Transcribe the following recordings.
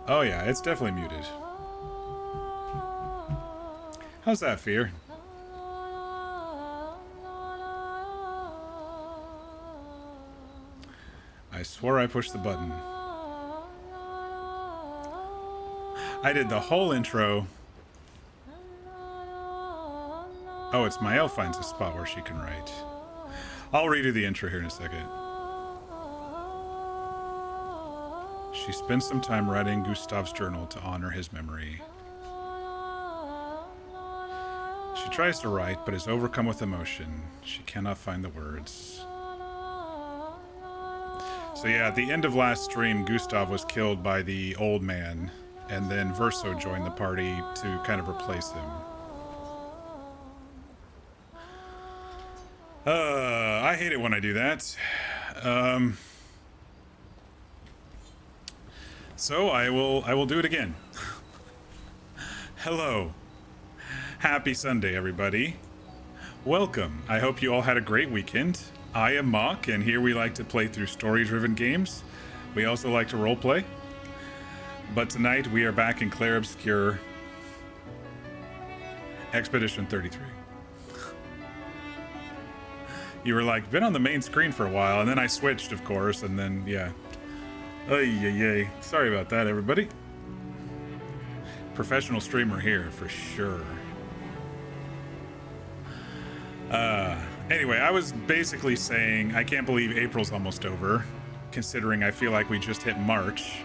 Oh yeah, it's definitely muted. How's that, Fear? I swore I pushed the button. I did the whole intro. Oh, it's Mael finds a spot where she can write. I'll redo the intro here in a second. She spent some time writing Gustav's journal to honor his memory. She tries to write, but is overcome with emotion. She cannot find the words. So yeah, at the end of last stream, Gustav was killed by the old man, and then Verso joined the party to kind of replace him. I hate it when I do that. So I will do it again. Hello. Happy Sunday, everybody. Welcome. I hope you all had a great weekend. I am Mock, and here we like to play through story-driven games. We also like to roleplay. But tonight we are back in Clair Obscur Expedition 33. You were like, been on the main screen for a while, and then I switched, of course, and then, yeah. Ay. Sorry about that, everybody. Professional streamer here, for sure. Anyway, I was basically saying I can't believe April's almost over, considering I feel like we just hit March,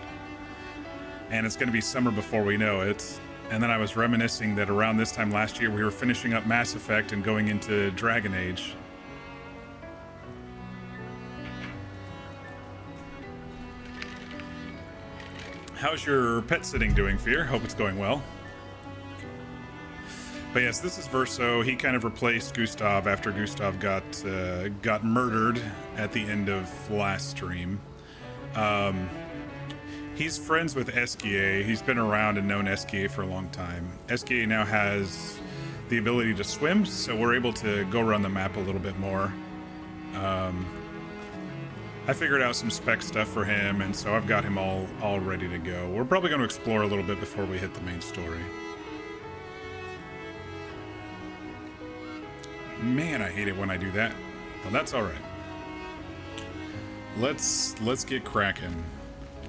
and it's going to be summer before we know it. And then I was reminiscing that around this time last year we were finishing up Mass Effect and going into Dragon Age. How's your pet sitting doing, Fear? Hope it's going well. But yes, this is Verso. He kind of replaced Gustav after Gustav got murdered at the end of last stream. He's friends with Esquier. He's been around and known Esquier for a long time. Esquier now has the ability to swim, so we're able to go around the map a little bit more. I figured out some spec stuff for him, and so I've got him all ready to go. We're probably going to explore a little bit before we hit the main story. Man, I hate it when I do that. Well, that's all right. Let's get cracking.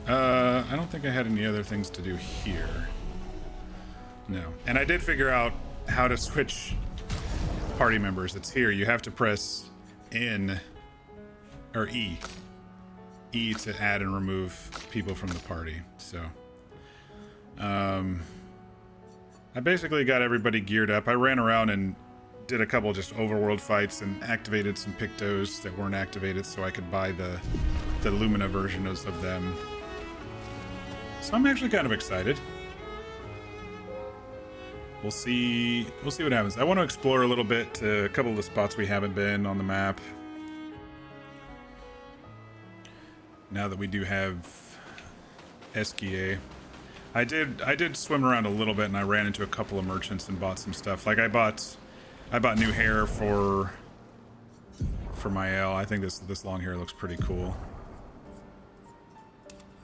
I don't think I had any other things to do here. No. And I did figure out how to switch party members. It's here. You have to press N or E. E to add and remove people from the party. So, I basically got everybody geared up. I ran around and did a couple just overworld fights and activated some Pictos that weren't activated so I could buy the Lumina versions of them. So I'm actually kind of excited. We'll see what happens. I want to explore a little bit a couple of the spots we haven't been on the map. Now that we do have Esquier. I did swim around a little bit and I ran into a couple of merchants and bought some stuff. Like I bought new hair for Mael. I think this long hair looks pretty cool.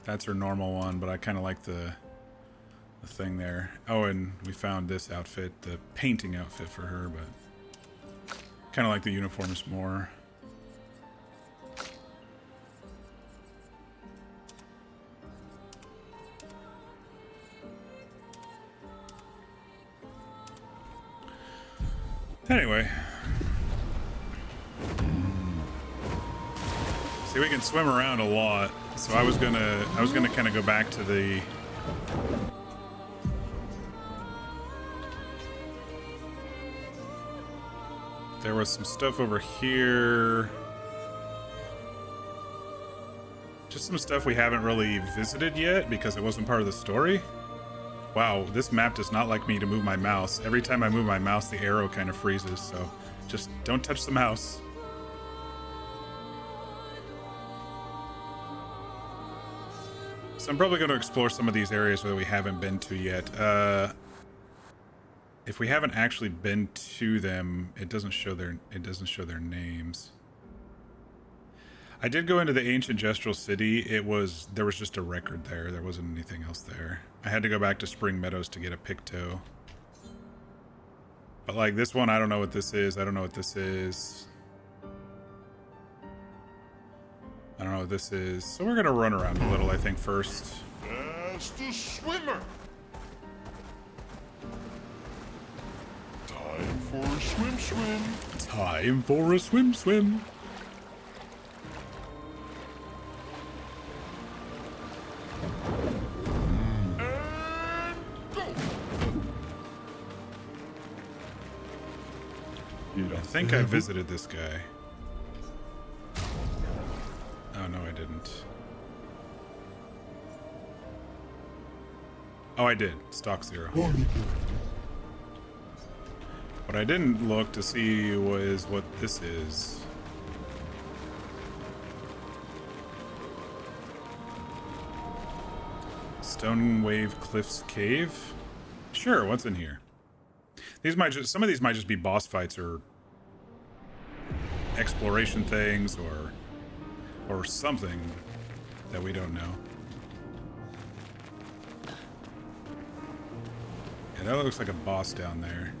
That's her normal one, but I kind of like the thing there. Oh, and we found this outfit, the painting outfit for her, but kind of like the uniforms more. Anyway. See, we can swim around a lot. So I was gonna kind of go back to the there was some stuff over here. Just some stuff we haven't really visited yet because it wasn't part of the story. Wow, this map does not like me to move my mouse. Every time I move my mouse, the arrow kind of freezes, so just don't touch the mouse. So I'm probably going to explore some of these areas that we haven't been to yet. If we haven't actually been to them, it doesn't show their names. I did go into the ancient Gestural City. There was just a record there. There wasn't anything else there. I had to go back to Spring Meadows to get a Picto. But like this one, I don't know what this is. I don't know what this is. I don't know what this is. So we're gonna run around a little, I think, first. Fast a swimmer. Time for a swim. Time for a swim. I think I visited this guy. Oh, no, I didn't. Oh, I did. Stock 0. What I didn't look to see was what this is. Stone Wave Cliffs Cave? Sure, what's in here? Some of these might just be boss fights or exploration things or something that we don't know. Yeah, that looks like a boss down there.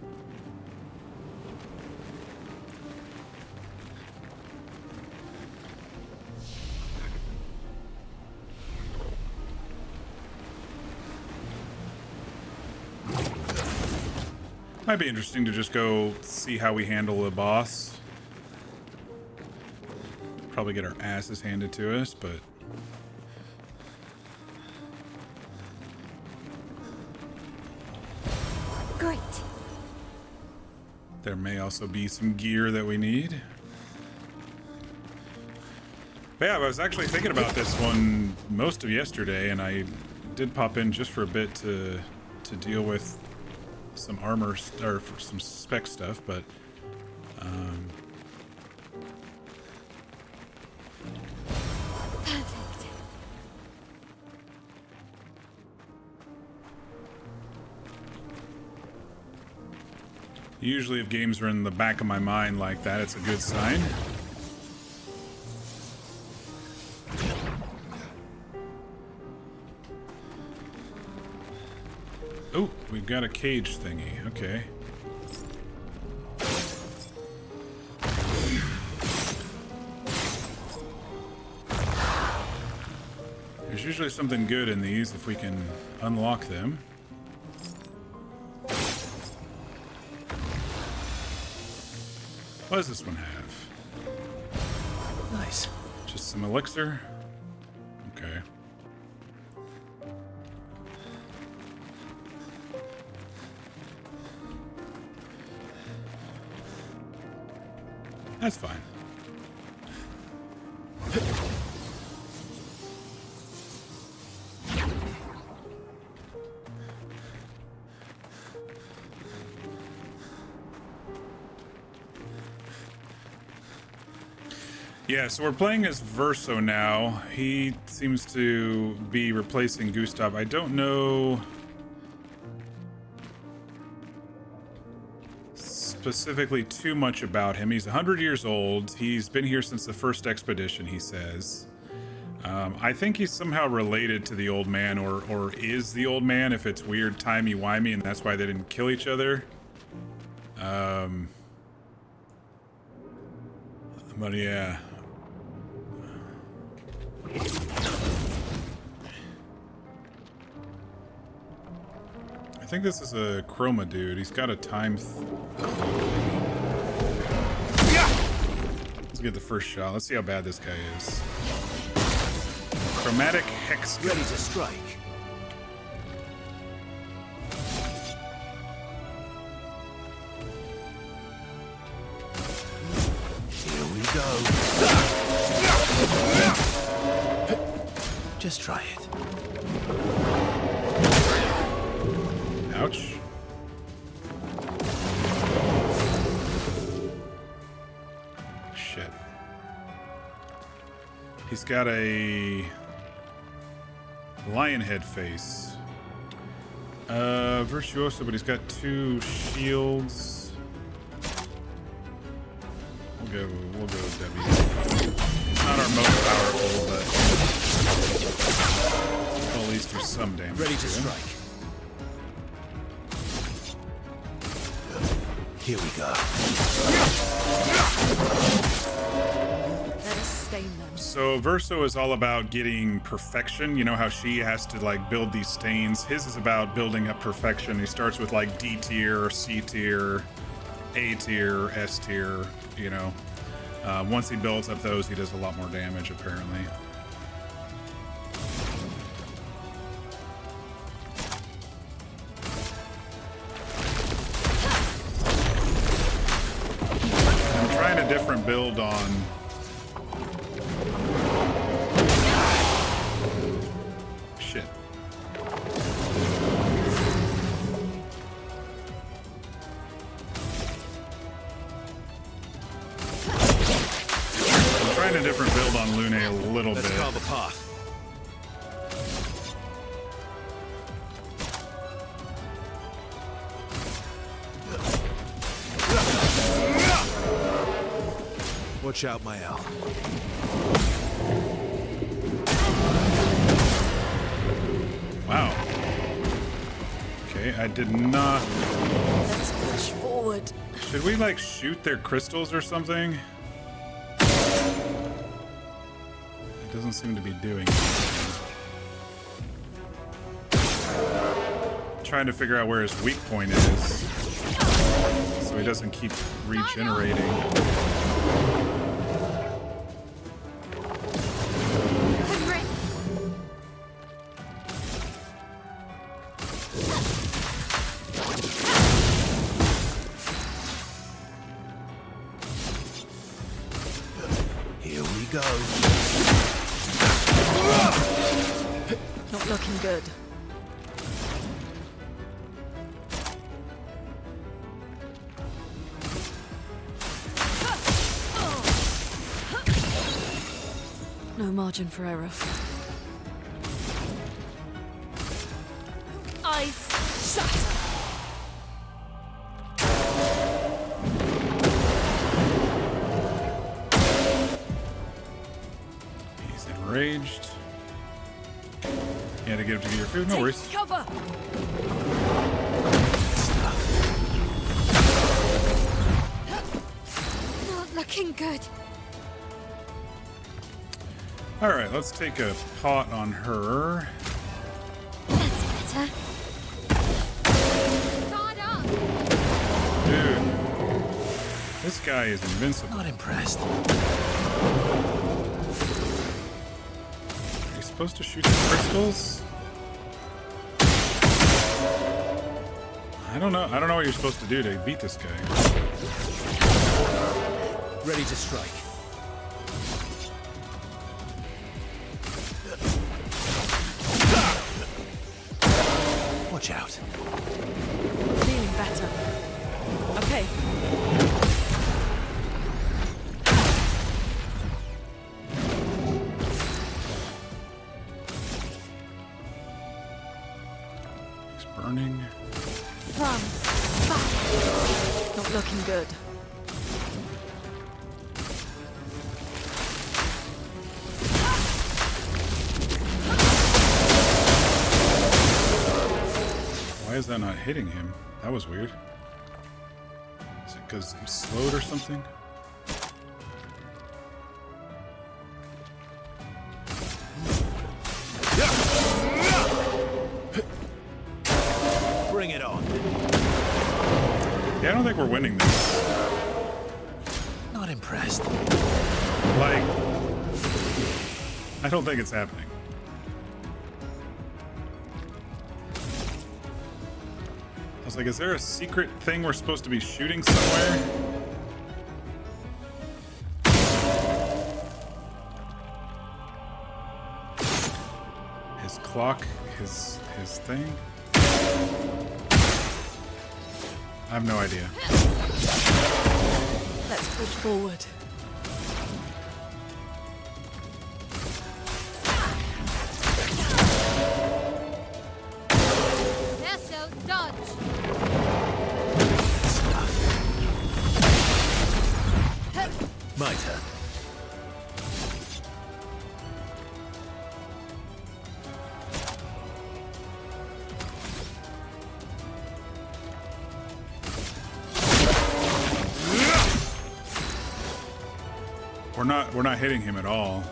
Might be interesting to just go see how we handle the boss. Probably get our asses handed to us, but... Great. There may also be some gear that we need. But yeah, I was actually thinking about this one most of yesterday, and I did pop in just for a bit to deal with some armor, or for some spec stuff, but Perfect. usually if games are in the back of my mind like that, it's a good sign. Oh, we've got a cage thingy. Okay. There's usually something good in these if we can unlock them. What does this one have? Nice. Just some elixir? Okay. That's fine. Yeah, so we're playing as Verso now. He seems to be replacing Gustav. I don't know specifically too much about him. He's 100 years old. He's been here since the first expedition, he says. I think he's somehow related to the old man, or is the old man, if it's weird timey-wimey, and that's why they didn't kill each other. But yeah. I think this is a chroma dude. He's got a time. Let's get the first shot. Let's see how bad this guy is. Chromatic hex. Ready to strike. Here we go. Just try it. Ouch. Shit. He's got a lion head face. Virtuoso, but he's got 2 shields. We'll go with W. It's not our most powerful, but well, at least do some damage. Ready to him. strike. Here we go. Let us stain them. So Verso is all about getting perfection. You know how she has to like build these stains. His is about building up perfection. He starts with like D tier, C tier, A tier, S tier, you know. Once he builds up those, he does a lot more damage apparently. I'm trying a different build on shit. I'm trying a different build on Lune a little Let's bit. carve a path. Watch out, my owl. Wow. Okay, I did not. Let's push forward. Should we like shoot their crystals or something? It doesn't seem to be doing anything. Trying to figure out where his weak point is. so he doesn't keep regenerating. Here we go. Not looking good. No margin for error. Eyes shut. He's enraged. You had to get him to get your food. No worries. Cover. Not looking good. All right, let's take a pot on her. That's better. Guard up. Dude, this guy is invincible. Not impressed. Are you supposed to shoot the crystals? I don't know. I don't know what you're supposed to do to beat this guy. Ready to strike. Watch out. Feeling better. Okay. He's burning. Run. Back. Not looking good. Why is that not hitting him? That was weird. Is it because he's slowed or something? Bring it on. Yeah, I don't think we're winning this. Not impressed. Like, I don't think it's happening. I was like, is there a secret thing we're supposed to be shooting somewhere? His clock, his thing? I have no idea. Let's push forward. Nesso, dodge. My turn. We're not hitting him at all.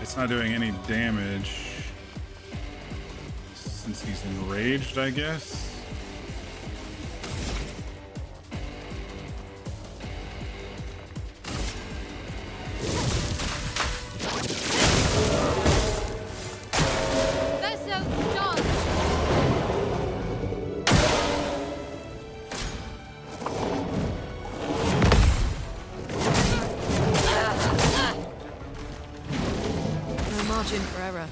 It's not doing any damage since he's enraged, I guess. Nesso, dodge. No margin for error.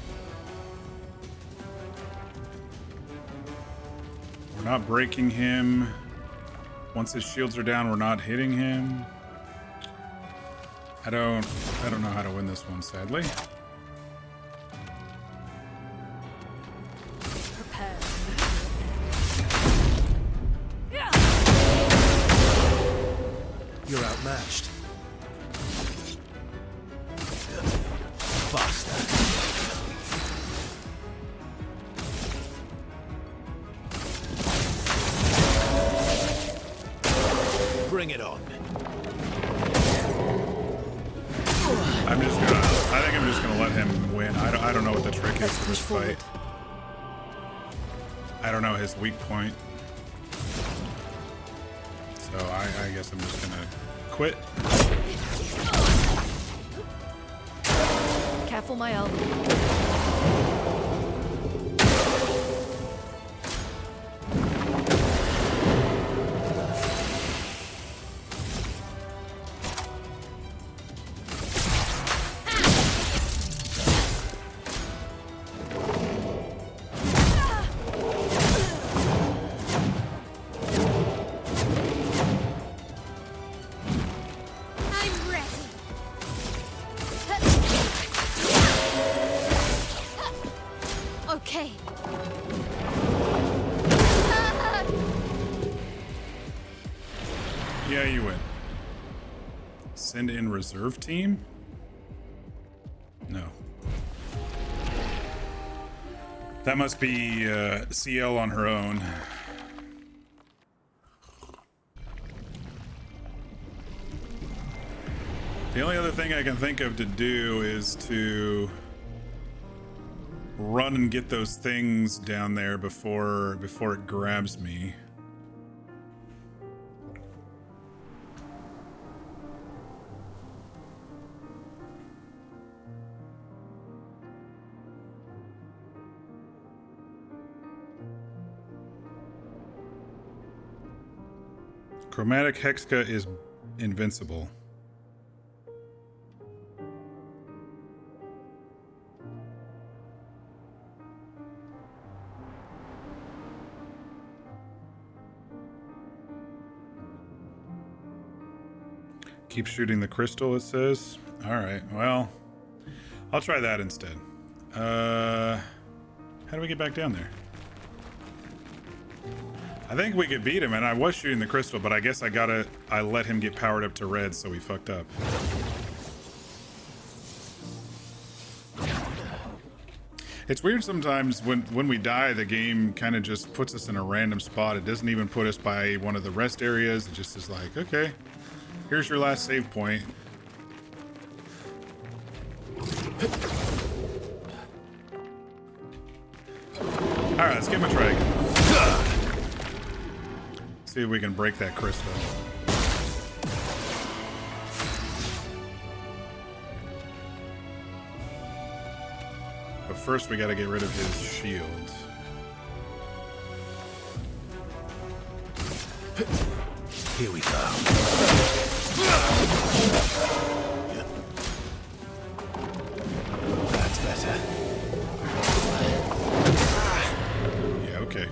We're not breaking him. Once his shields are down, we're not hitting him. I don't know how to win this one, sadly. Prepare. You're outmatched. Faster. Bring it on. I think I'm just gonna let him win. I don't know what the trick is Let's for push this forward. fight. I don't know his weak point. So I guess I'm just gonna quit. Careful, my elbow. I'm ready. Okay. Yeah, you win. Send in reserve team? No. That must be CL on her own. The only other thing I can think of to do is to run and get those things down there before it grabs me. Chromatic Hexka is invincible. Keep shooting the crystal, it says. Alright, well, I'll try that instead. How do we get back down there? I think we could beat him, and I was shooting the crystal, but I guess I let him get powered up to red, so we fucked up. It's weird sometimes when we die, the game kind of just puts us in a random spot. It doesn't even put us by one of the rest areas. It just is like, okay, here's your last save point. Alright, let's give him a try again. See if we can break that crystal. But first we gotta get rid of his shield. Here we go. That's better. Yeah, okay.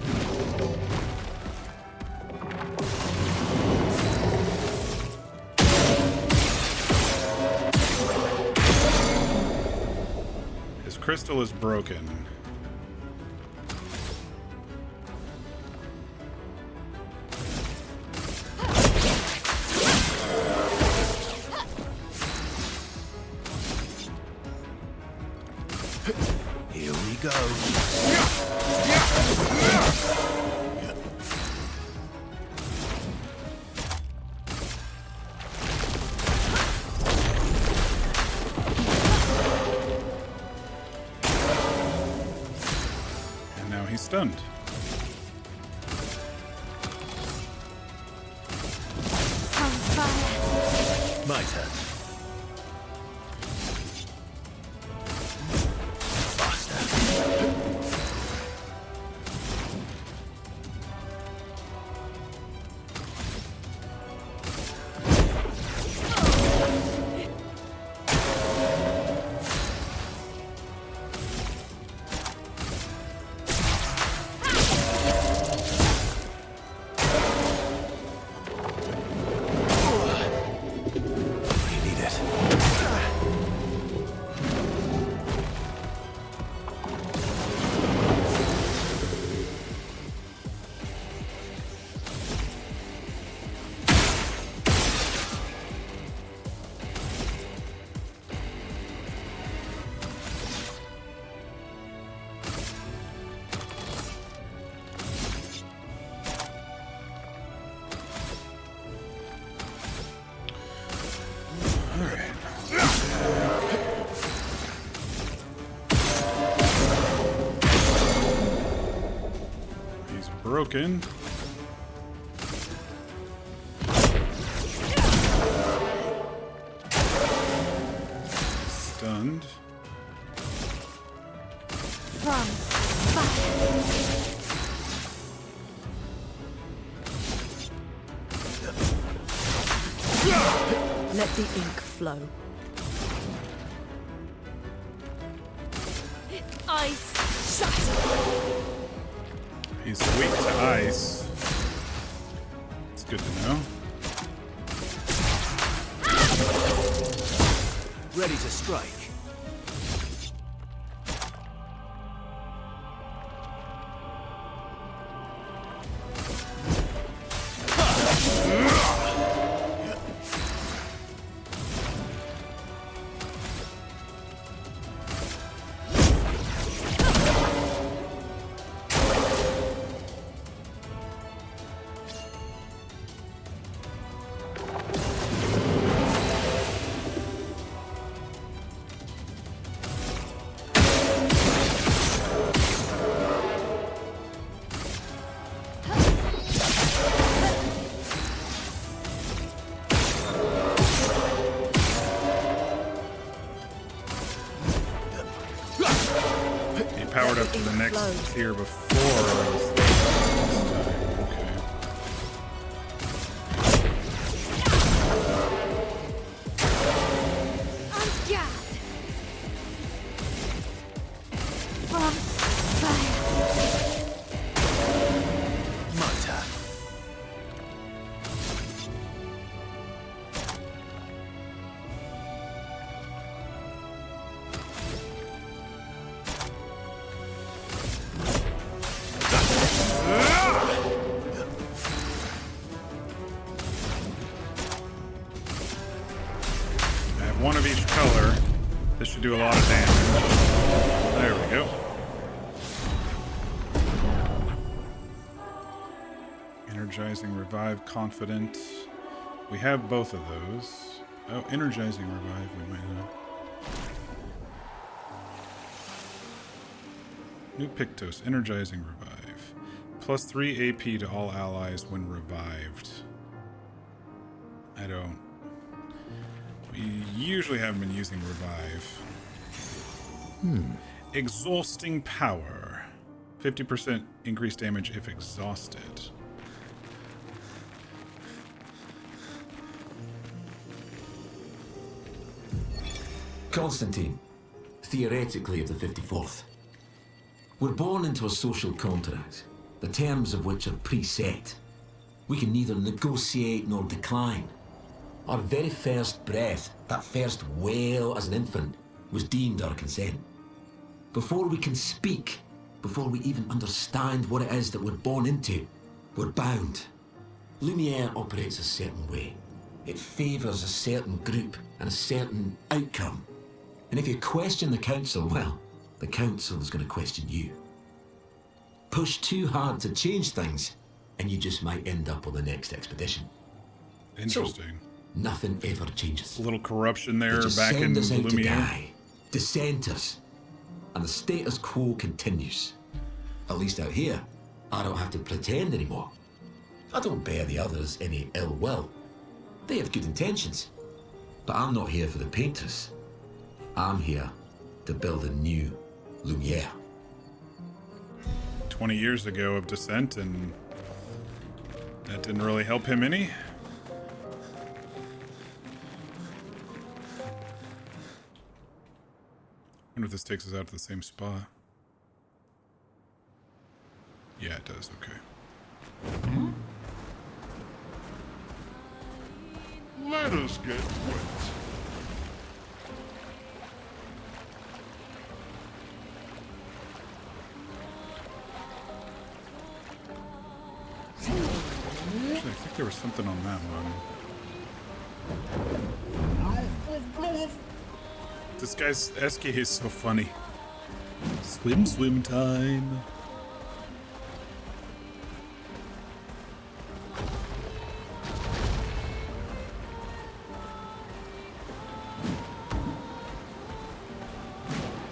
His crystal is broken. Here we go. And now he's stunned. On fire. My turn. Faster. We need it. broken. Stunned. From fire. Let the ink flow. Ice shatter. He's weak to ice. It's good to know. Ready to strike. Powered up to the next tier before. Okay. I'm gagged. From fire. My turn. One of each color. This should do a lot of damage. There we go. Energizing, revive, confident. We have both of those. Oh, energizing, revive, we might have. New Pictos, energizing, revive. Plus 3 AP to all allies when revived. I don't. We usually haven't been using revive. Exhausting power. 50% increased damage if exhausted. Constantine, theoretically of the 54th. We're born into a social contract, the terms of which are preset. We can neither negotiate nor decline. Our very first breath, that first wail as an infant, was deemed our consent. Before we can speak, before we even understand what it is that we're born into, we're bound. Lumiere operates a certain way. It favours a certain group and a certain outcome. And if you question the Council, well, the Council is going to question you. Push too hard to change things, and you just might end up on the next expedition. Interesting. Nothing ever changes. A little corruption there They just back in send us out to Lumiere. die, dissent us, and the status quo continues. At least out here, I don't have to pretend anymore. I don't bear the others any ill will. They have good intentions. But I'm not here for the painters. I'm here to build a new Lumiere. 20 years ago of dissent, and that didn't really help him any. I wonder if this takes us out to the same spot. Yeah, it does. Okay. Let us get wet. Actually, I think there was something on that one. This guy's SK is so funny. Swim time.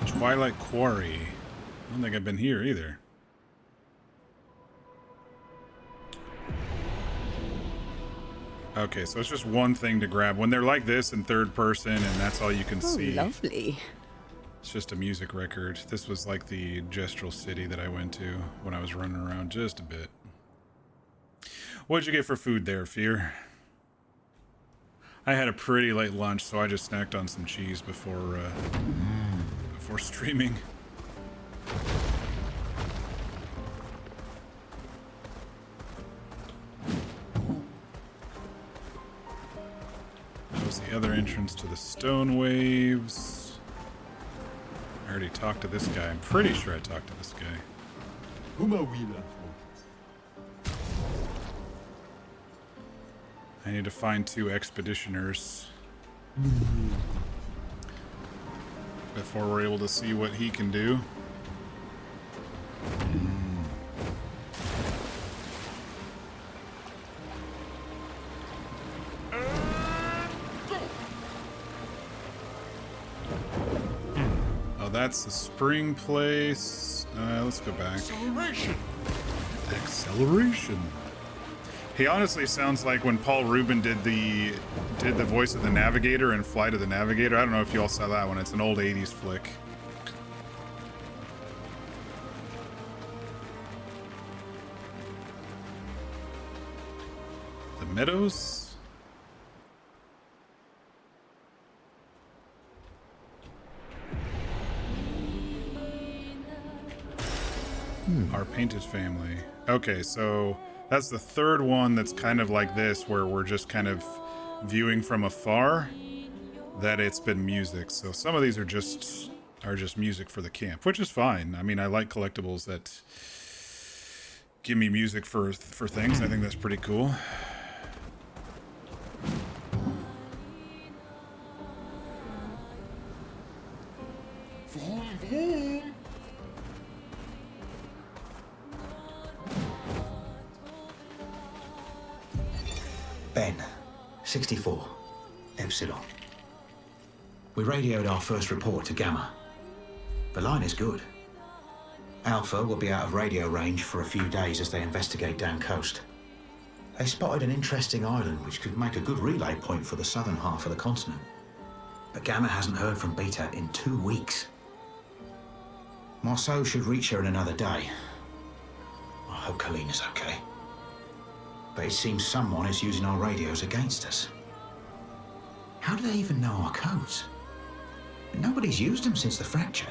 Twilight Quarry. I don't think I've been here either. Okay, so it's just one thing to grab. When they're like this in third person and that's all you can Oh, see, lovely. it's just a music record. This was like the gestural city that I went to when I was running around just a bit. What'd you get for food there, Fear? I had a pretty late lunch, so I just snacked on some cheese before streaming. That was the other entrance to the stone waves. I already talked to this guy. I'm pretty sure I talked to this guy. I need to find 2 expeditioners before we're able to see what he can do. Oh, that's the spring place. Let's go back. Acceleration. Acceleration. He honestly sounds like when Paul Rubin did the voice of the Navigator in Flight of the Navigator. I don't know if you all saw that one. It's an old 80s flick. The Meadows? Our Painted Family. Okay, so that's the third one that's kind of like this, where we're just kind of viewing from afar that it's been music. So some of these are just music for the camp, which is fine. I mean, I like collectibles that give me music for things. I think that's pretty cool. Vroom, vroom. Ben, 64, Epsilon. We radioed our first report to Gamma. The line is good. Alpha will be out of radio range for a few days as they investigate down coast. They spotted an interesting island which could make a good relay point for the southern half of the continent. But Gamma hasn't heard from Beta in 2 weeks. Marceau should reach her in another day. I hope Kalina's okay. But it seems someone is using our radios against us. How do they even know our codes? Nobody's used them since the fracture.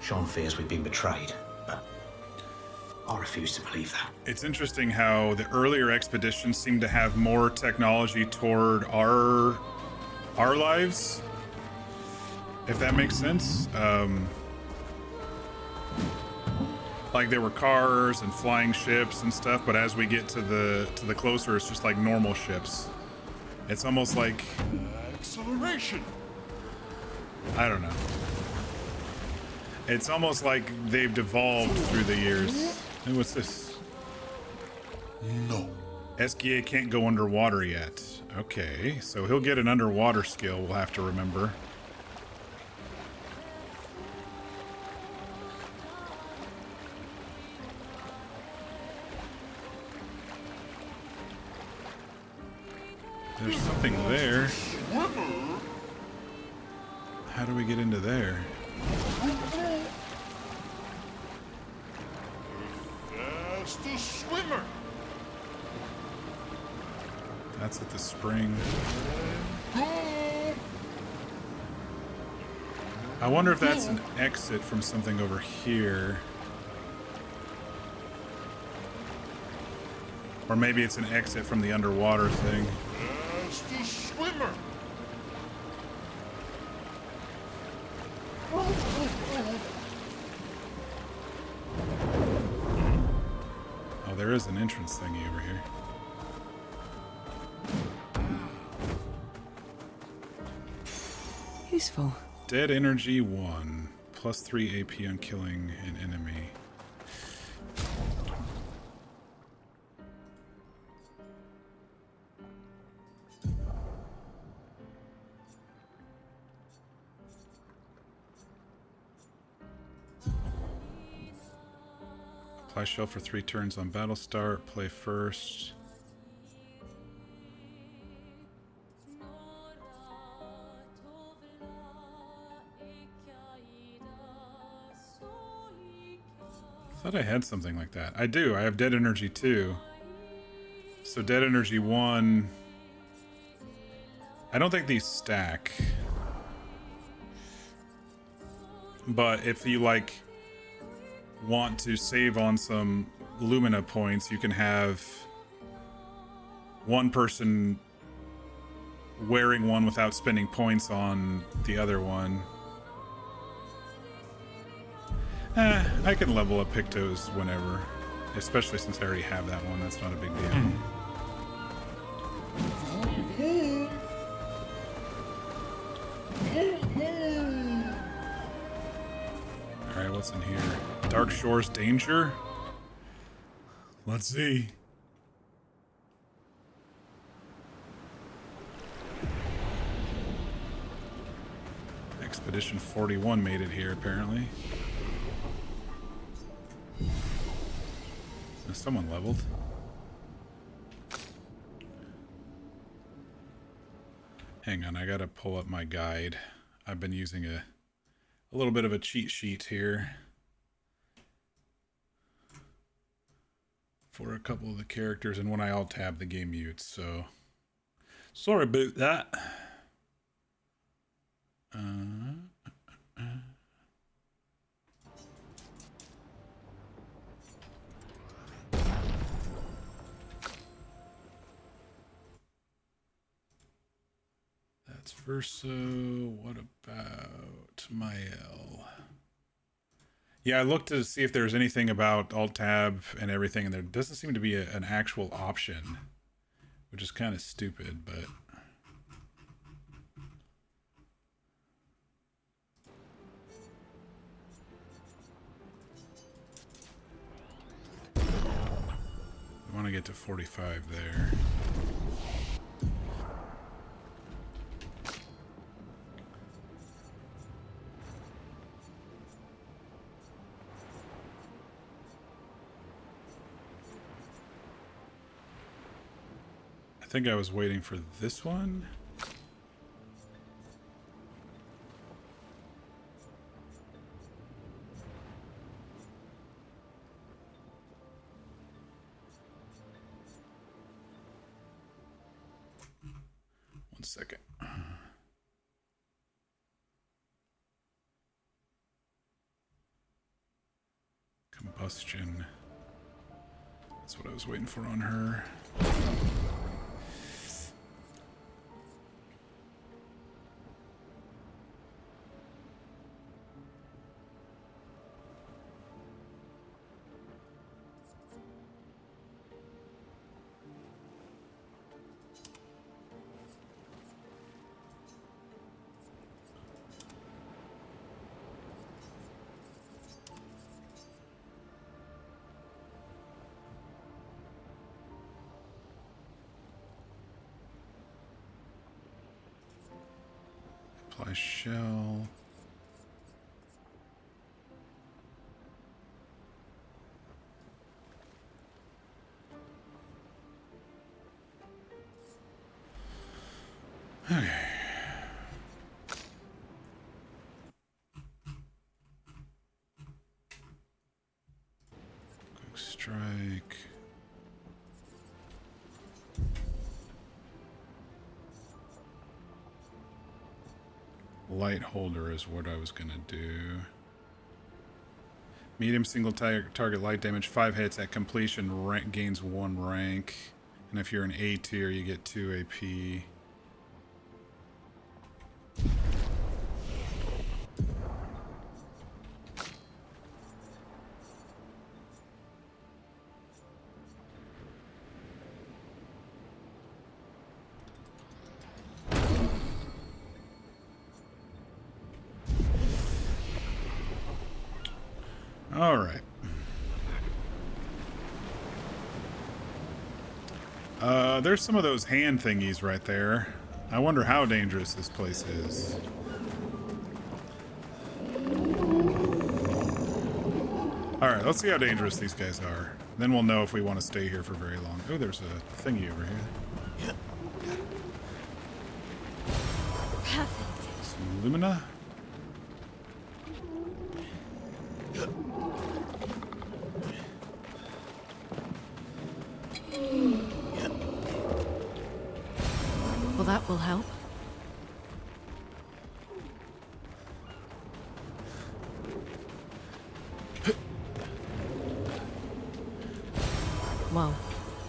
Sean fears we've been betrayed, but I refuse to believe that. It's interesting how the earlier expeditions seem to have more technology toward our lives, if that makes sense. Like there were cars and flying ships and stuff, but as we get to the closer, it's just like normal ships. It's almost like, Acceleration. I don't know. It's almost like they've devolved through the years. Hey, what's this? No. SGA can't go underwater yet. Okay, so he'll get an underwater skill, we'll have to remember. There's something there. Swimmer. How do we get into there? Fastest swimmer. That's at the spring. Go. I wonder if that's an exit from something over here. Or maybe it's an exit from the underwater thing. Fastest swimmer. Oh, there is an entrance thingy over here. Useful. Dead energy 1. Plus 3 AP on killing an enemy. Apply shell for 3 turns on battle start. Play first. Thought I had something like that. I do. I have Dead Energy 2. So Dead Energy 1... I don't think these stack. But if you, like, want to save on some Lumina points, you can have one person wearing one without spending points on the other one. I can level up Pictos whenever, especially since I already have that one. That's not a big deal. Alright, what's in here? Dark Shores Danger? Let's see. Expedition 41 made it here, apparently. Someone leveled. Hang on, I gotta pull up my guide. I've been using a little bit of a cheat sheet here for a couple of the characters, and when I alt-tab, the game mutes, so sorry about that. That's Verso. What about Mael? Yeah, I looked to see if there's anything about Alt-Tab and everything, and there doesn't seem to be an actual option, which is kind of stupid, but... I want to get to 45 there. I think I was waiting for this one. One second. Combustion. That's what I was waiting for on her. Apply shell. Okay. Quick strike. Light holder is what I was gonna do. Medium single target light damage, 5 hits at completion, gains 1 rank. And if you're an A tier, you get 2 AP. All right. There's some of those hand thingies right there. I wonder how dangerous this place is. All right, let's see how dangerous these guys are. Then we'll know if we want to stay here for very long. Oh, there's a thingy over here. Perfect. Some Lumina. Well, that will help. Well,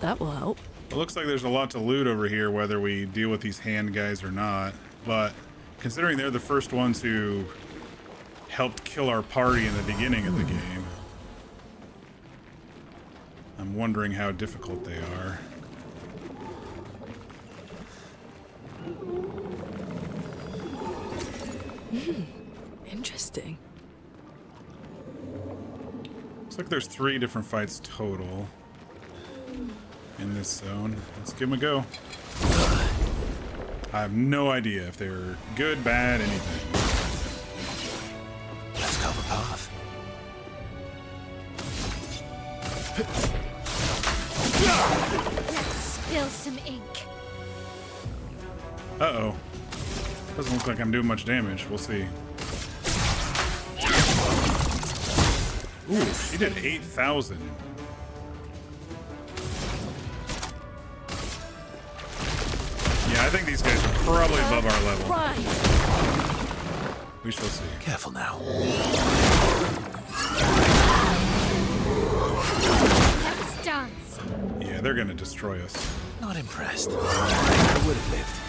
that will help. It looks like there's a lot to loot over here, whether we deal with these hand guys or not. But considering they're the first ones who helped kill our party in the beginning of the game, I'm wondering how difficult they are. Interesting. Looks like there's 3 different fights total in this zone. Let's give them a go. I have no idea if they're good, bad, anything. Let's go the path. Let's spill some ink. Uh-oh. Doesn't look like I'm doing much damage. We'll see. Ooh, she did 8,000. Yeah, I think these guys are probably above our level. Right. We shall see. Careful now. Let's dance. Yeah, they're gonna destroy us. Not impressed. I would have lived.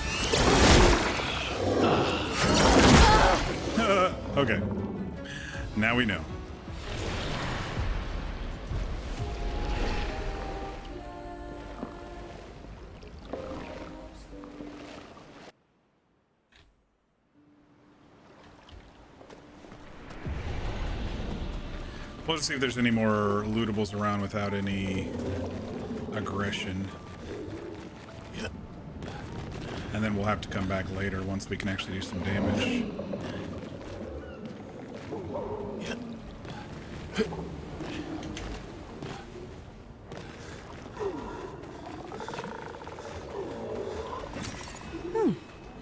Okay. Now we know. We'll just see if there's any more lootables around without any aggression. And then we'll have to come back later once we can actually do some damage.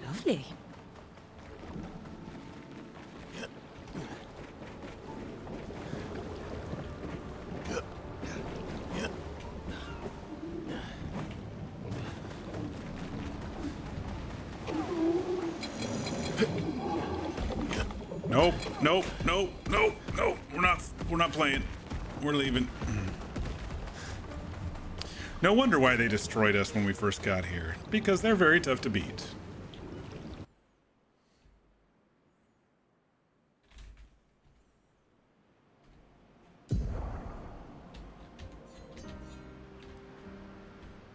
Lovely. Nope, nope, nope, nope, nope. We're not playing. We're leaving. No wonder why they destroyed us when we first got here. Because they're very tough to beat.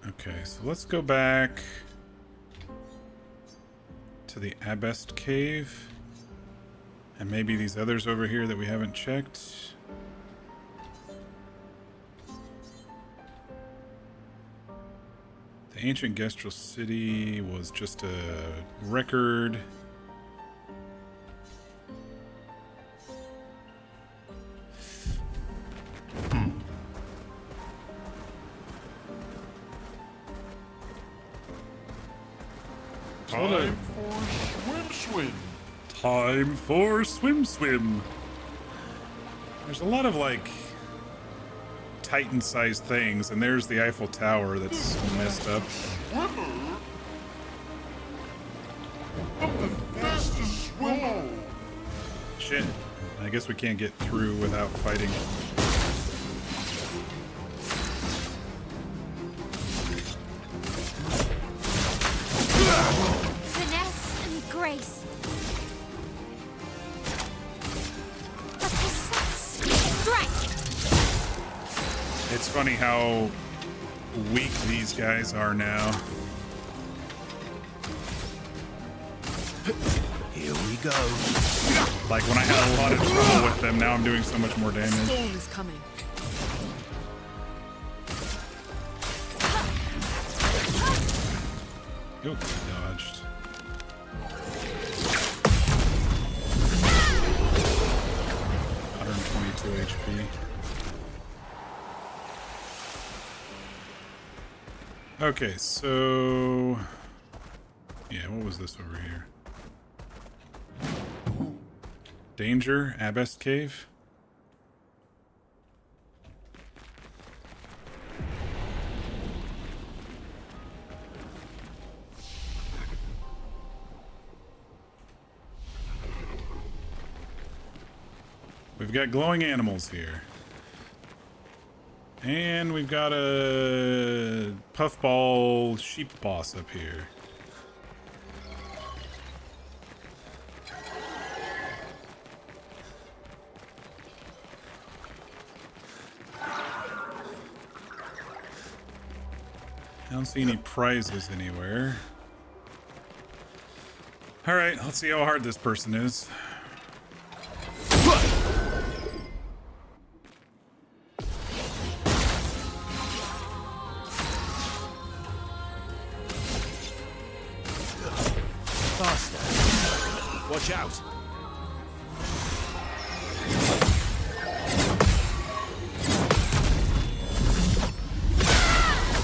Okay, so let's go back to the Abest Cave. And maybe these others over here that we haven't checked. The ancient Gestral City was just a record. Time for swim. Time for swim. There's a lot of like Titan-sized things, and there's the Eiffel Tower that's messed up. Swimmer. I'm the fastest swimmer. Shit. I guess we can't get through without fighting. Finesse and grace. A precise strike. It's funny how weak these guys are now. Here we go. Like when I had a lot of trouble with them, now I'm doing so much more damage. Storm is coming. Oop, dodged. HP. Okay, so yeah, what was this over here? Danger, Abest Cave. We've got glowing animals here. And we've got a puffball sheep boss up here. I don't see any prizes anywhere. Alright, let's see how hard this person is. Faster. Watch out.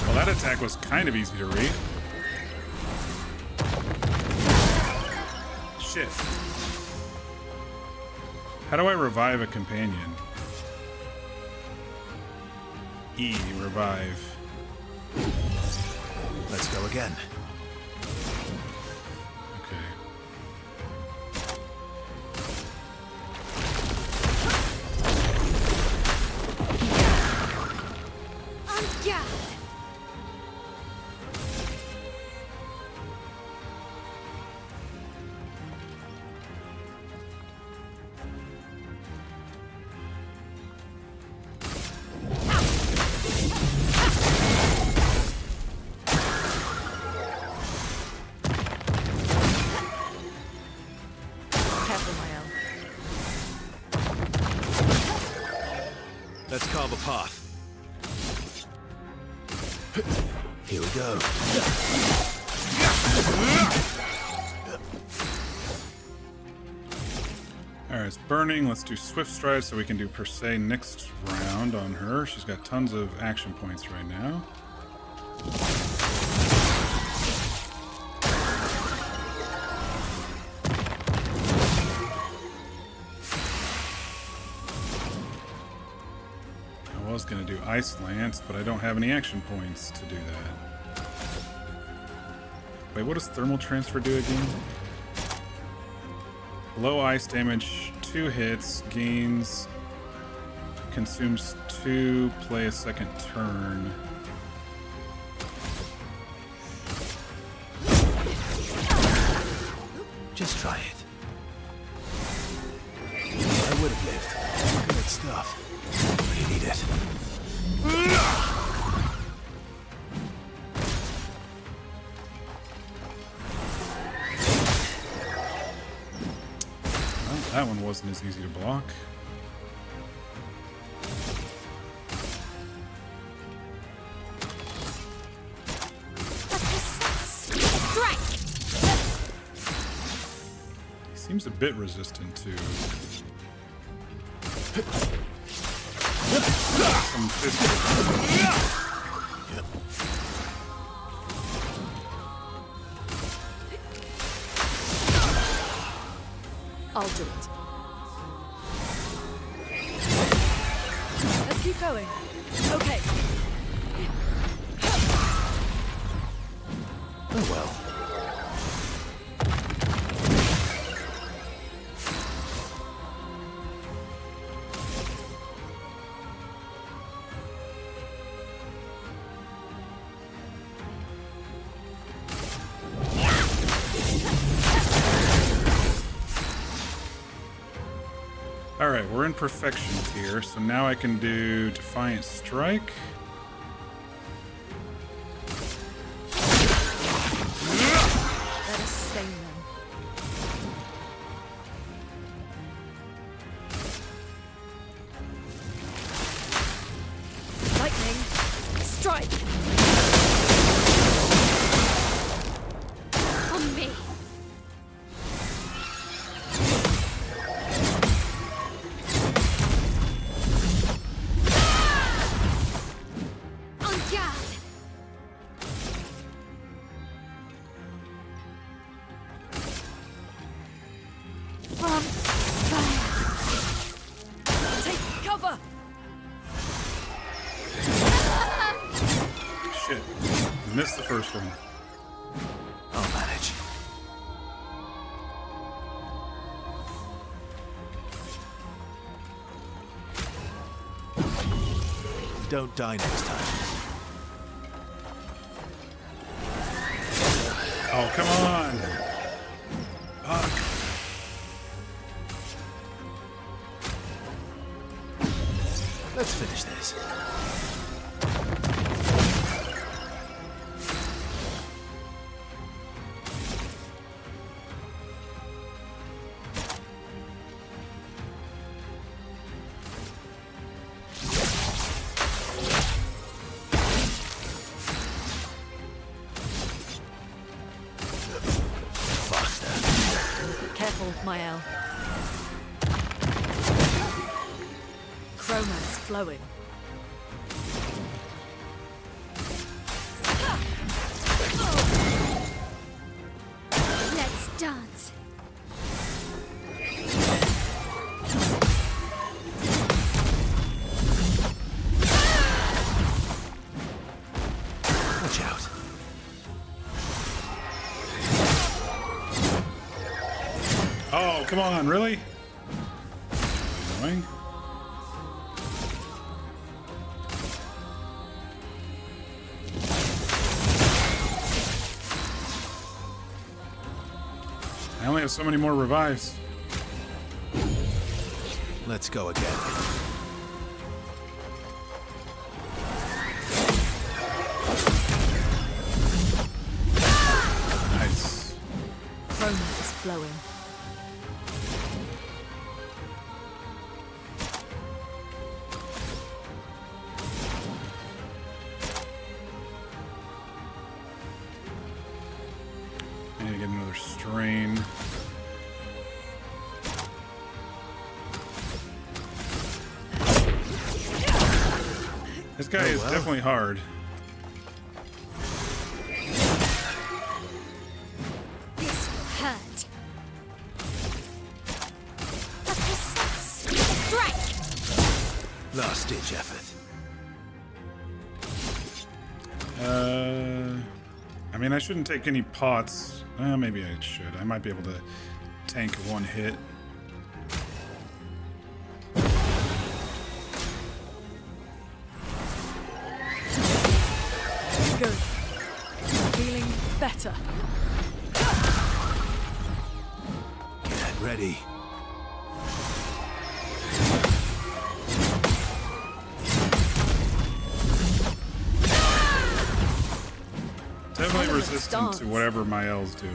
Well, that attack was kind of easy to read. Shit. How do I revive a companion? E, revive. Let's go again. Okay. On guard. Careful, my elf. Let's carve a path. Here we go. Alright, it's burning. Let's do Swift Stride so we can do Per Se next round on her. She's got tons of action points right now. I was going to do Ice Lance, but I don't have any action points to do that. Wait, what does Thermal Transfer do again? Low ice damage, 2 hits, gains, consumes 2, play a second turn. Just try it. I would have lived. Good stuff. You need it. Well, that one wasn't as easy to block. Strike. He seems a bit resistant to some physical. I'll do it. Let's keep going. Okay. Oh well. Alright, we're in perfection tier, so now I can do Defiant Strike. Let us stain them. Lightning, strike. On me. On guard. From fire. Take cover. Shit. Missed the first one. I'll manage. Don't die next time. Oh, come on. Fuck. Let's finish this. Careful, Mael. Chroma's flowing. Let's dance. Watch out. Oh, come on, really? Annoying. I only have so many more revives. Let's go again. Nice. Chroma is flowing. I need to get another strain. This guy is definitely hard. This will hurt. A precise strike. Last ditch effort. I mean, I shouldn't take any pots. Maybe I should. I might be able to tank one hit. Good. Feeling better. Get ready. Definitely Element resistant to stance. whatever Mael's doing.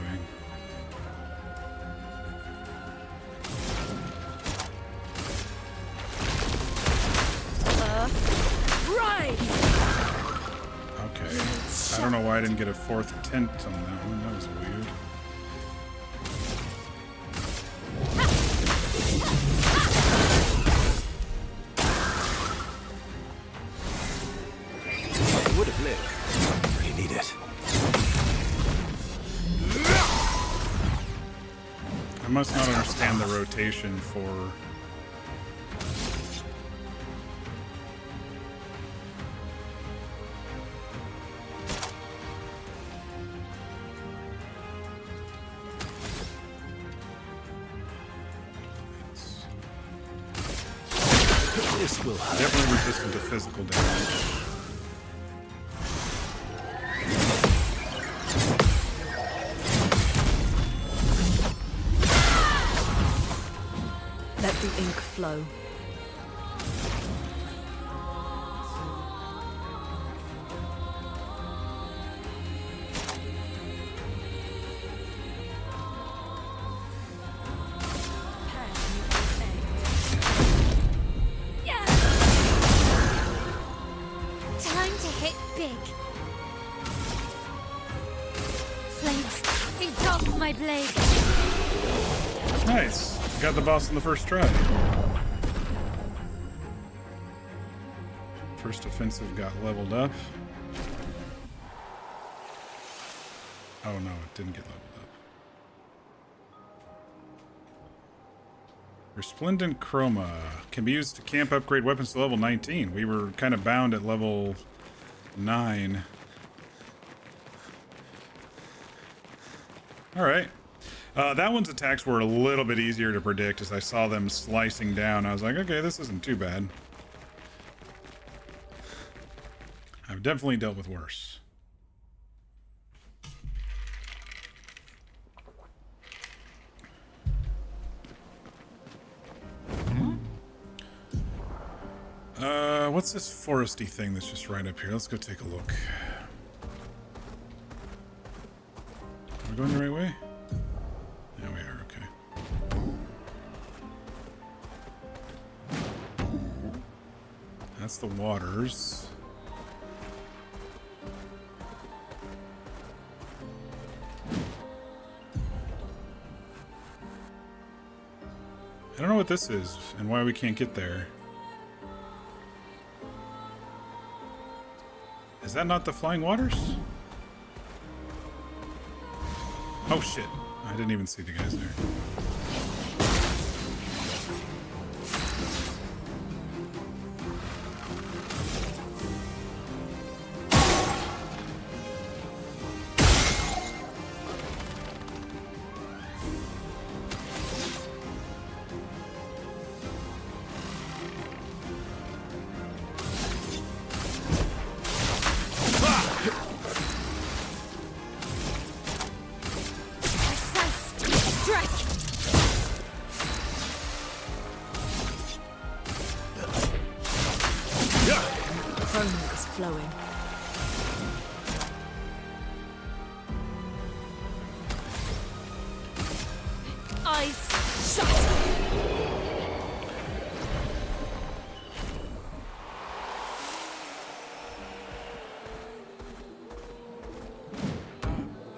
Right! Okay. I don't know why I didn't get a fourth tent on that one. That was weird. Would have lived. Really need it. I must not understand the rotation for... This will hurt. Definitely resistant to physical damage. Let the ink flow. Time to hit big. Flames, feed off my blade. Nice. Got the boss in the first try. First offensive got leveled up. Oh no, it didn't get leveled up. Resplendent Chroma can be used to camp upgrade weapons to level 19. We were kind of bound at level 9. Alright. That one's attacks were a little bit easier to predict as I saw them slicing down. I was like, okay, this isn't too bad. I've definitely dealt with worse. What's this foresty thing that's just right up here? Let's go take a look. Are we going the right way? Yeah, we are, okay. That's the waters. I don't know what this is and why we can't get there. Is that not the Flying Waters? Oh shit. I didn't even see the guys there. Flowing. Eyes shut.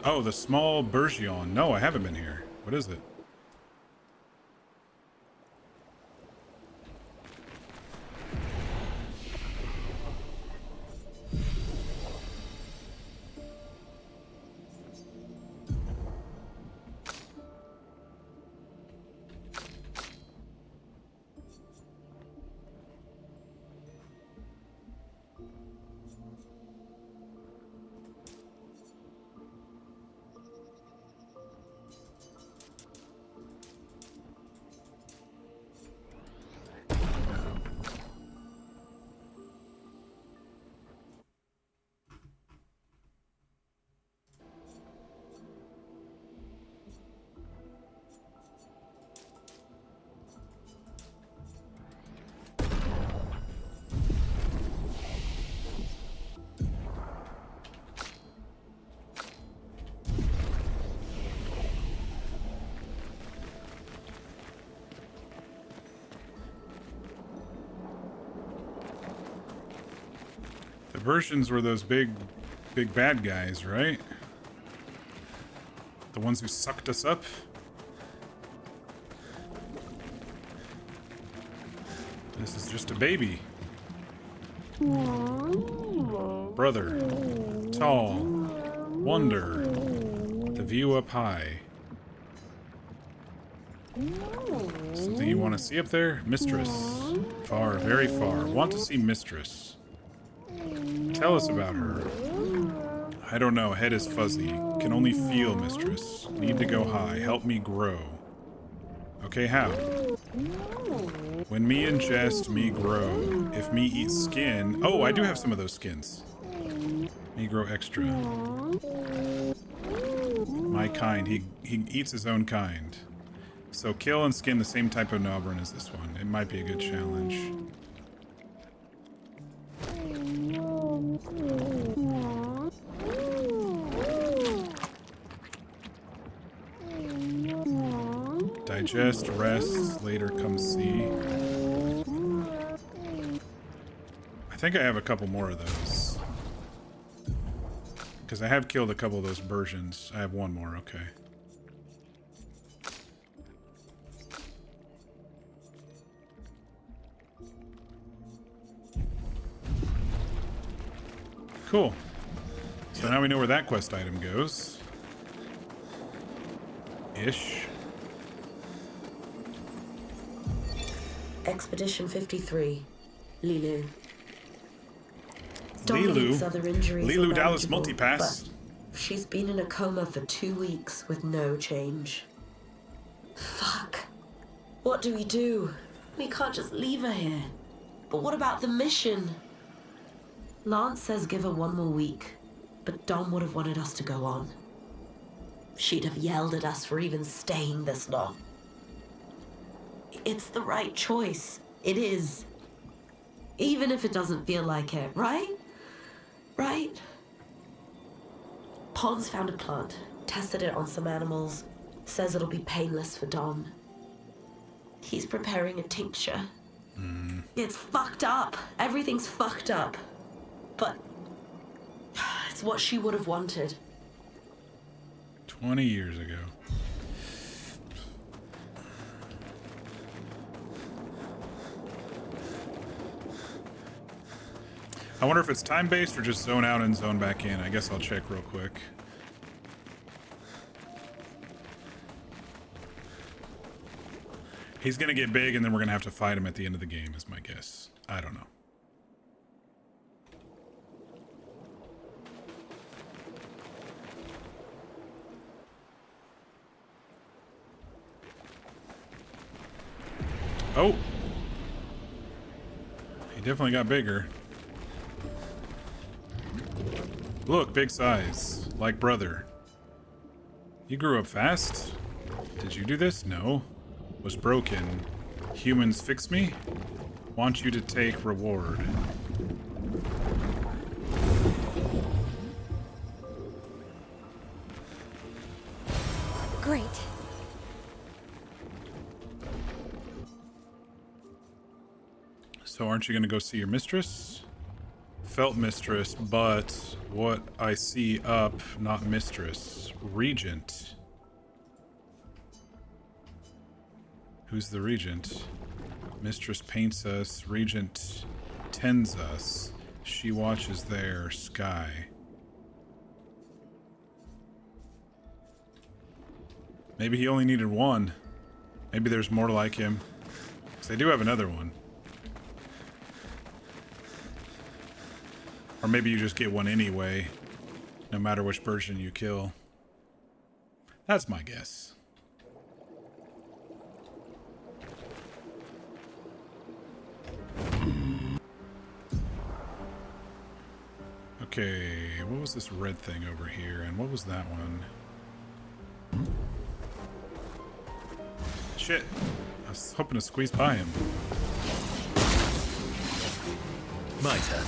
Oh, the small Burgeon. No, I haven't been here. What is it? Versions were those big bad guys, right? The ones who sucked us up? This is just a baby. Brother. Tall. Wonder. The view up high. Something you want to see up there? Mistress. Far, very far. Want to see Mistress. Tell us about her. I don't know. Head is fuzzy. Can only feel, Mistress. Need to go high. Help me grow. Okay, how? When me ingest, me grow. If me eat skin... Oh, I do have some of those skins. Me grow extra. My kind. He eats his own kind. So kill and skin the same type of Nobran as this one. It might be a good challenge. Digest, rest, later come see. I think I have a couple more of those. Because I have killed a couple of those versions. I have one more, okay. Cool. So now we know where that quest item goes. Ish. Expedition 53, Lilu. Lilu? Dominique's other injuries Lilu are Dallas manageable, Multipass. but she's been in a coma for 2 weeks with no change. Fuck. What do we do? We can't just leave her here. But what about the mission? Lance says give her one more week, but Dom would have wanted us to go on. She'd have yelled at us for even staying this long. It's the right choice. It is. Even if it doesn't feel like it, right? Right? Pons found a plant, tested it on some animals, says it'll be painless for Dom. He's preparing a tincture. It's fucked up. Everything's fucked up. But it's what she would have wanted. 20 years ago. I wonder if it's time-based or just zone out and zone back in. I guess I'll check real quick. He's gonna get big and then we're gonna have to fight him at the end of the game is my guess. I don't know. Oh! He definitely got bigger. Look, big size. Like brother. You grew up fast? Did you do this? No. Was broken. Humans fix me? Want you to take reward. Great. So aren't you gonna go see your mistress? Felt mistress, but what I see up, not mistress. Regent. Who's the regent? Mistress paints us. Regent tends us. She watches there. Sky. Maybe he only needed one. Maybe there's more like him. 'Cause they do have another one. Or maybe you just get one anyway, no matter which version you kill. That's my guess. Okay, what was this red thing over here, and what was that one? Shit, I was hoping to squeeze by him. My turn.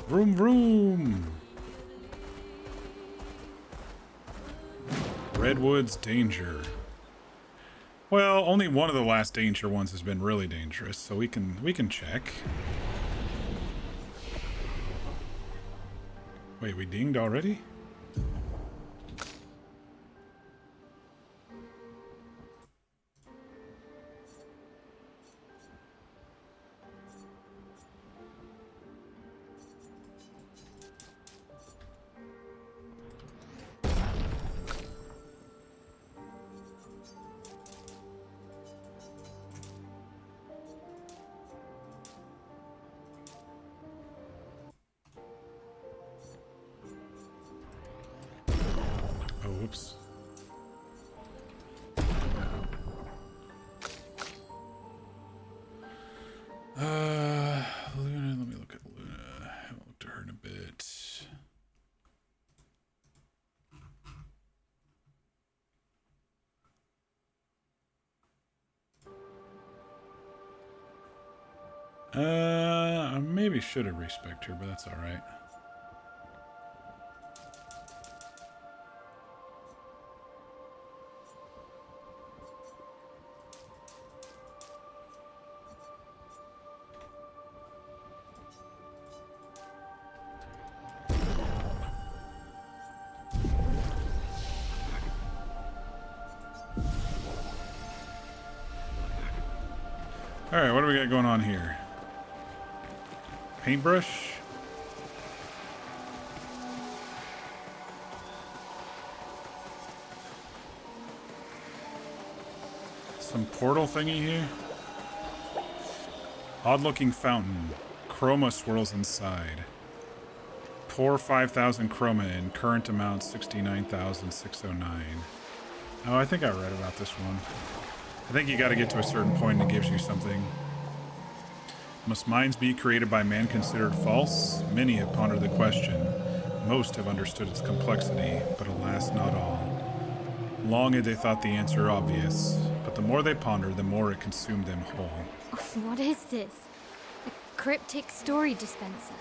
Vroom vroom! Redwood's danger. Well, only one of the last danger ones has been really dangerous, so we can check. Wait, we dinged already? Oops. Luna, let me look at Luna. I haven't looked at her in a bit. I maybe should have respect her, but that's alright. Alright, what do we got going on here? Paintbrush? Some portal thingy here? Odd looking fountain. Chroma swirls inside. Pour 5,000 chroma in. Current amount 69,609. Oh, I think I read about this one. I think you gotta get to a certain point and it gives you something. Must minds be created by man considered false? Many have pondered the question. Most have understood its complexity, but alas, not all. Long had they thought the answer obvious, but the more they pondered, the more it consumed them whole. What is this? A cryptic story dispenser.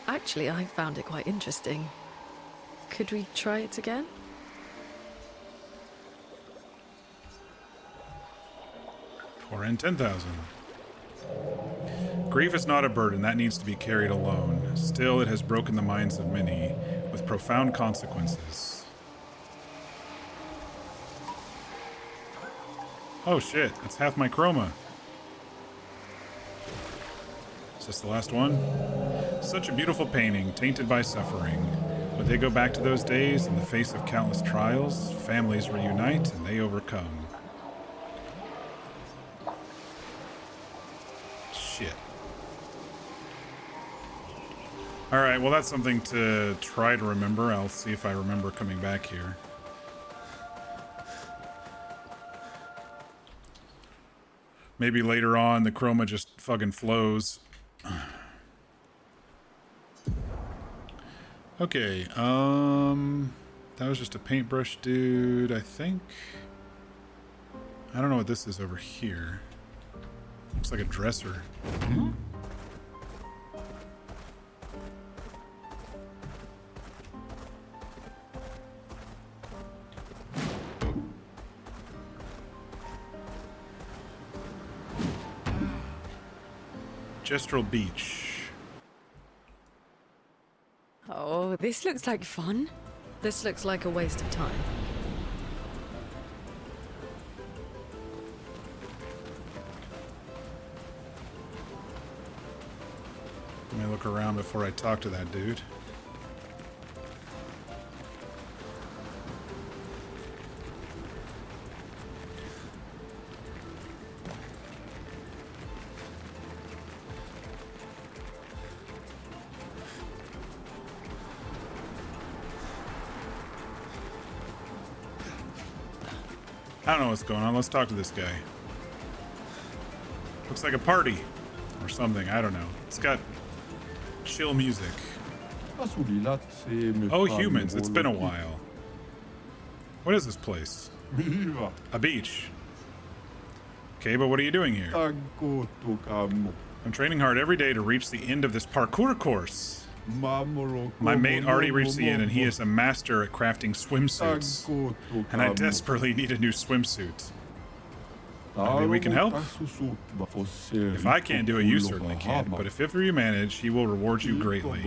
Actually, I found it quite interesting. Could we try it again? Pour in 10,000. Grief is not a burden that needs to be carried alone. Still, it has broken the minds of many, with profound consequences. Oh shit, that's half my chroma. Is this the last one? Such a beautiful painting, tainted by suffering. Would they go back to those days in the face of countless trials? Families reunite and they overcome. Shit. Alright, well that's something to try to remember. I'll see if I remember coming back here. Maybe later on the chroma just fucking flows. Okay, that was just a paintbrush dude, I think. I don't know what this is over here. Looks like a dresser. Gestural Beach. Oh, this looks like fun. This looks like a waste of time. Let me look around before I talk to that dude. I don't know what's going on. Let's talk to this guy. Looks like a party or something. I don't know. It's got chill music. Oh, humans. It's been a while. What is this place? A beach. Okay, but what are you doing here? I'm training hard every day to reach the end of this parkour course. My mate already reached the end and he is a master at crafting swimsuits. And I desperately need a new swimsuit. Maybe we can help? If I can't do it, you certainly can. But if ever you manage, he will reward you greatly.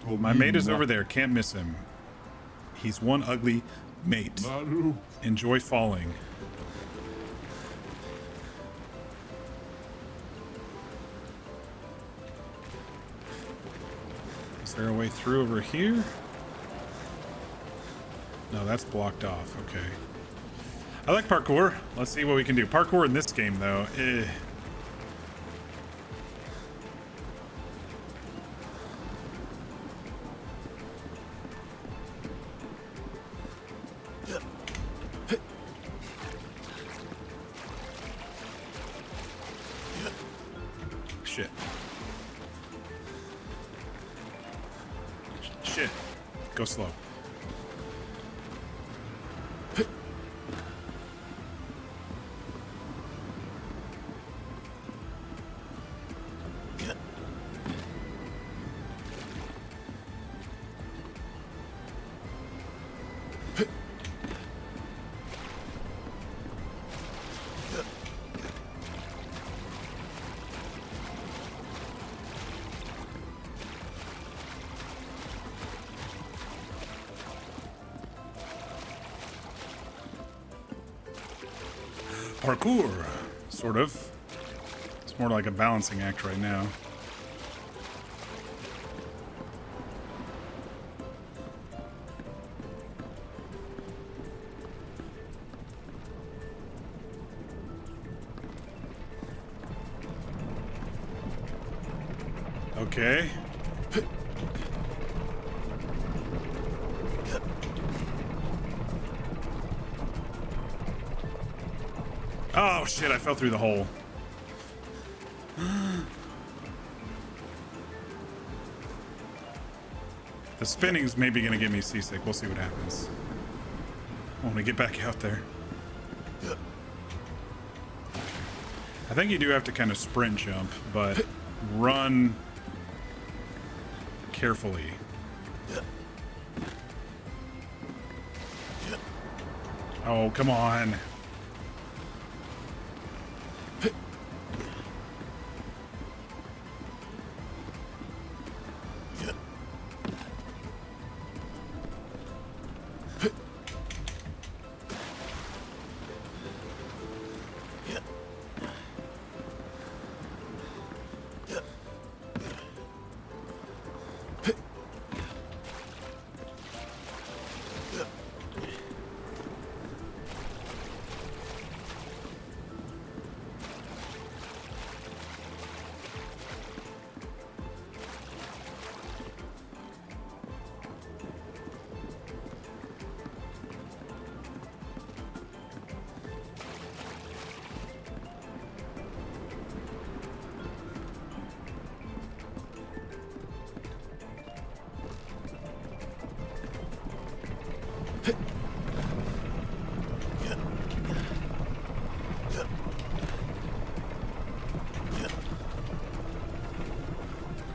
My mate is over there. Can't miss him. He's one ugly mate. Enjoy falling. Is there a way through over here? No, that's blocked off. Okay. I like parkour. Let's see what we can do. Parkour in this game, though. Shit. Shit. Go slow. Parkour, sort of. It's more like a balancing act right now. Okay. Oh shit, I fell through the hole. The spinning's maybe gonna get me seasick. We'll see what happens. I want to get back out there. I think you do have to kind of sprint jump, but run carefully. Oh, come on.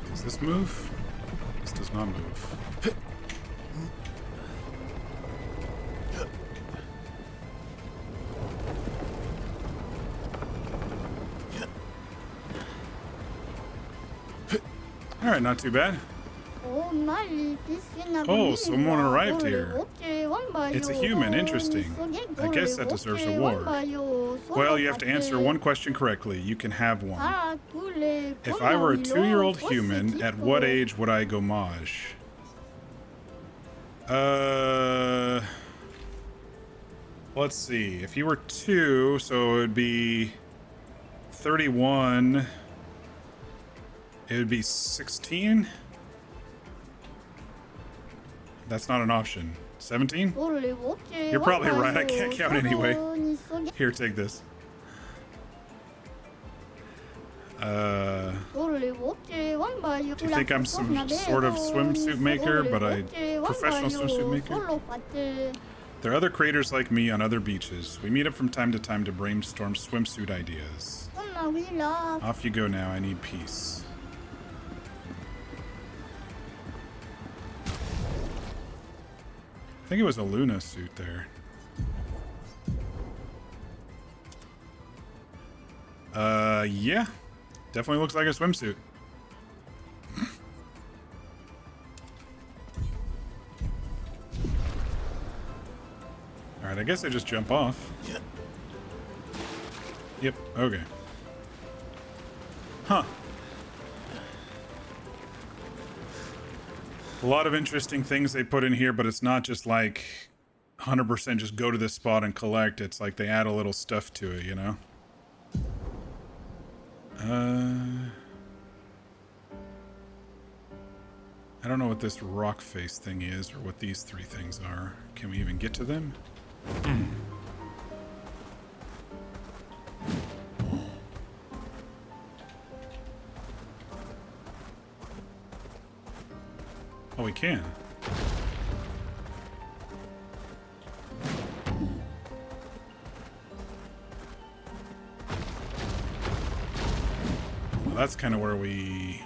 Does this move? This does not move. Alright, not too bad. Oh, someone arrived here. It's a human, interesting. I guess that deserves a reward. Well, you have to answer one question correctly. You can have one. If I were a 2-year-old human, at what age would I go maj? Let's see. If you were 2, so it would be 31. It would be 16? That's not an option. 17? You're probably right. I can't count anyway. Here, take this. Do you think I'm some sort of swimsuit maker, but professional swimsuit maker? There are other creators like me on other beaches. We meet up from time to time to brainstorm swimsuit ideas. Off you go now. I need peace. I think it was a Luna suit there. Yeah. Definitely looks like a swimsuit. Alright, I guess I just jump off. Yep, okay. Huh. A lot of interesting things they put in here, but it's not just like 100% just go to this spot and collect. It's like they add a little stuff to it, you know? I don't know what this rock face thing is or what these 3 things are. Can we even get to them? Oh, we can. Well, that's kind of where we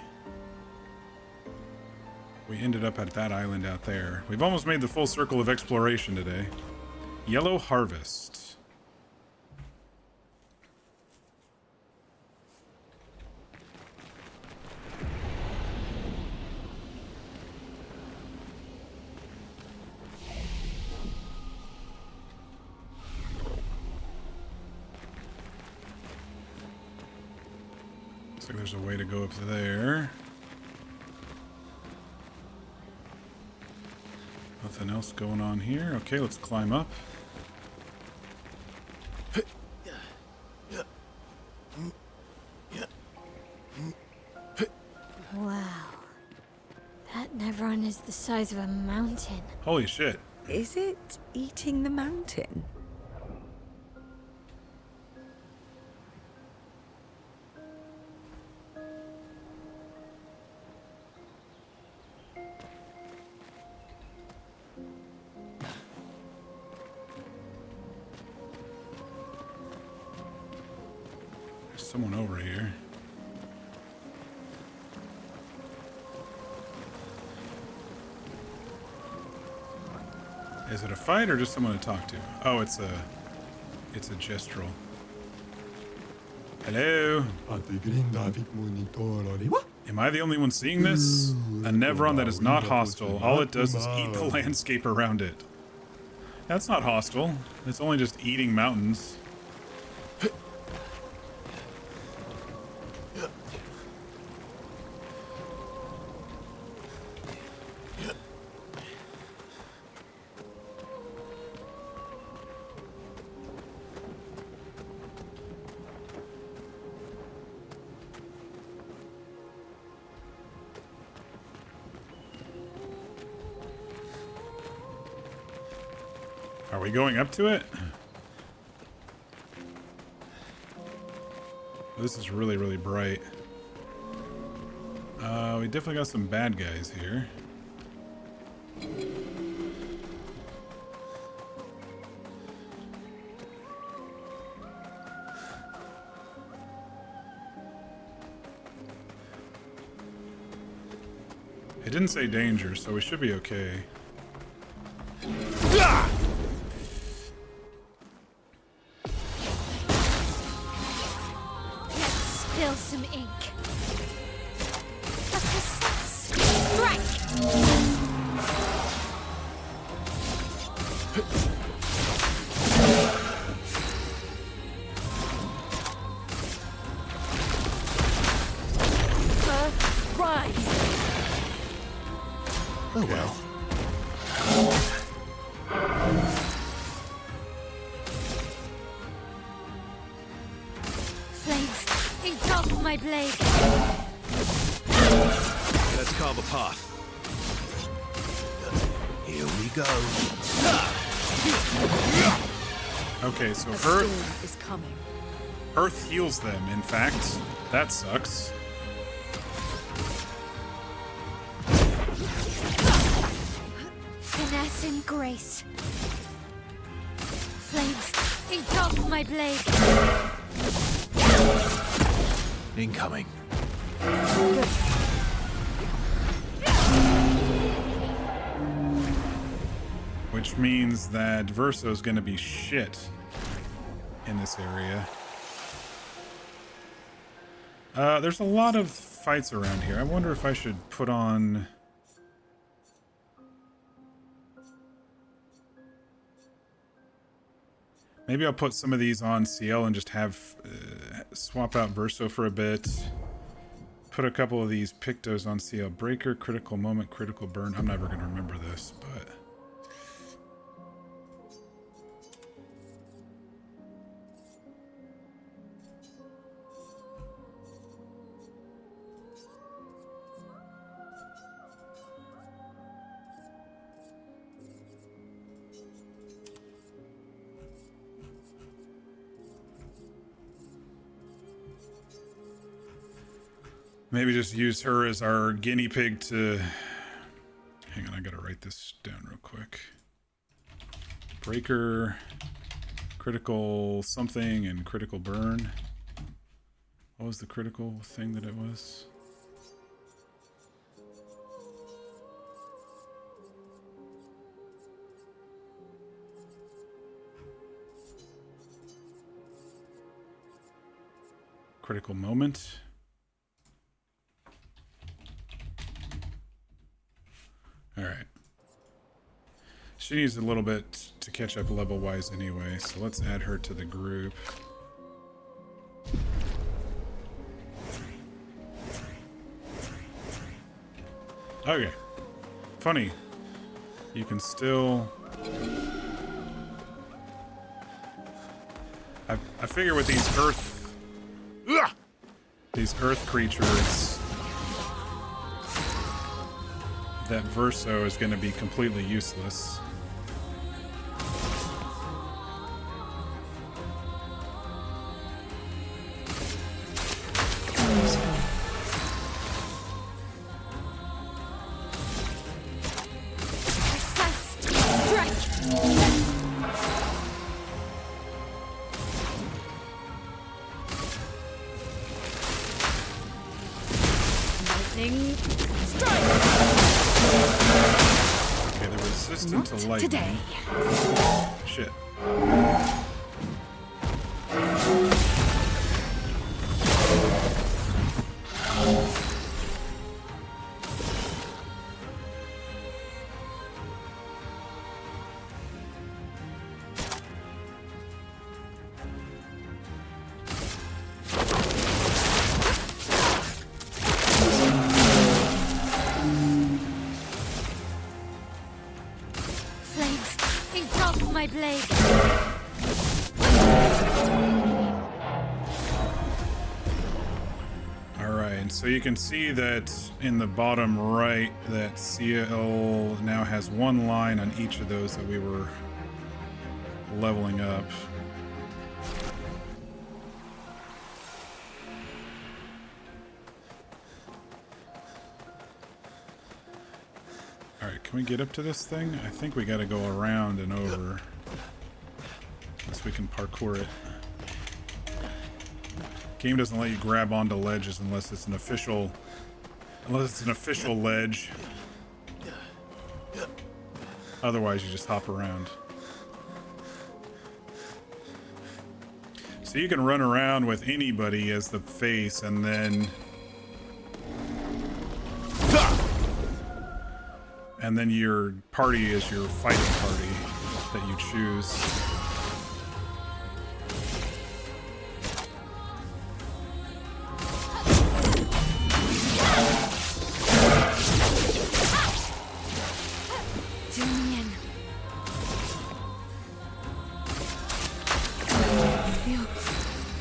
ended up at that island out there. We've almost made the full circle of exploration today. Yellow Harvest. Looks like there's a way to go up there. Nothing else going on here. Okay, let's climb up. Wow. That Nevron is the size of a mountain. Holy shit. Is it eating the mountain? There's someone over here. Is it a fight or just someone to talk to? Oh, it's a gestural. Hello? Am I the only one seeing this? A Nevron that is not hostile. All it does is eat the landscape around it. That's not hostile. It's only just eating mountains. Are we going up to it? This is really, really bright. We definitely got some bad guys here. It didn't say danger, so we should be okay. Spill some ink. Strike! Rise! Oh well. Flames, engulf my blade. Let's carve a path. Here we go. Okay, so A storm Earth is coming. heals them, in fact. That sucks. Finesse and grace. Flames, engulf my blade. Incoming. Which means that Verso's gonna be shit in this area. There's a lot of fights around here. I wonder if I should put on... Maybe I'll put some of these on CL and just have swap out Verso for a bit. Put a couple of these Pictos on CL. Breaker, critical moment, critical burn. I'm never going to remember this, but... Maybe just use her as our guinea pig to... Hang on, I gotta write this down real quick. Breaker, critical something, and critical burn. What was the critical thing that it was? Critical moment. Alright. She needs a little bit to catch up level-wise anyway, so let's add her to the group. Okay. Funny. You can still... I figure with these earth creatures, that Verso is going to be completely useless. Okay, they're resistant to lightning. Today. Shit. My blade. Alright, so you can see that in the bottom right that CL now has one line on each of those that we were leveling up. Alright, can we get up to this thing? I think we gotta go around and over. Unless we can parkour it. Game doesn't let you grab onto ledges unless it's an official ledge. Otherwise you just hop around. So you can run around with anybody as the face and then your party is your fighting party that you choose.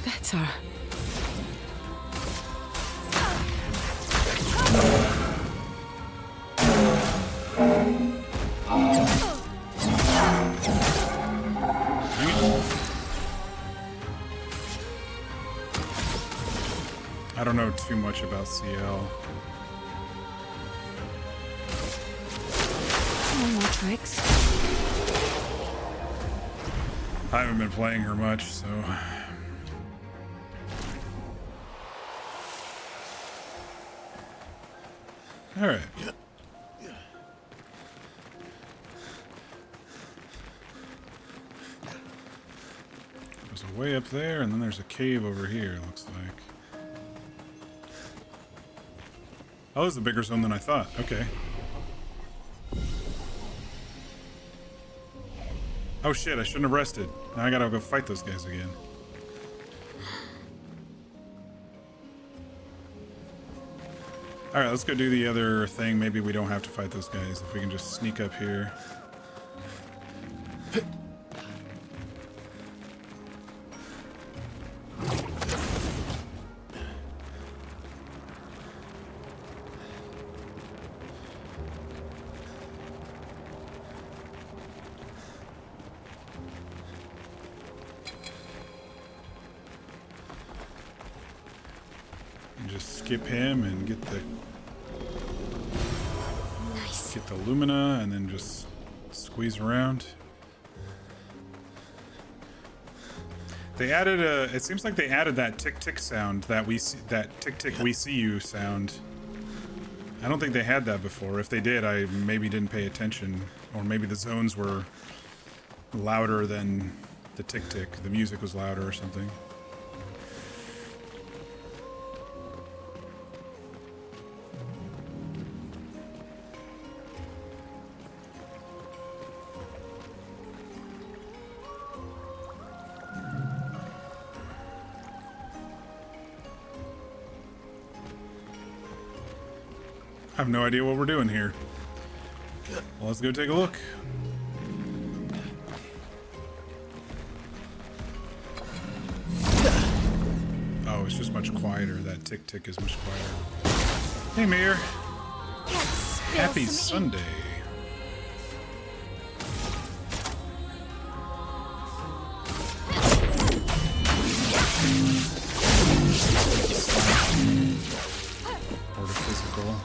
Better. I don't know too much about CL. No more tricks. I haven't been playing her much, so... Alright. There's a way up there, and then there's a cave over here, it looks like. Oh, this is a bigger zone than I thought. Okay. Oh shit, I shouldn't have rested. Now I gotta go fight those guys again. Alright, let's go do the other thing. Maybe we don't have to fight those guys if we can just sneak up here. Just skip him and get the Lumina and then just squeeze around. They added it seems like they added that tick tick sound that we see, that tick tick we see you sound. I don't think they had that before. If they did, I maybe didn't pay attention, or maybe the zones were louder than the tick tick. The music was louder or something. I have no idea what we're doing here. Well, let's go take a look. Oh, it's just much quieter. That tick tick is much quieter. Hey, Mir. Let's spill Happy some ink. Sunday. Or the physical.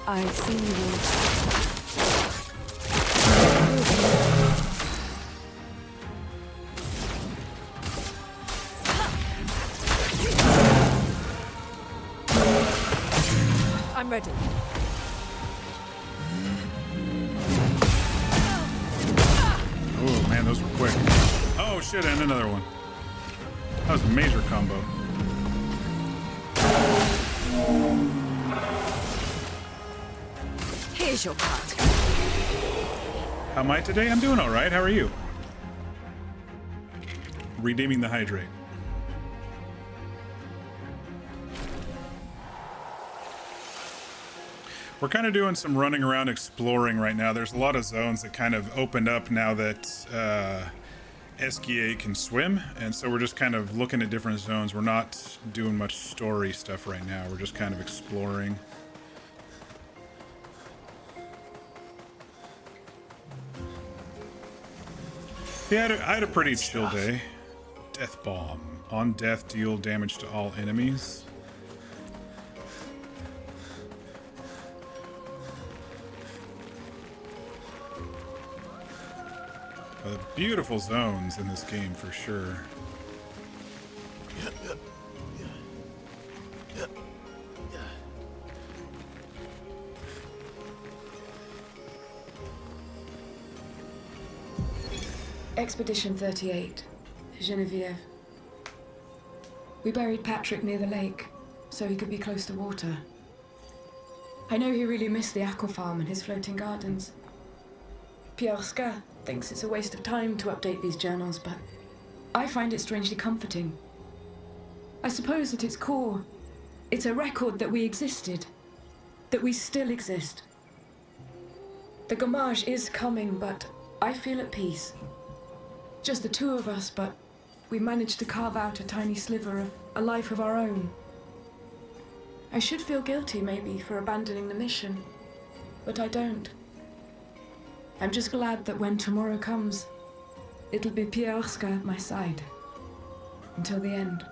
I've seen you. I'm ready. Oh man, those were quick. Oh shit, and another one. That was a major combo. Here's your cut. How am I today? I'm doing all right. How are you? Redeeming the hydrate. We're kind of doing some running around exploring right now. There's a lot of zones that kind of opened up now that SGA can swim, and so we're just kind of looking at different zones. We're not doing much story stuff right now. We're just kind of exploring. Yeah, I had a pretty chill day. Death Bomb. On death, deal damage to all enemies. Beautiful zones in this game for sure. Expedition 38, Genevieve. We buried Patrick near the lake, so he could be close to water. I know he really missed the aqua farm and his floating gardens. Obscur thinks it's a waste of time to update these journals, but I find it strangely comforting. I suppose at its core, it's a record that we existed, that we still exist. The Gommage is coming, but I feel at peace. Just the two of us, but we managed to carve out a tiny sliver of a life of our own. I should feel guilty, maybe, for abandoning the mission, but I don't. I'm just glad that when tomorrow comes, it'll be Obscur at my side. Until the end.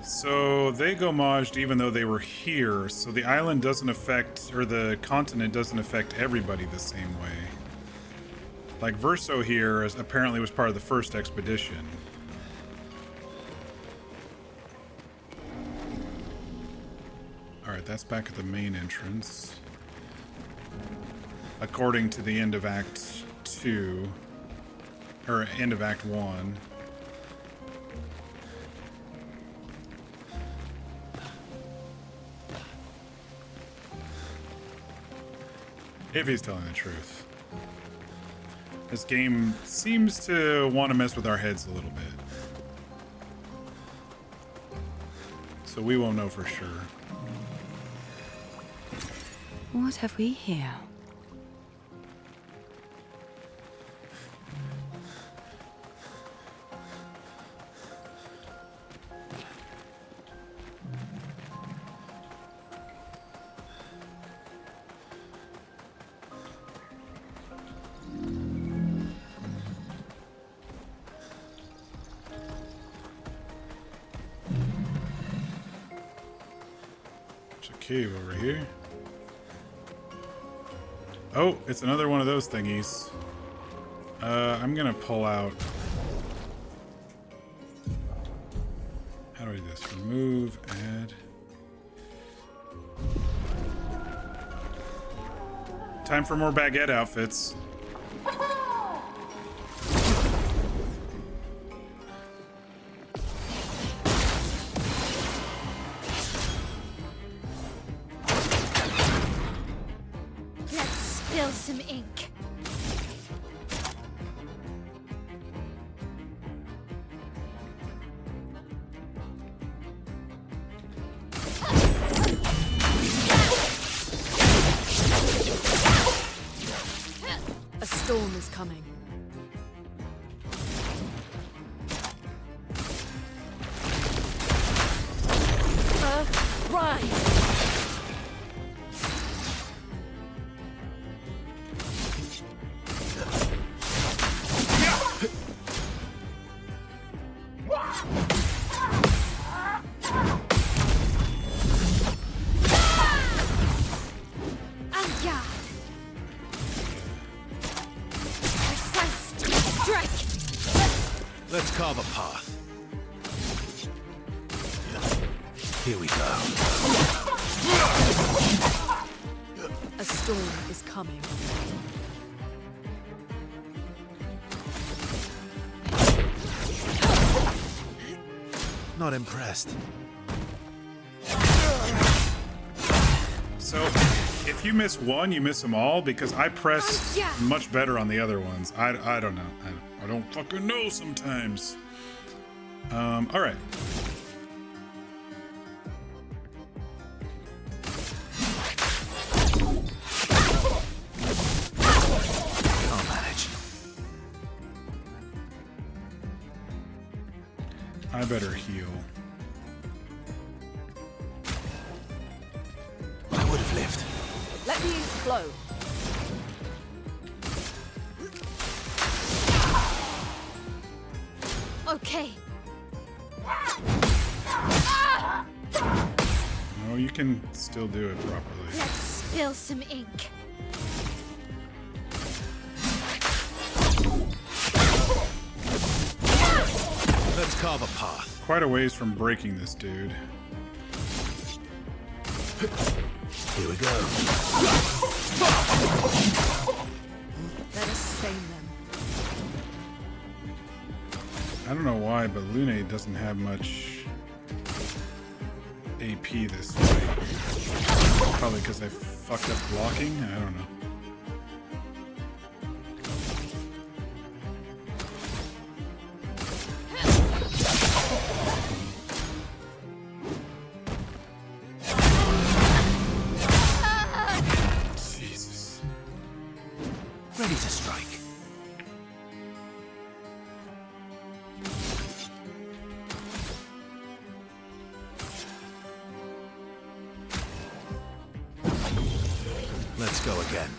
So they gommaged even though they were here, so the island doesn't affect, or the continent doesn't affect everybody the same way. Like Verso here apparently was part of the first expedition. Alright, that's back at the main entrance. According to the end of Act 2, or end of Act 1. If he's telling the truth. This game seems to want to mess with our heads a little bit. So we won't know for sure. What have we here? Cave over here. Oh, it's another one of those thingies. I'm gonna pull out. How do I do this? Remove, add. Time for more baguette outfits. Let's spill some ink. storm is coming. Earth, rise! Let's carve a path. Here we go. A storm is coming. Not impressed. So, if you miss one, you miss them all, because I pressed much better on the other ones. I don't know. I don't fucking know sometimes. All right. I'll manage. I better heal. I would have lived. Let me flow. Okay. No, you can still do it properly. Let's spill some ink. Let's carve a path. Quite a ways from breaking this dude. Here we go. Let us stain them. I don't know why, but Lune doesn't have much AP this fight. Probably because I fucked up blocking? I don't know. Jesus. Ready to strike. Let's go again.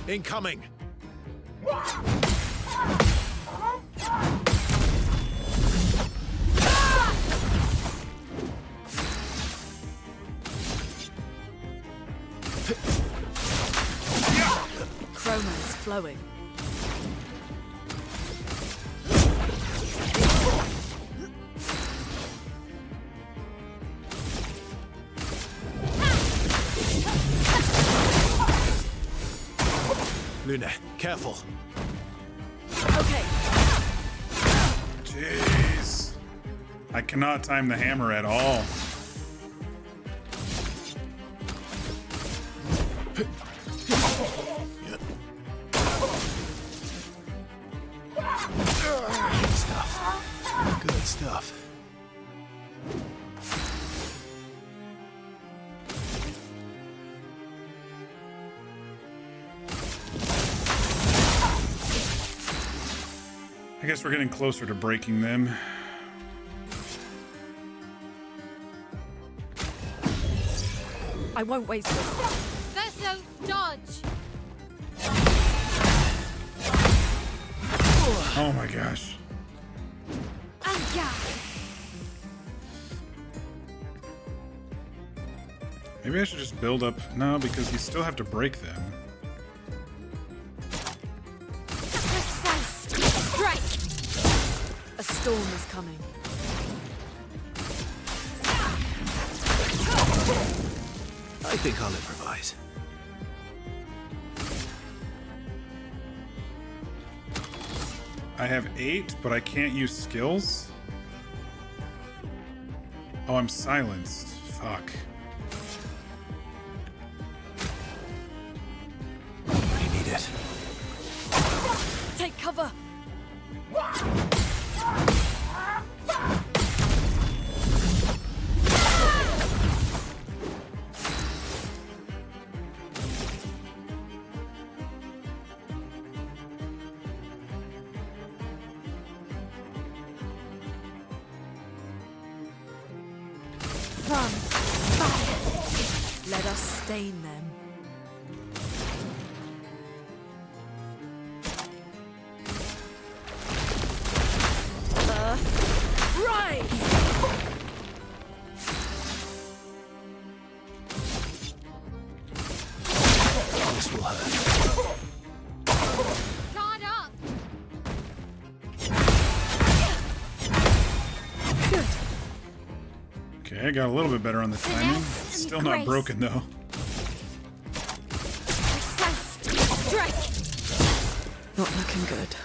Incoming! Chroma is flowing. Luna, careful. Okay. Jeez. I cannot time the hammer at all. Good stuff. Good stuff. I guess we're getting closer to breaking them. I won't waste this. Verso, dodge! Oh my gosh. Maybe I should just build up. No, because you still have to break them. Precise strike! A storm is coming. I think I'll improvise. I have 8, but I can't use skills. Oh, I'm silenced. Fuck. Take cover! From fire. Let us stain them. Rise! This will hurt. Guard up. Good. Okay, I got a little bit better on the timing. Finesse and Still not grace. broken though. Precise strike. Not looking good.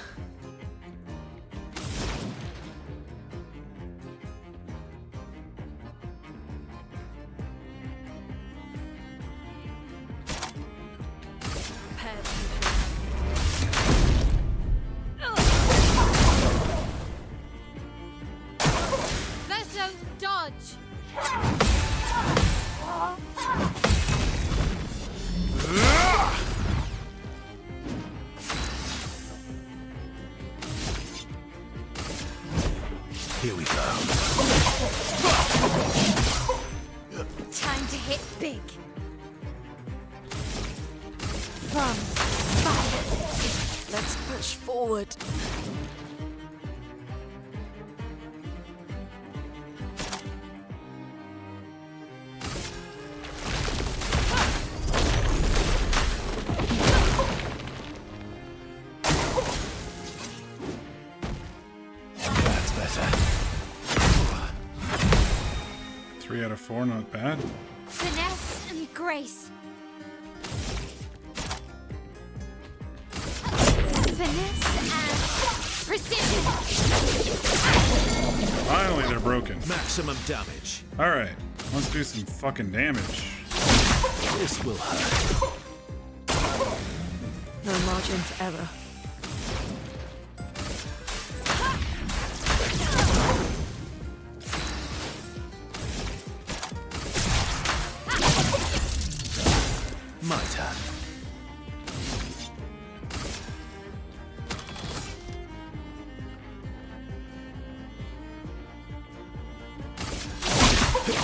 Verso dodge. Here we go. Time to hit big. From fire. Let's push forward. That's better. 3 out of 4, not bad. Finesse and grace. Finesse and precision. Finally, they're broken. Maximum damage. All right, let's do some fucking damage. This will hurt. No margin for error. My turn.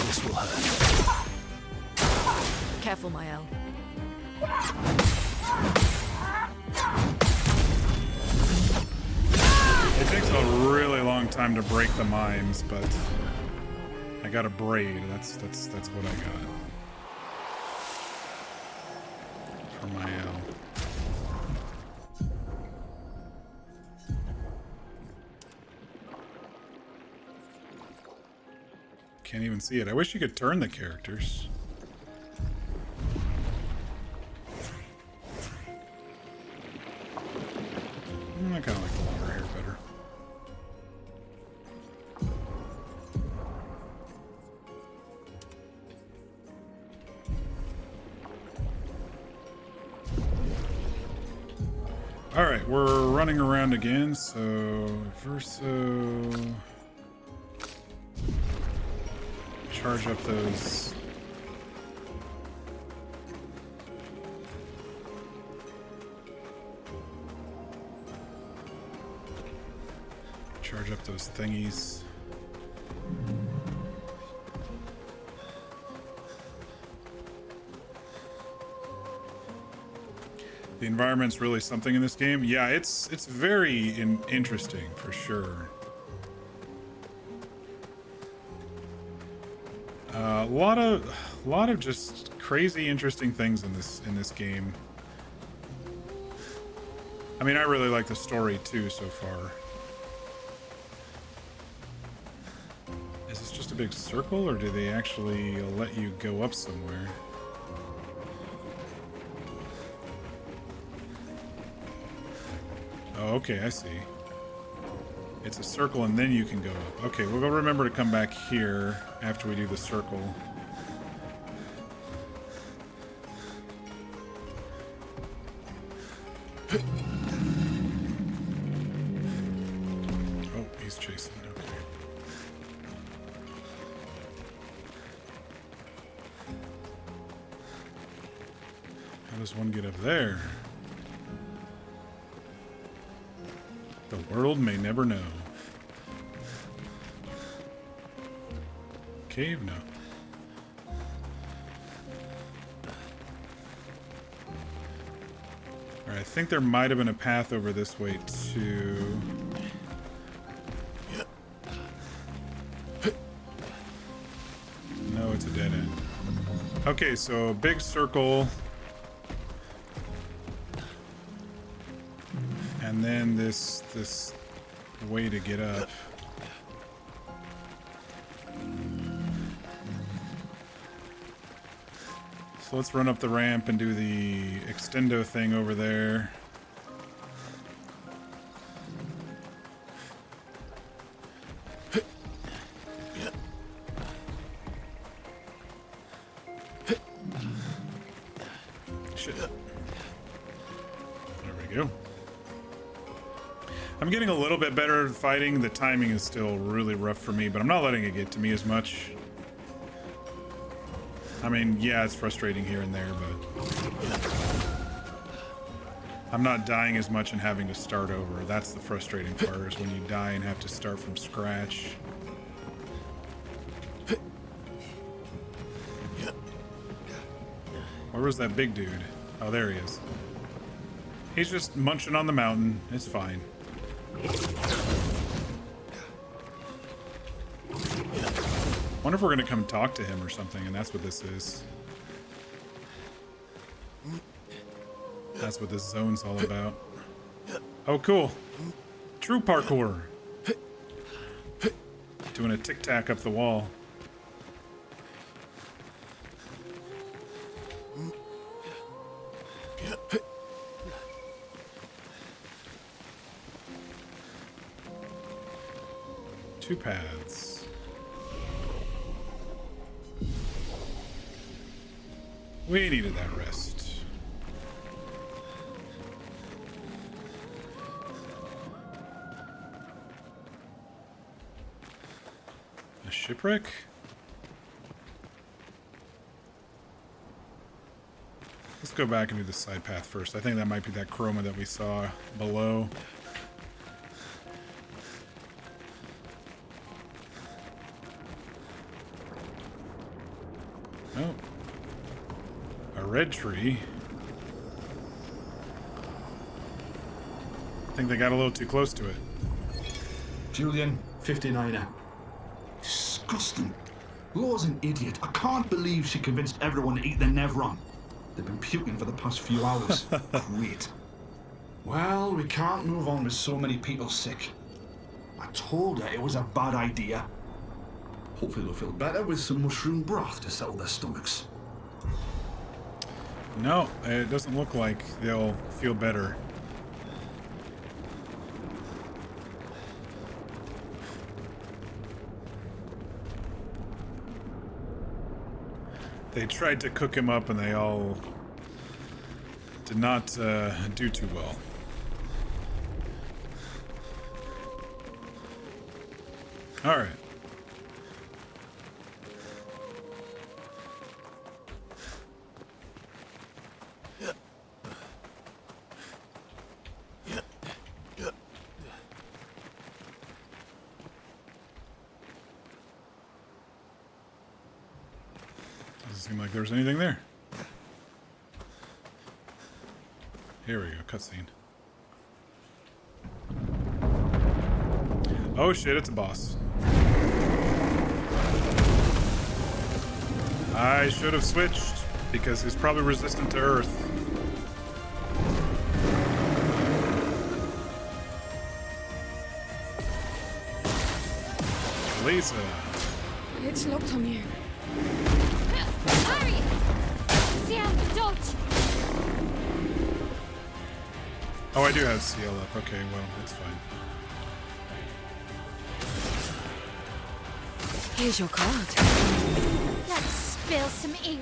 This will hurt. Careful, Mael. It takes a really long time to break the mines, but I got a braid. That's what I got for my Can't even see it. I wish you could turn the characters. I kind of like the longer hair better. All right, we're running around again, so Verso, charge up those. Charge up those thingies. The environment's really something in this game. Yeah, it's very interesting for sure. A lot of just crazy interesting things in this game. I mean, I really like the story too so far. Is this just a big circle, or do they actually let you go up somewhere? Oh, okay, I see. It's a circle and then you can go up. Okay, we'll go remember to come back here after we do the circle. he's chasing. Okay. How does one get up there? The world may never know. Cave? No. Alright, I think there might have been a path over this way too. No, it's a dead end. Okay, so big circle. And then this way to get up. So let's run up the ramp and do the extendo thing over there. Shit. There we go. I'm getting a little bit better at fighting. The timing is still really rough for me, but I'm not letting it get to me as much. I mean, yeah, it's frustrating here and there, but I'm not dying as much and having to start over. That's the frustrating part, is when you die and have to start from scratch. Where was that big dude? Oh, there he is. He's just munching on the mountain. It's fine. Wonder if we're gonna come talk to him or something, and that's what this is. That's what this zone's all about. Oh, cool. True parkour. Doing a tic-tac up the wall. Two paths. We needed that rest. A shipwreck? Let's go back and do the side path first. I think that might be that chroma that we saw below. Oh. A red tree. I think they got a little too close to it. Julian, 59er. Disgusting. Law's an idiot. I can't believe she convinced everyone to eat the Nevron. They've been puking for the past few hours. Great. Well, we can't move on with so many people sick. I told her it was a bad idea. Hopefully they'll feel better with some mushroom broth to settle their stomachs. No, it doesn't look like they'll feel better. They tried to cook him up and they all did not do too well. All right. Doesn't seem like there's anything there. Here we go, cutscene. Oh shit, it's a boss. I should have switched because he's probably resistant to Earth. Lisa. It's locked on you. Hurry! Sam, dodge! Oh, I do have CL up. Okay, well, that's fine. Here's your card. Let's spill some ink.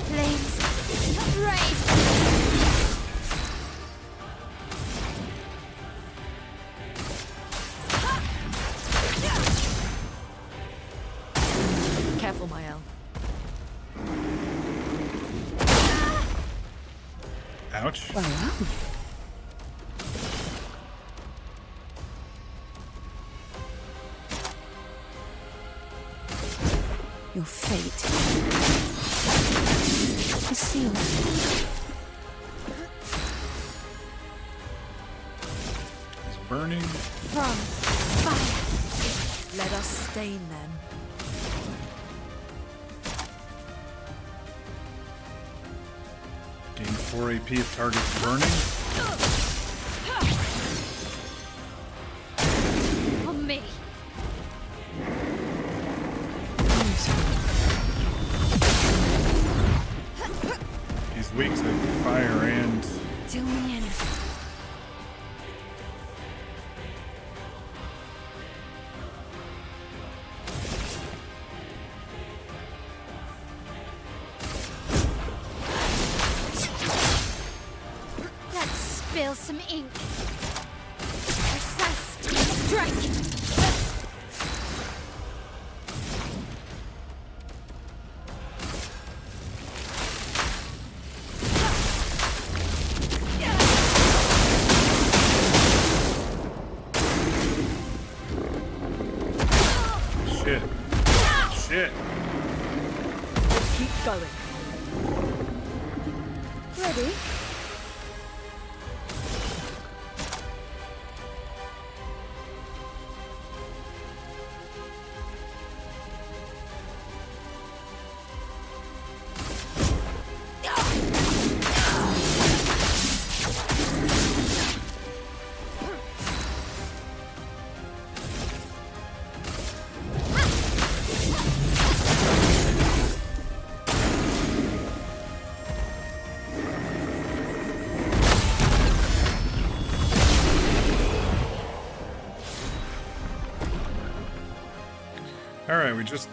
Flames, rain. Ouch. Well, well. Your fate is sealed. It's burning. From fire. Let us stain them. Gain 4 AP if target's burning. On me. He's weak to fire and... Do me in. Let's spill some ink. Precise strike. Shit. Shit. Let's keep going. Ready? Alright, we just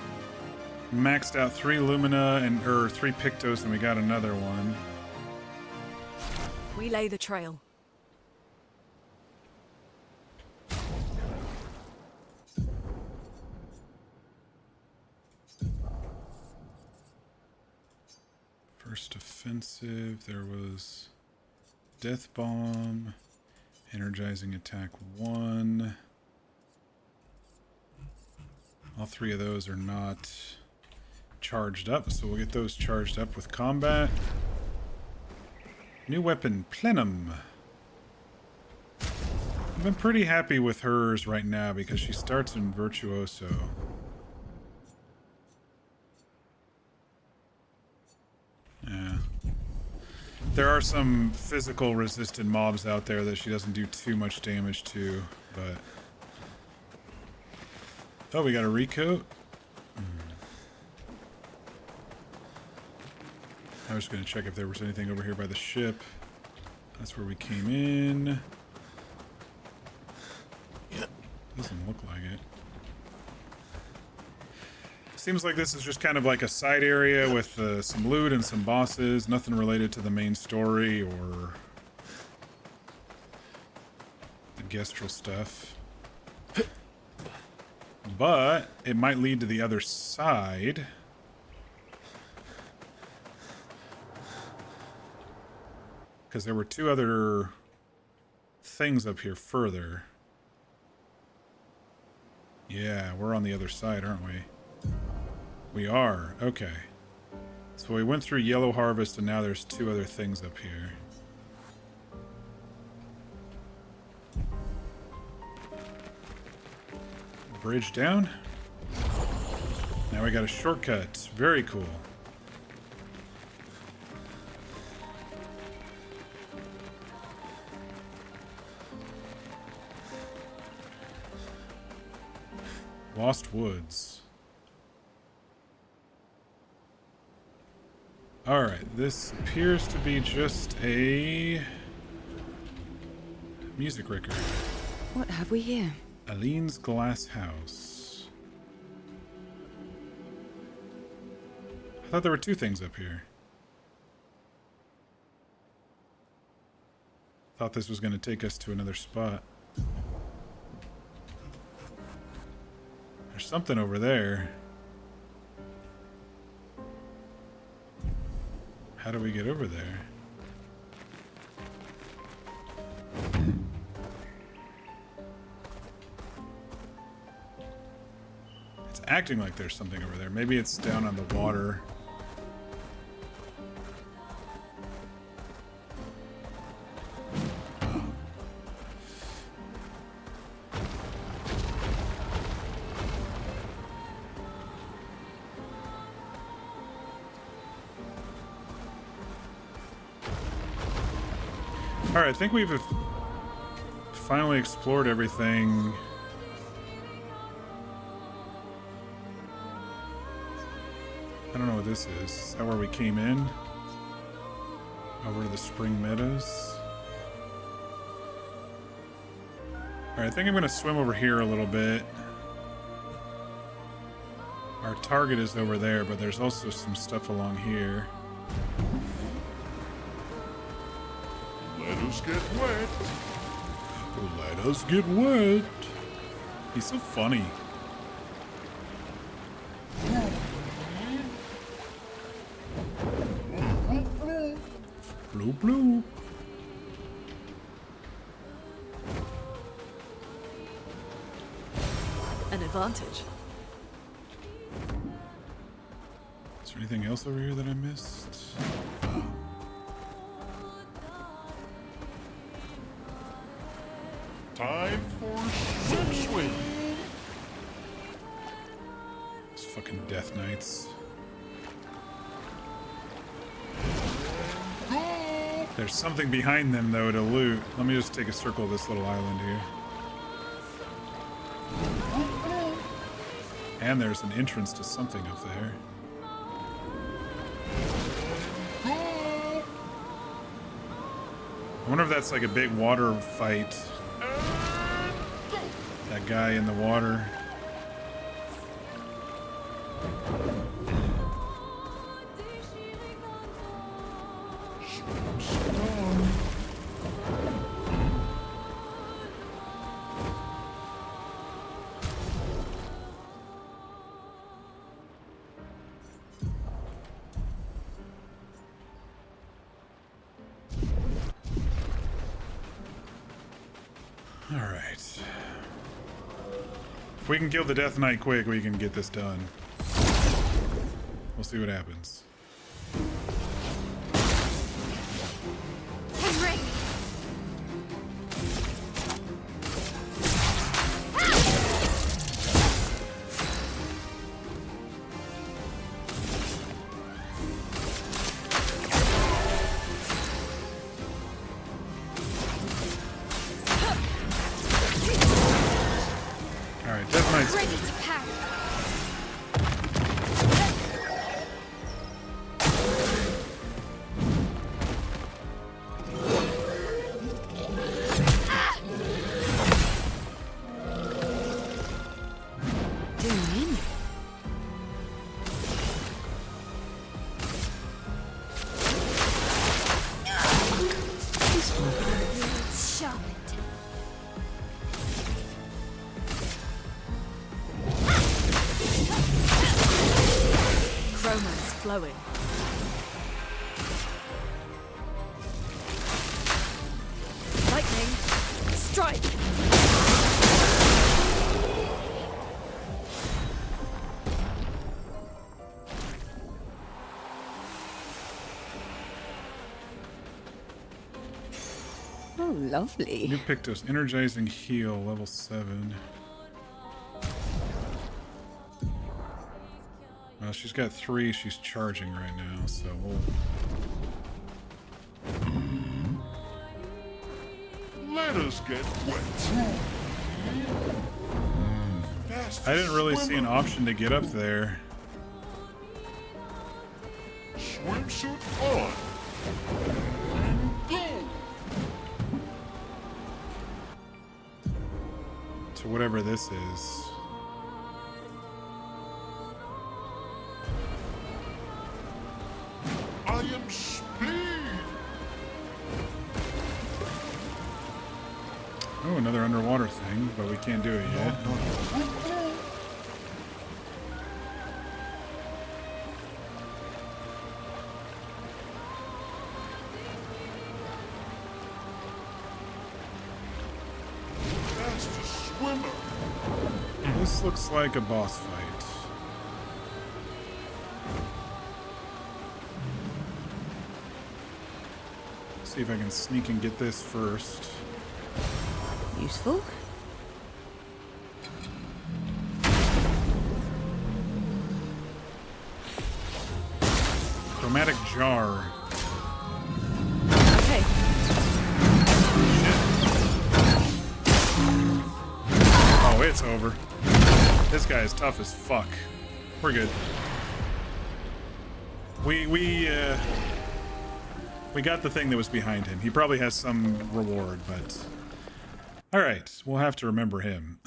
maxed out 3 Lumina and 3 Pictos and we got another one. We lay the trail. First offensive, there was Death Bomb, Energizing Attack 1. All 3 of those are not charged up, so we'll get those charged up with combat. New weapon, Plenum. I've been pretty happy with hers right now because she starts in Virtuoso. Yeah. There are some physical resistant mobs out there that she doesn't do too much damage to, but... Oh, we got a recoat? I was going to check if there was anything over here by the ship. That's where we came in. Doesn't look like it. Seems like this is just kind of like a side area with some loot and some bosses. Nothing related to the main story or the Gestral stuff. But it might lead to the other side. Because there were 2 other things up here further. Yeah, we're on the other side, aren't we? We are. Okay. So we went through Yellow Harvest and now there's 2 other things up here. Bridge down. Now we got a shortcut. Very cool. Lost Woods. Alright, this appears to be just a music record. What have we here? Aline's Glass House. I thought there were 2 things up here. Thought this was going to take us to another spot. There's something over there. How do we get over there? acting like there's something over there. Maybe it's down on the water. Alright, I think we've finally explored everything. I don't know what this is. Is that where we came in? Over to the Spring Meadows? Alright, I think I'm going to swim over here a little bit. Our target is over there, but there's also some stuff along here. Let us get wet. Let us get wet. He's so funny. Bloop bloop. An advantage. Is there anything else over here that I missed? Time for swim. Those fucking Death Knights. There's something behind them, though, to loot. Let me just take a circle of this little island here. And there's an entrance to something up there. I wonder if that's like a big water fight. That guy in the water. If we can kill the Death Knight quick, we can get this done. We'll see what happens. I'm ready. Ready to parry. Flowing. Lightning, strike! Oh, lovely. New Pictos, energizing heal, level 7. Well, she's got 3 she's charging right now, so we'll... Let us get wet. I didn't really see an option to get up there. Swimsuit on. Go. To whatever this is. I am speed. Oh, another underwater thing, but we can't do it yet. Fastest swimmer. This looks like a boss fight. See if I can sneak and get this first. Useful. Chromatic jar. Okay. Oh, it's over. This guy is tough as fuck. We're good. We got the thing that was behind him. He probably has some reward, but all right, we'll have to remember him.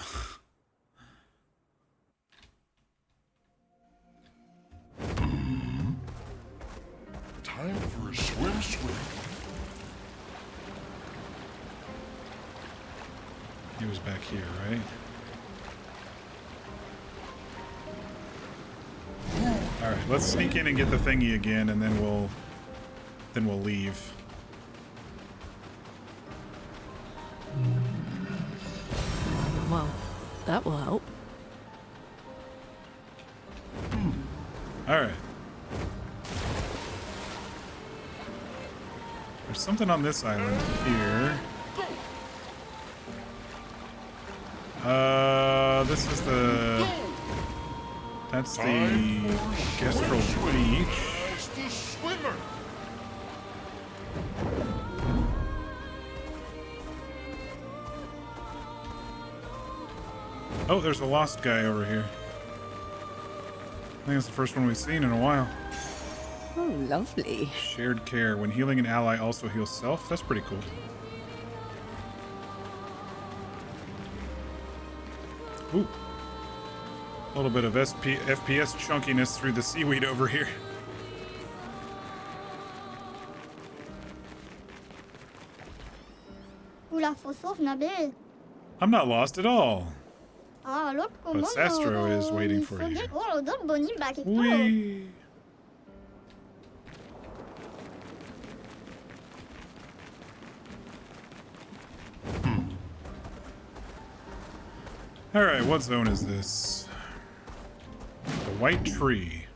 Time for a swim. He was back here, right? All right, let's sneak in and get the thingy again, and then we'll leave. Well, that will help. All right. There's something on this island here. This is the... That's the Gestral Beach. As the swimmer. Oh, there's a lost guy over here. I think it's the first one we've seen in a while. Oh, lovely. Shared care. When healing an ally also heals self. That's pretty cool. Ooh. A little bit of FPS chunkiness through the seaweed over here. I'm not lost at all. But Sastro is waiting for you. Whee! Alright, what zone is this? The White Tree.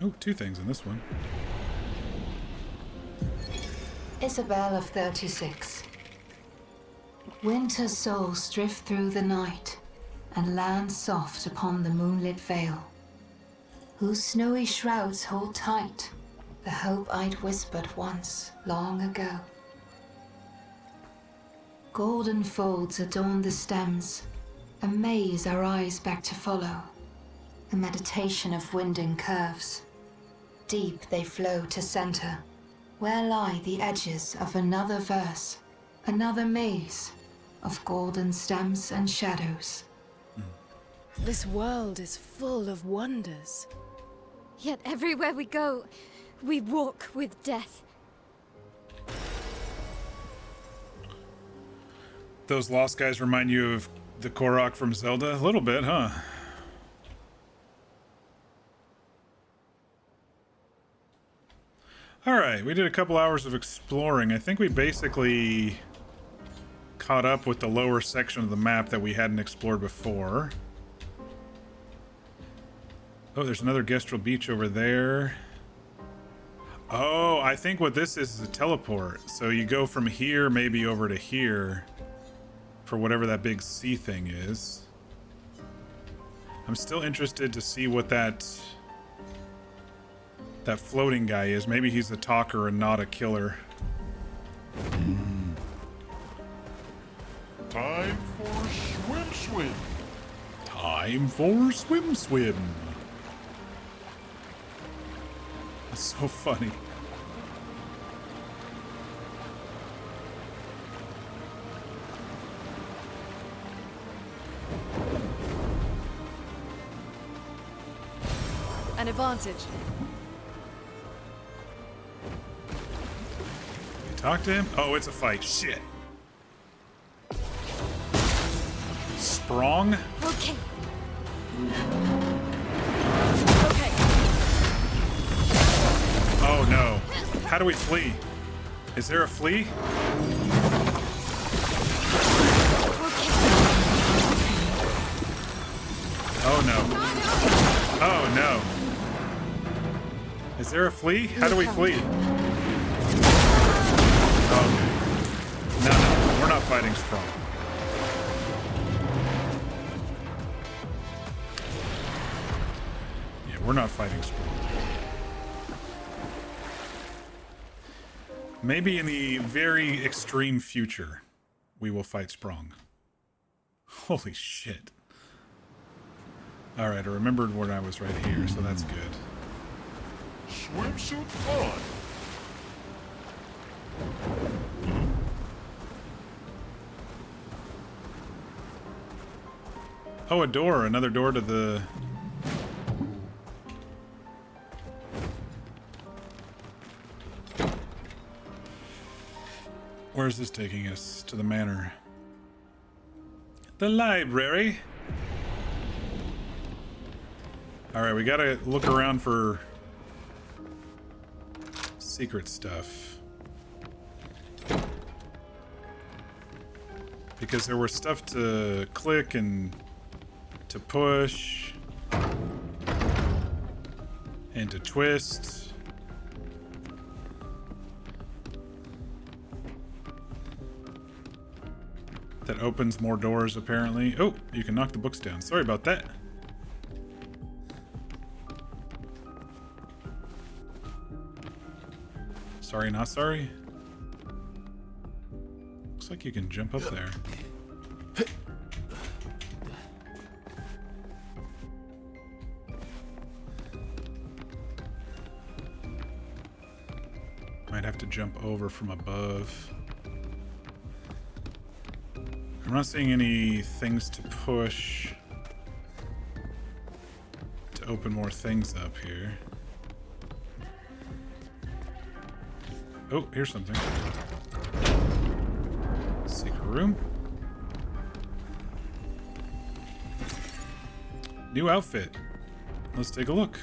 Oh, two things in this one. Isabel of 36. Winter souls drift through the night and land soft upon the moonlit vale, whose snowy shrouds hold tight the hope I'd whispered once long ago. Golden folds adorn the stems, a maze our eyes back to follow, a meditation of winding curves. Deep they flow to center, where lie the edges of another verse, another maze of golden stems and shadows. This world is full of wonders. Yet everywhere we go, we walk with death. Those lost guys remind you of the Korok from Zelda? A little bit, huh? Alright, we did a couple hours of exploring. I think we basically caught up with the lower section of the map that we hadn't explored before. Oh, there's another Gestral Beach over there. Oh, I think what this is a teleport. So you go from here maybe over to here for whatever that big sea thing is. I'm still interested to see what that floating guy is. Maybe he's a talker and not a killer. Time for swim. Time for swim. That's so funny. An advantage. You talk to him? Oh, it's a fight. Shit. Sprong? Okay. Okay. Oh no. How do we flee? Is there a flee? Oh no. Oh no. Is there a flea? How do we flee? Okay. No, we're not fighting Sprung. Yeah, we're not fighting Sprung. Maybe in the very extreme future, we will fight Sprung. Holy shit. Alright, I remembered when I was right here, so that's good. Swimsuit on. Oh, a door. Another door to the... Where's this taking us? To the manor. The library. Alright, we gotta look around for secret stuff. Because there was stuff to click and to push and to twist. That opens more doors, apparently. Oh, you can knock the books down. Sorry about that. Sorry, not sorry. Looks like you can jump up there. Might have to jump over from above. I'm not seeing any things to push to open more things up here. Oh, here's something. Secret room. New outfit. Let's take a look.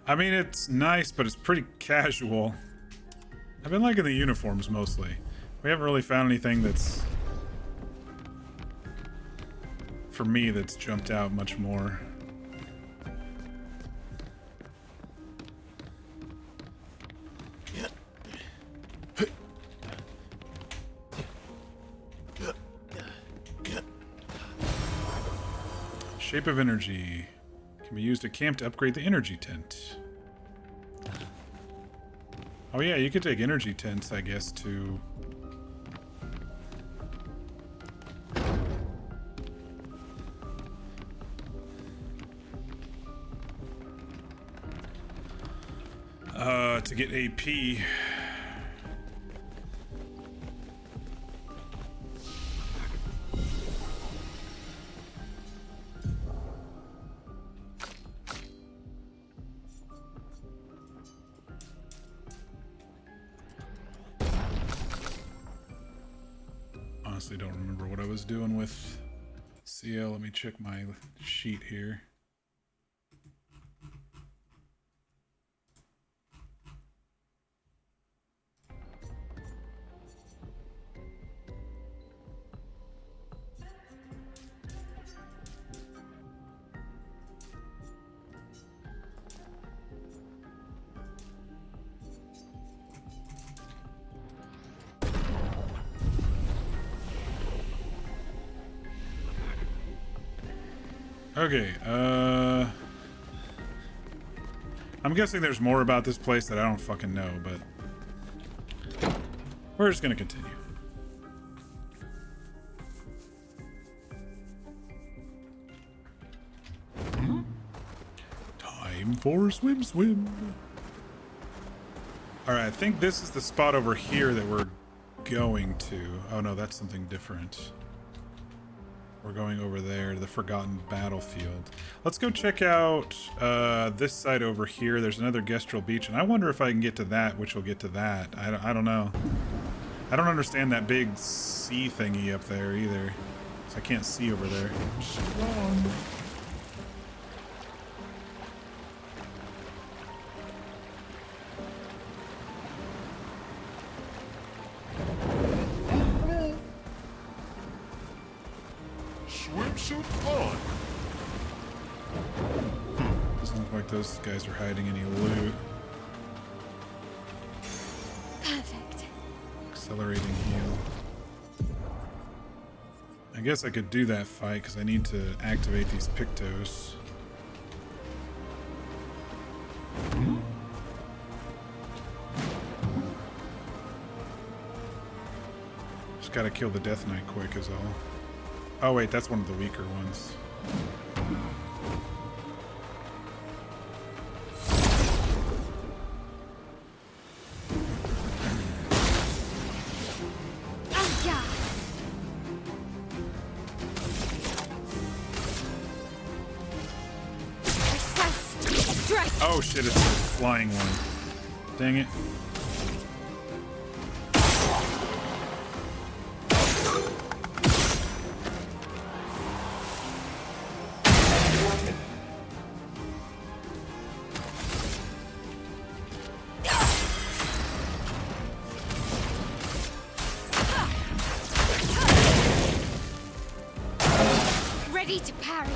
I mean, it's nice, but it's pretty casual. I've been liking the uniforms mostly. We haven't really found anything that's, for me, that's jumped out much more. Shape of energy. Can be used at camp to upgrade the energy tent. Oh yeah, you could take energy tents, I guess, to... to get AP. Honestly, don't remember what I was doing with CL. Let me check my sheet here. Okay, I'm guessing there's more about this place that I don't fucking know, but we're just gonna continue. Time for a swim. Alright, I think this is the spot over here that we're going to. Oh no, that's something different. We're going over there to the Forgotten Battlefield. Let's go check out this side over here. There's another Gestrel Beach, and I wonder if I can get to that, which will get to that. I don't know. I don't understand that big sea thingy up there either. So I can't see over there. Swimsuit on. on. Doesn't look like those guys are hiding any loot. Perfect. Accelerating heal. I guess I could do that fight because I need to activate these Pictos. Just gotta kill the Death Knight quick is all. Oh wait, that's one of the weaker ones. Oh shit, it's the flying one. Dang it. Ready to parry.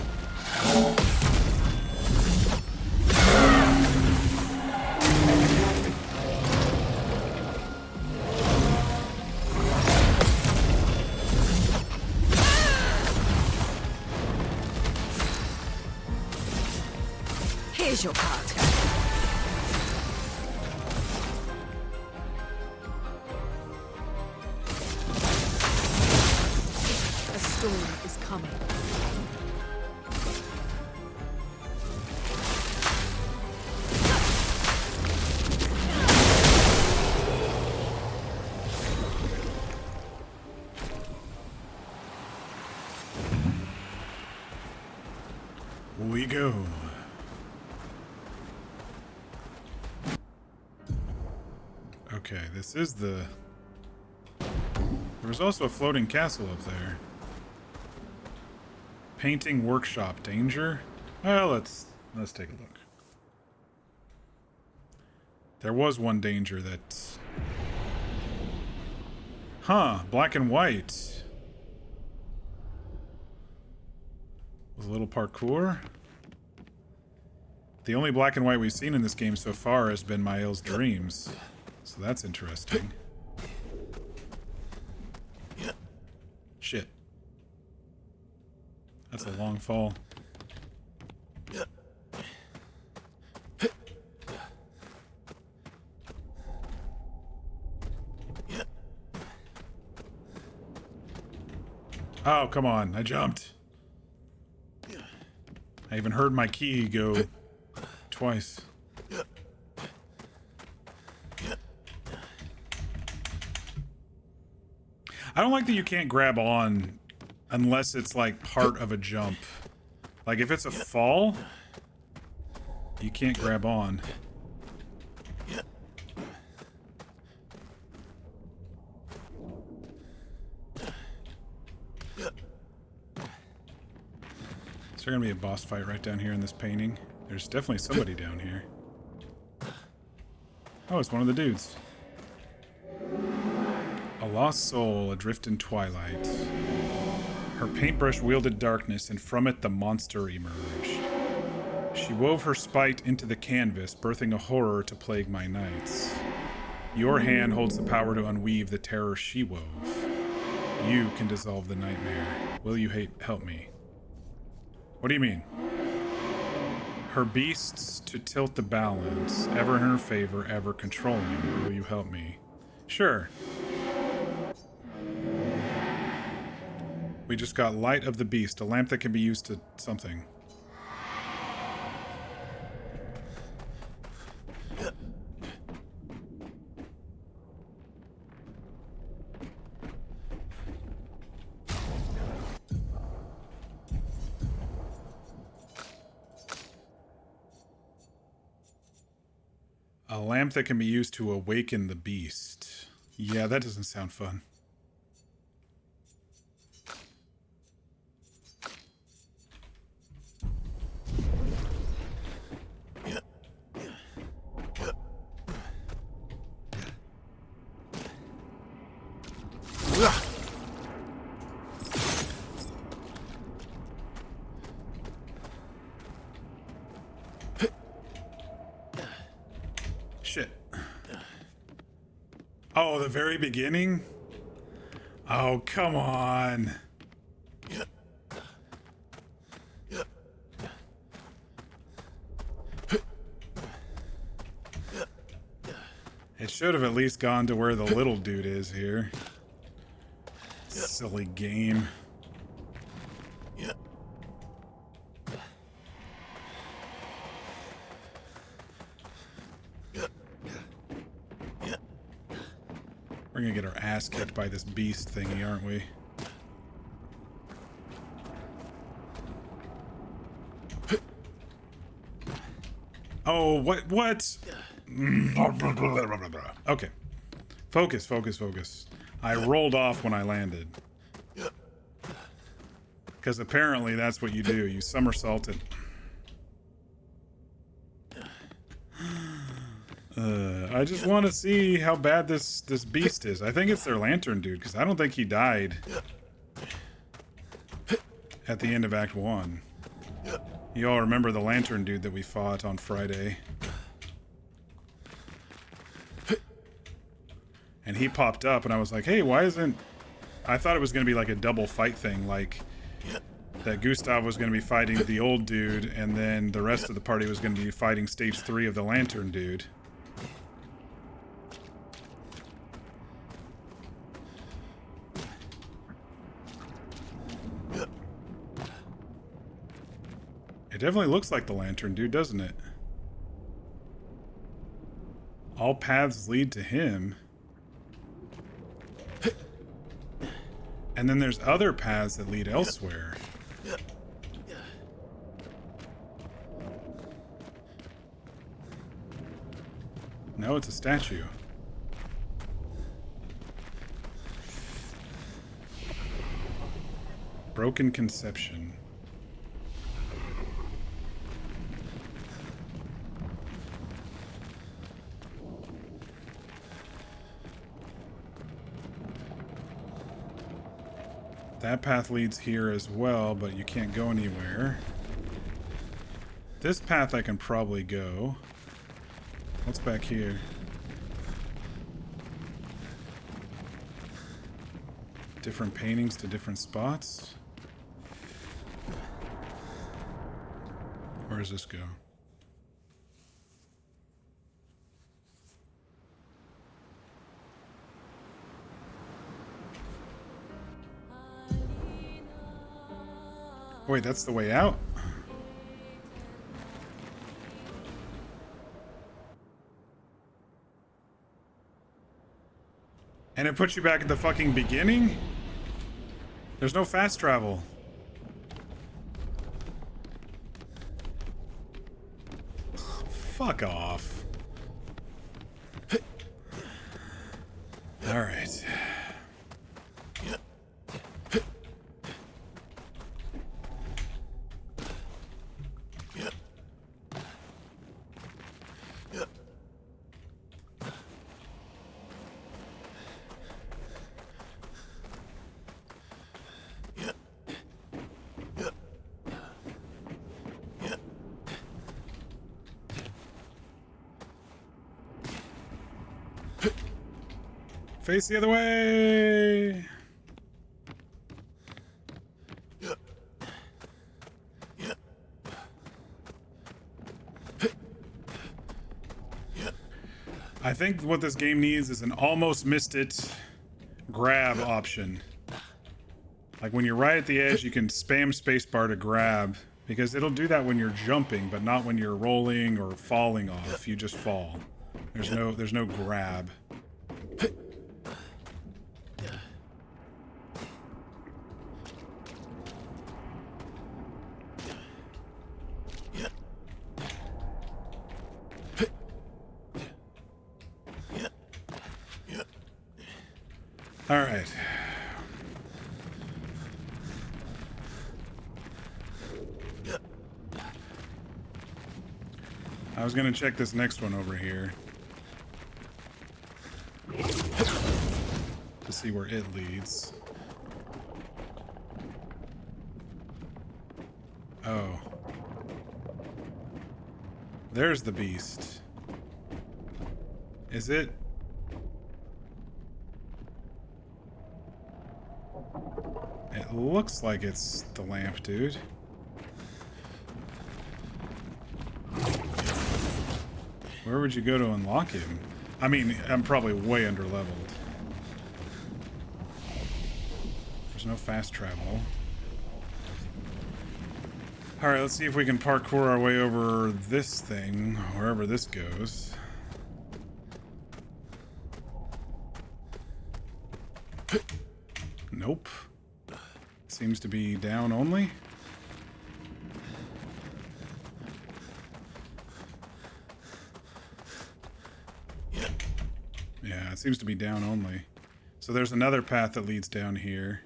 Here's your card. A storm is coming. We go. Okay, this is the... There was also a floating castle up there. Painting workshop danger? Well, let's take a look. There was one danger that's... Huh, black and white. With a little parkour. The only black and white we've seen in this game so far has been Mael's dreams. So that's interesting. Shit. That's a long fall. Oh, come on. I jumped. I even heard my key go twice. I don't like that you can't grab on unless it's like part of a jump. Like if it's a fall, you can't grab on. Is there gonna be a boss fight right down here in this painting? There's definitely somebody down here. Oh, it's one of the dudes. A lost soul adrift in twilight. Her paintbrush wielded darkness, and from it the monster emerged. She wove her spite into the canvas, birthing a horror to plague my nights. Your hand holds the power to unweave the terror she wove. You can dissolve the nightmare. Will you help me? What do you mean? Her beasts to tilt the balance, ever in her favor, ever controlling. Will you help me? Sure. We just got Light of the Beast, a lamp that can be used to something. A lamp that can be used to awaken the beast. Yeah, that doesn't sound fun. Oh, the very beginning? Oh, come on. It should have at least gone to where the little dude is here. Silly game. We're gonna get our ass kicked by this beast thingy, aren't we? Oh, what? Okay. Focus. I rolled off when I landed. Because apparently that's what you do. You somersaulted. I just want to see how bad this beast is. I think it's their lantern dude, because I don't think he died at the end of Act 1. You all remember the lantern dude that we fought on Friday. And he popped up, and I was like, hey, why isn't... I thought it was going to be like a double fight thing, like that Gustav was going to be fighting the old dude, and then the rest of the party was going to be fighting stage 3 of the lantern dude. It definitely looks like the lantern dude, doesn't it? All paths lead to him. And then there's other paths that lead elsewhere. No, it's a statue. Broken conception. That path leads here as well, but you can't go anywhere. This path I can probably go. What's back here? Different paintings to different spots? Where does this go? Wait, that's the way out? And it puts you back at the fucking beginning? There's no fast travel. Fuck off. All right. Face the other way! I think what this game needs is an almost missed it grab option. Like when you're right at the edge, you can spam spacebar to grab, because it'll do that when you're jumping, but not when you're rolling or falling off. You just fall. There's no grab. All right. I was gonna check this next one over here to see where it leads. Oh. There's the beast. Is it? looks like it's the lamp, dude. Where would you go to unlock him? I mean, I'm probably way under leveled. There's no fast travel. Alright, let's see if we can parkour our way over this thing, wherever this goes. Nope. Seems to be down only. Yeah, it seems to be down only. So there's another path that leads down here.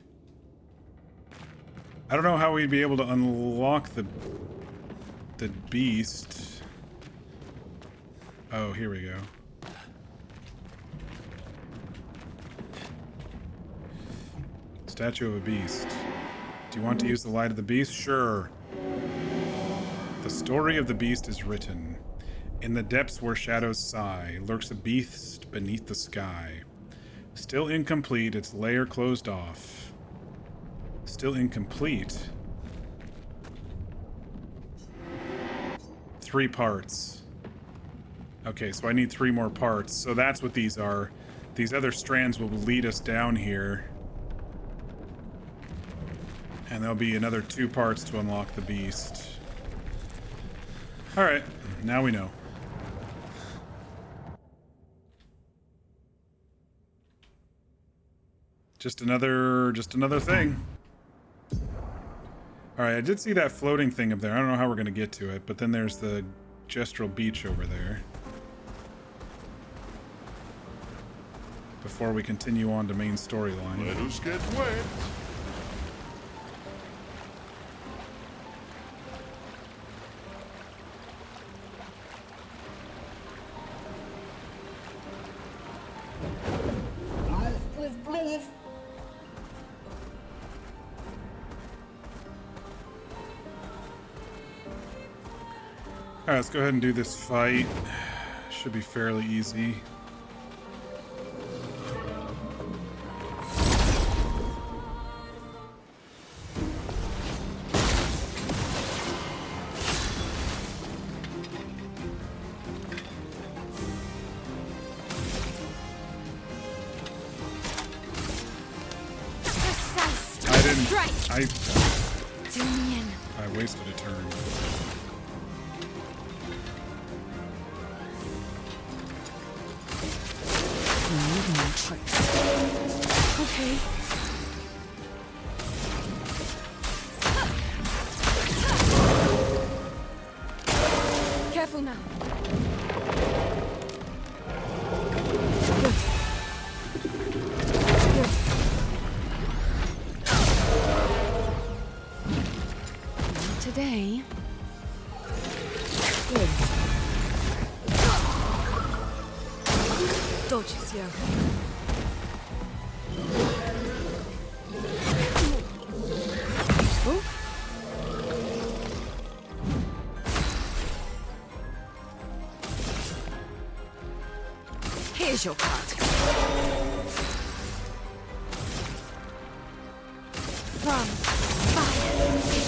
I don't know how we'd be able to unlock the beast. Oh, here we go. Statue of a beast. Do you want to use the light of the beast? Sure. The story of the beast is written. In the depths where shadows sigh, lurks a beast beneath the sky. Still incomplete, its lair closed off. Still incomplete. 3 parts. Okay, so I need 3 more parts. So that's what these are. These other strands will lead us down here. And there'll be another 2 parts to unlock the beast. Alright, now we know. Just another thing. Alright, I did see that floating thing up there. I don't know how we're going to get to it, but then there's the Gestural Beach over there. Before we continue on to main storyline. Let us get wet. Alright, let's go ahead and do this fight. Should be fairly easy. I wasted a turn. Okay. Careful now. Good. Good. Not today. Good. Dodges, yeah. Useful. Here's your card. From fire.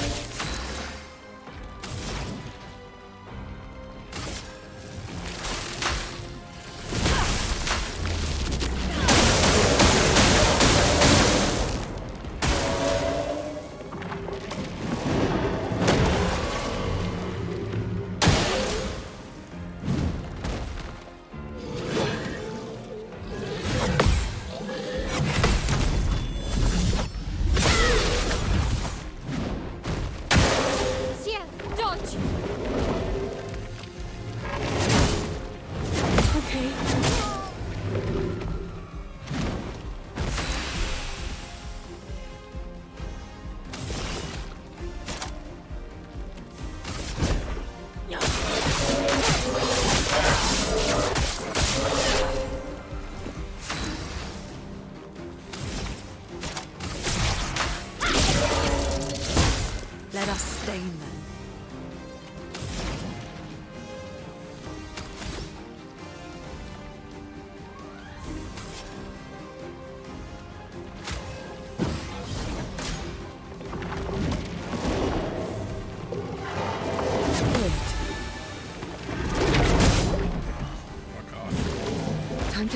Let us stain them.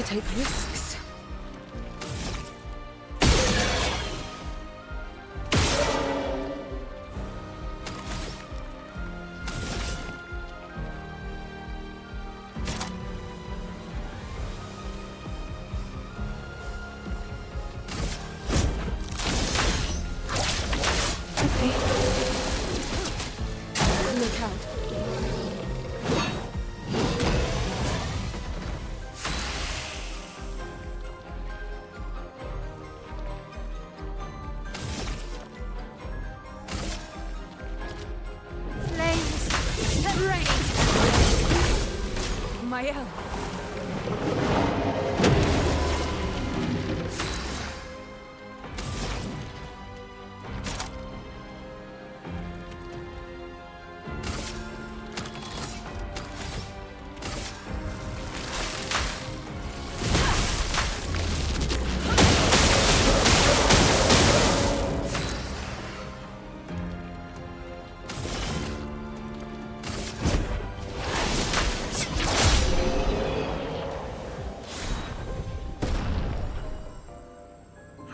take risks. Look out. Flames, rain. Mael.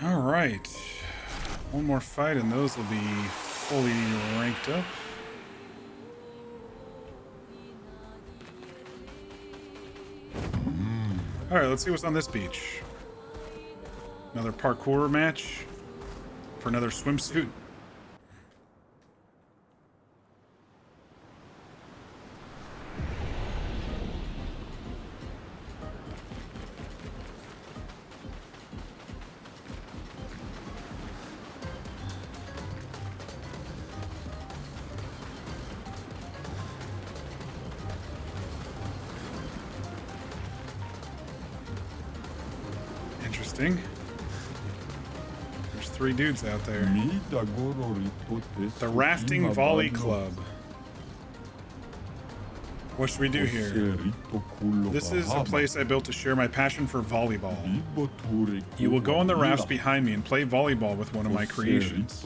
All right. One more fight and those will be fully ranked up. All right, let's see what's on this beach. Another parkour match for another swimsuit. Interesting. There's 3 dudes out there. The Rafting Volley Club. What should we do here? This is a place I built to share my passion for volleyball. You will go on the rafts behind me and play volleyball with one of my creations.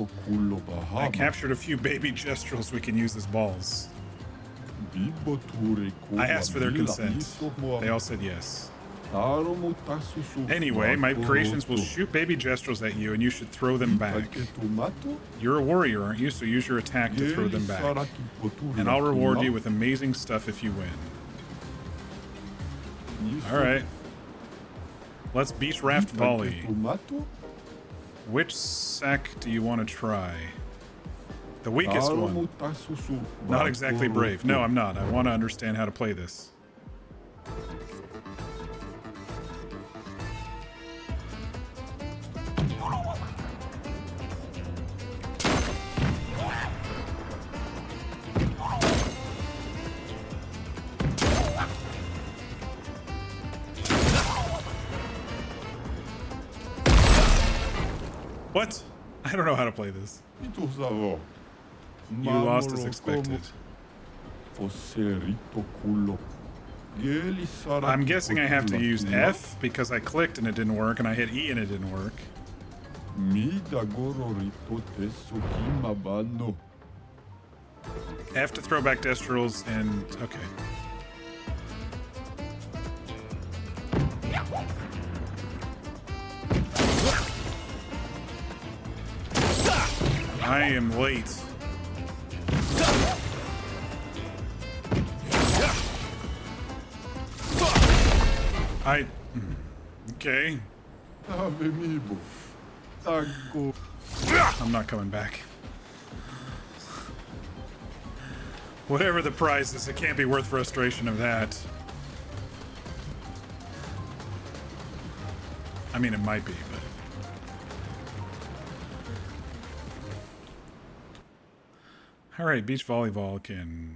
I captured a few baby gestrels we can use as balls. I asked for their consent. They all said yes. Anyway, my creations will shoot baby gestrels at you and you should throw them back. You're a warrior, aren't you? So use your attack to throw them back. And I'll reward you with amazing stuff if you win. Alright. Let's beach raft volley. Which sack do you want to try? The weakest one. Not exactly brave. No, I'm not. I want to understand how to play this. What? I don't know how to play this. You lost as expected. I'm guessing I have to use F because I clicked and it didn't work, and I hit E and it didn't work. F to throw back Destrals and... okay. I am late. Okay. I'm not coming back. Whatever the price is, it can't be worth frustration of that. I mean, it might be, but... Alright, beach volleyball can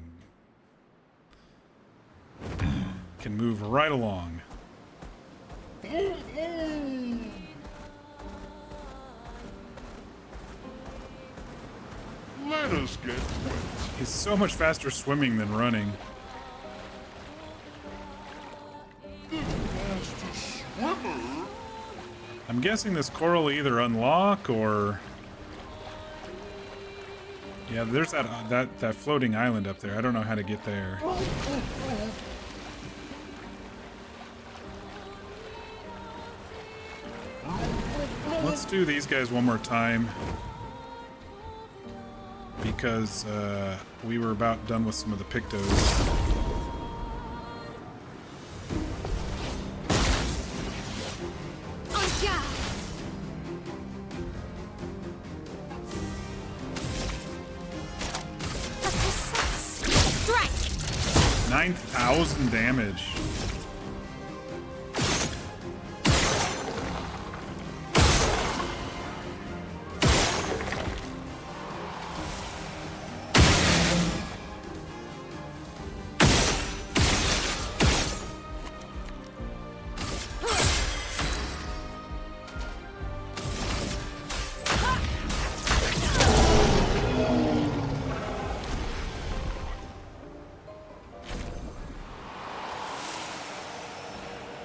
move right along. Let us get wet. He's so much faster swimming than running. The fastest swimmer. I'm guessing this coral will either unlock or... yeah, there's that floating island up there. I don't know how to get there. do these guys one more time because we were about done with some of the Pictos. Strike! 9,000 damage.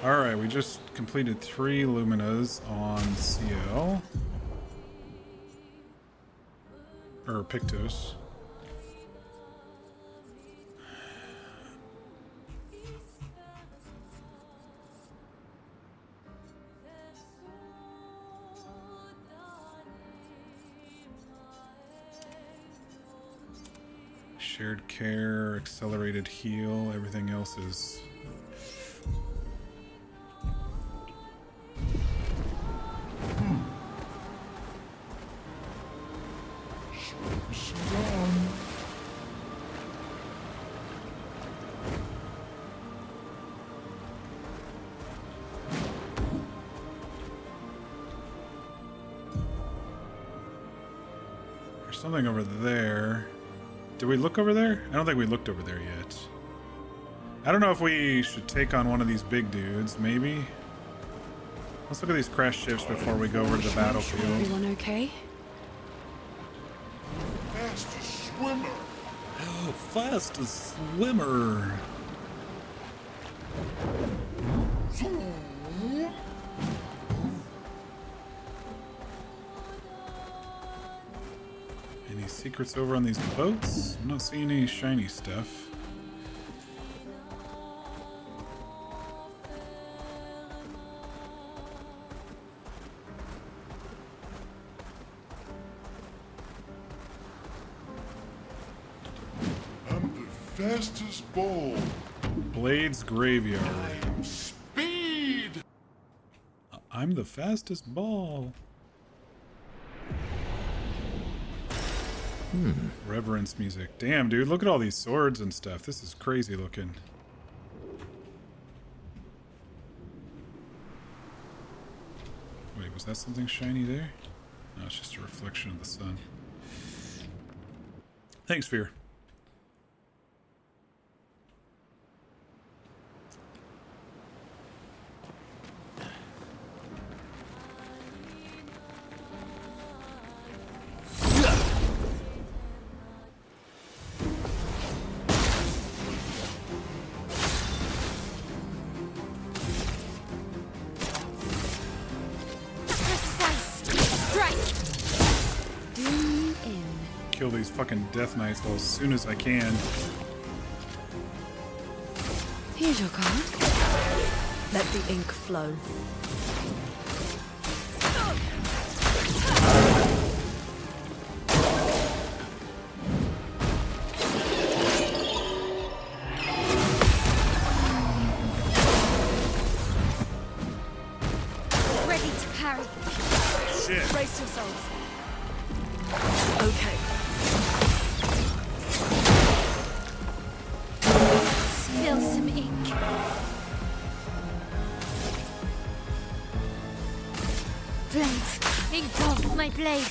Alright, we just completed 3 Luminas on CL. Or Pictos. Shared care, accelerated heal, everything else is... There's something over there. Did we look over there? I don't think we looked over there yet. I don't know if we should take on one of these big dudes, maybe? Let's look at these crash ships before we go over to the battlefield. Everyone okay? Fastest swimmer. Oh, fastest swimmer. Any secrets over on these boats? I'm not seeing any shiny stuff. I'm the fastest ball. Blade's Graveyard. Speed. I'm the fastest ball. Reverence music. Damn, dude, look at all these swords and stuff. This is crazy looking. Wait, was that something shiny there? No, it's just a reflection of the sun. Thanks, Fear. Kill these fucking Death Knights as soon as I can. Here's your card. Let the ink flow. Ready to parry. Shit. Brace yourselves. Okay. Spill some ink. Blade. Ink off my blade.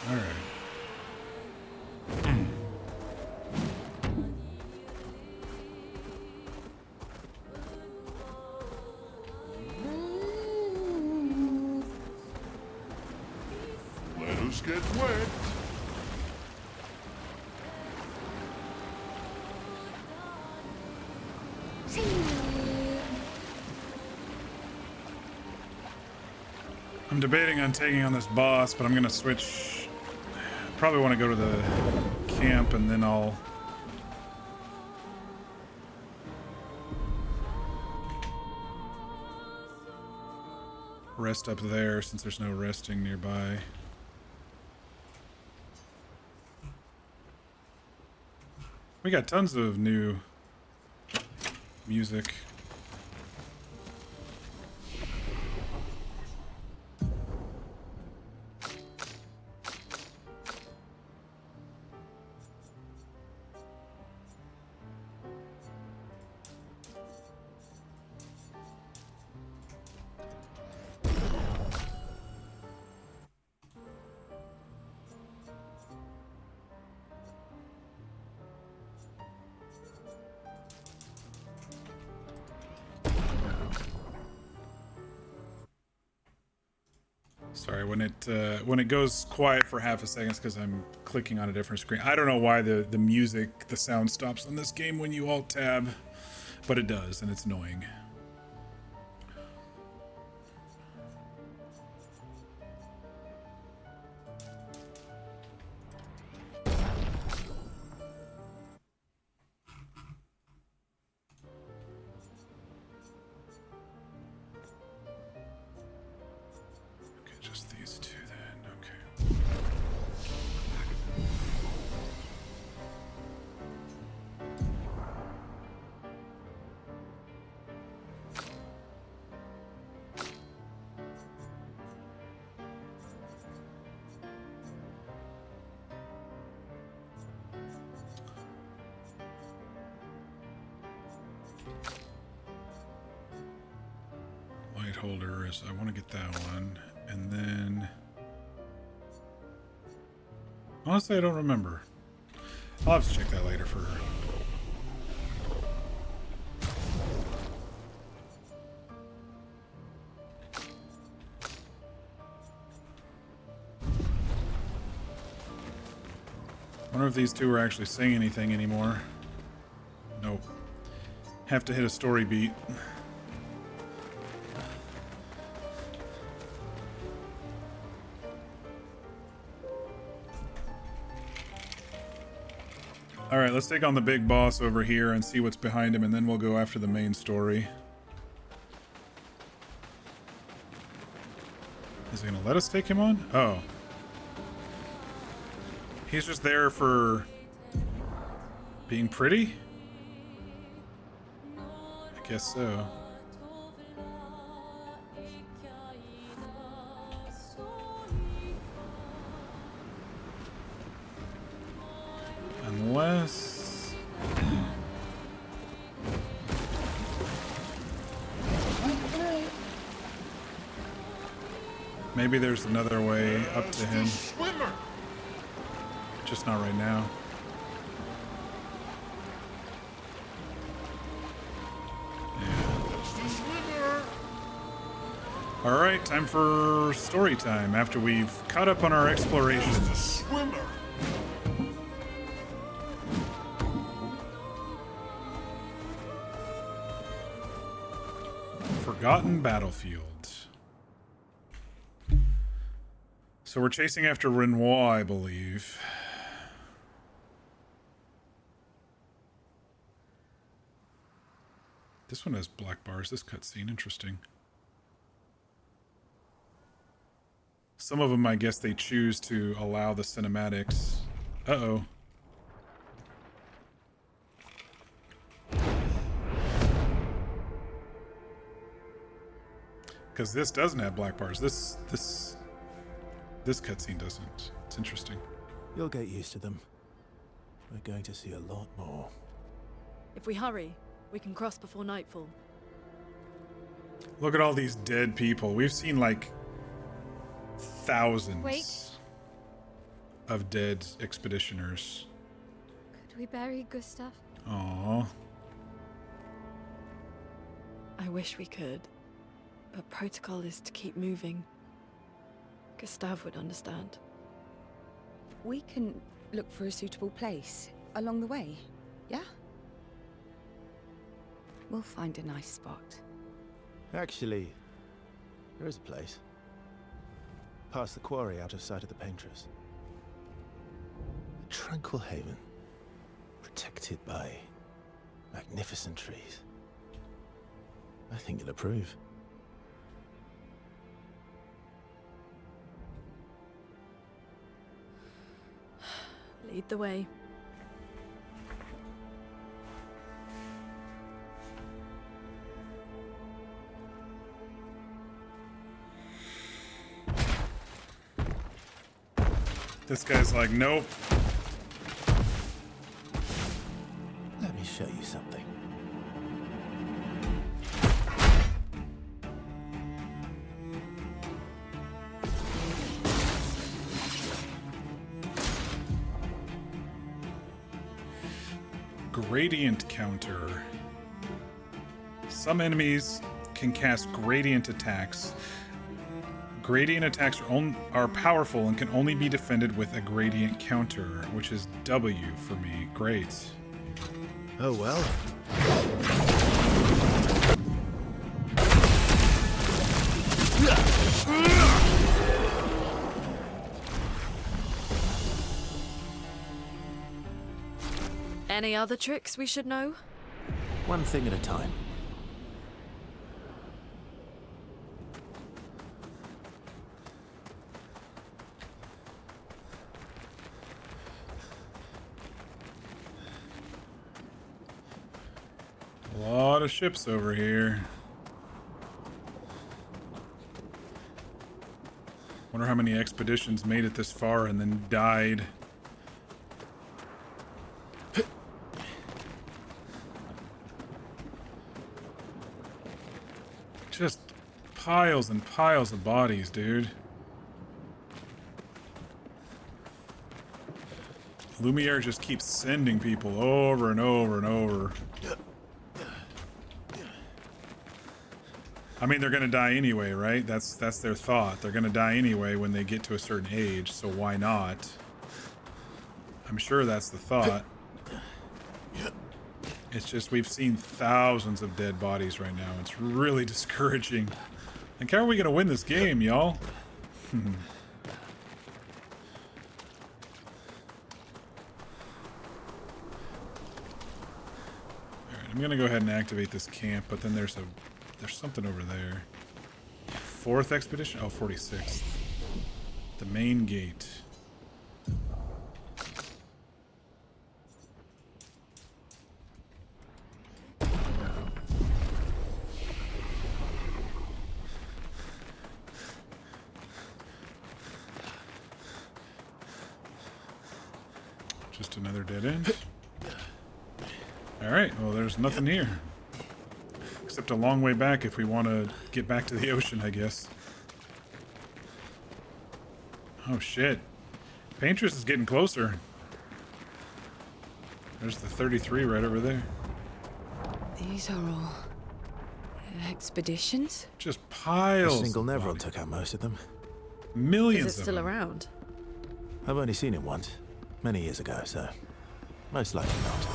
All right. Let us get wet. I'm debating on taking on this boss, but I'm gonna switch. Probably want to go to the camp and then I'll rest up there since there's no resting nearby. We got tons of new music. Sorry, when it goes quiet for half a second, it's because I'm clicking on a different screen. I don't know why the music, the sound stops on this game when you alt tab, but it does, and it's annoying. Holder is I want to get that one, and then honestly I don't remember. I'll have to check that later for her. Wonder if these two are actually saying anything anymore. Nope. Have to hit a story beat. Alright, let's take on the big boss over here and see what's behind him, and then we'll go after the main story. Is he gonna let us take him on? Oh. He's just there for being pretty? I guess so. Unless... maybe there's another way up to him. Just not right now. Yeah. Alright, time for story time after we've caught up on our explorations. Forgotten Battlefield. So we're chasing after Renoir, I believe. This one has black bars. This cutscene, interesting. Some of them, I guess, they choose to allow the cinematics. Uh-oh. Because this doesn't have black bars. This cutscene doesn't. It's interesting. You'll get used to them. We're going to see a lot more. If we hurry, we can cross before nightfall. Look at all these dead people. We've seen like thousands of dead expeditioners. Could we bury Gustav? Aww. I wish we could, but protocol is to keep moving. Gustav would understand. We can look for a suitable place along the way, yeah? We'll find a nice spot. Actually, there is a place. past the quarry out of sight of the painters. A tranquil haven, protected by magnificent trees. I think you'll approve. Lead the way. This guy's like, nope. Let me show you something. Gradient counter. Some enemies can cast gradient attacks. Gradient attacks are powerful and can only be defended with a gradient counter, which is W for me. Great. Oh well. Any other tricks we should know? One thing at a time. A lot of ships over here. Wonder how many expeditions made it this far and then died. Just piles and piles of bodies, dude. Lumiere just keeps sending people over and over and over. I mean, they're gonna die anyway, right? That's their thought. They're gonna die anyway when they get to a certain age, so why not? I'm sure that's the thought. It's just we've seen thousands of dead bodies right now. It's really discouraging. Like, how are we gonna win this game, y'all? Alright, I'm gonna go ahead and activate this camp, but then there's something over there. 4th expedition? Oh, 46th. The main gate. Just another dead end. Alright, well, there's nothing here. Except a long way back if we want to get back to the ocean, I guess. Oh, shit. Paintress is getting closer. There's the 33 right over there. These are all expeditions? Just piles. A single Nevron took out most of them. Millions Is it still around? I've only seen it once, many years ago, so most likely not.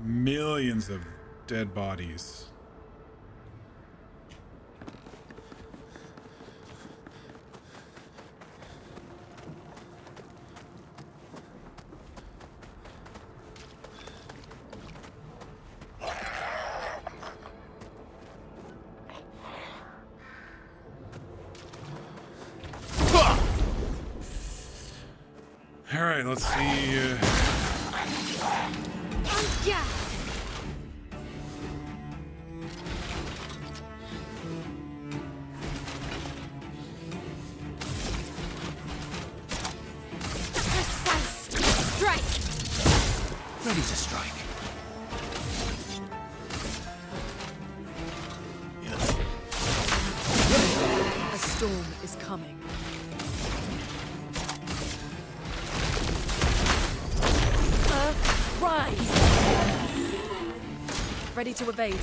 Millions of dead bodies. All right, let's see. Yeah. Ready to strike. A storm is coming. Rise! Ready to evade.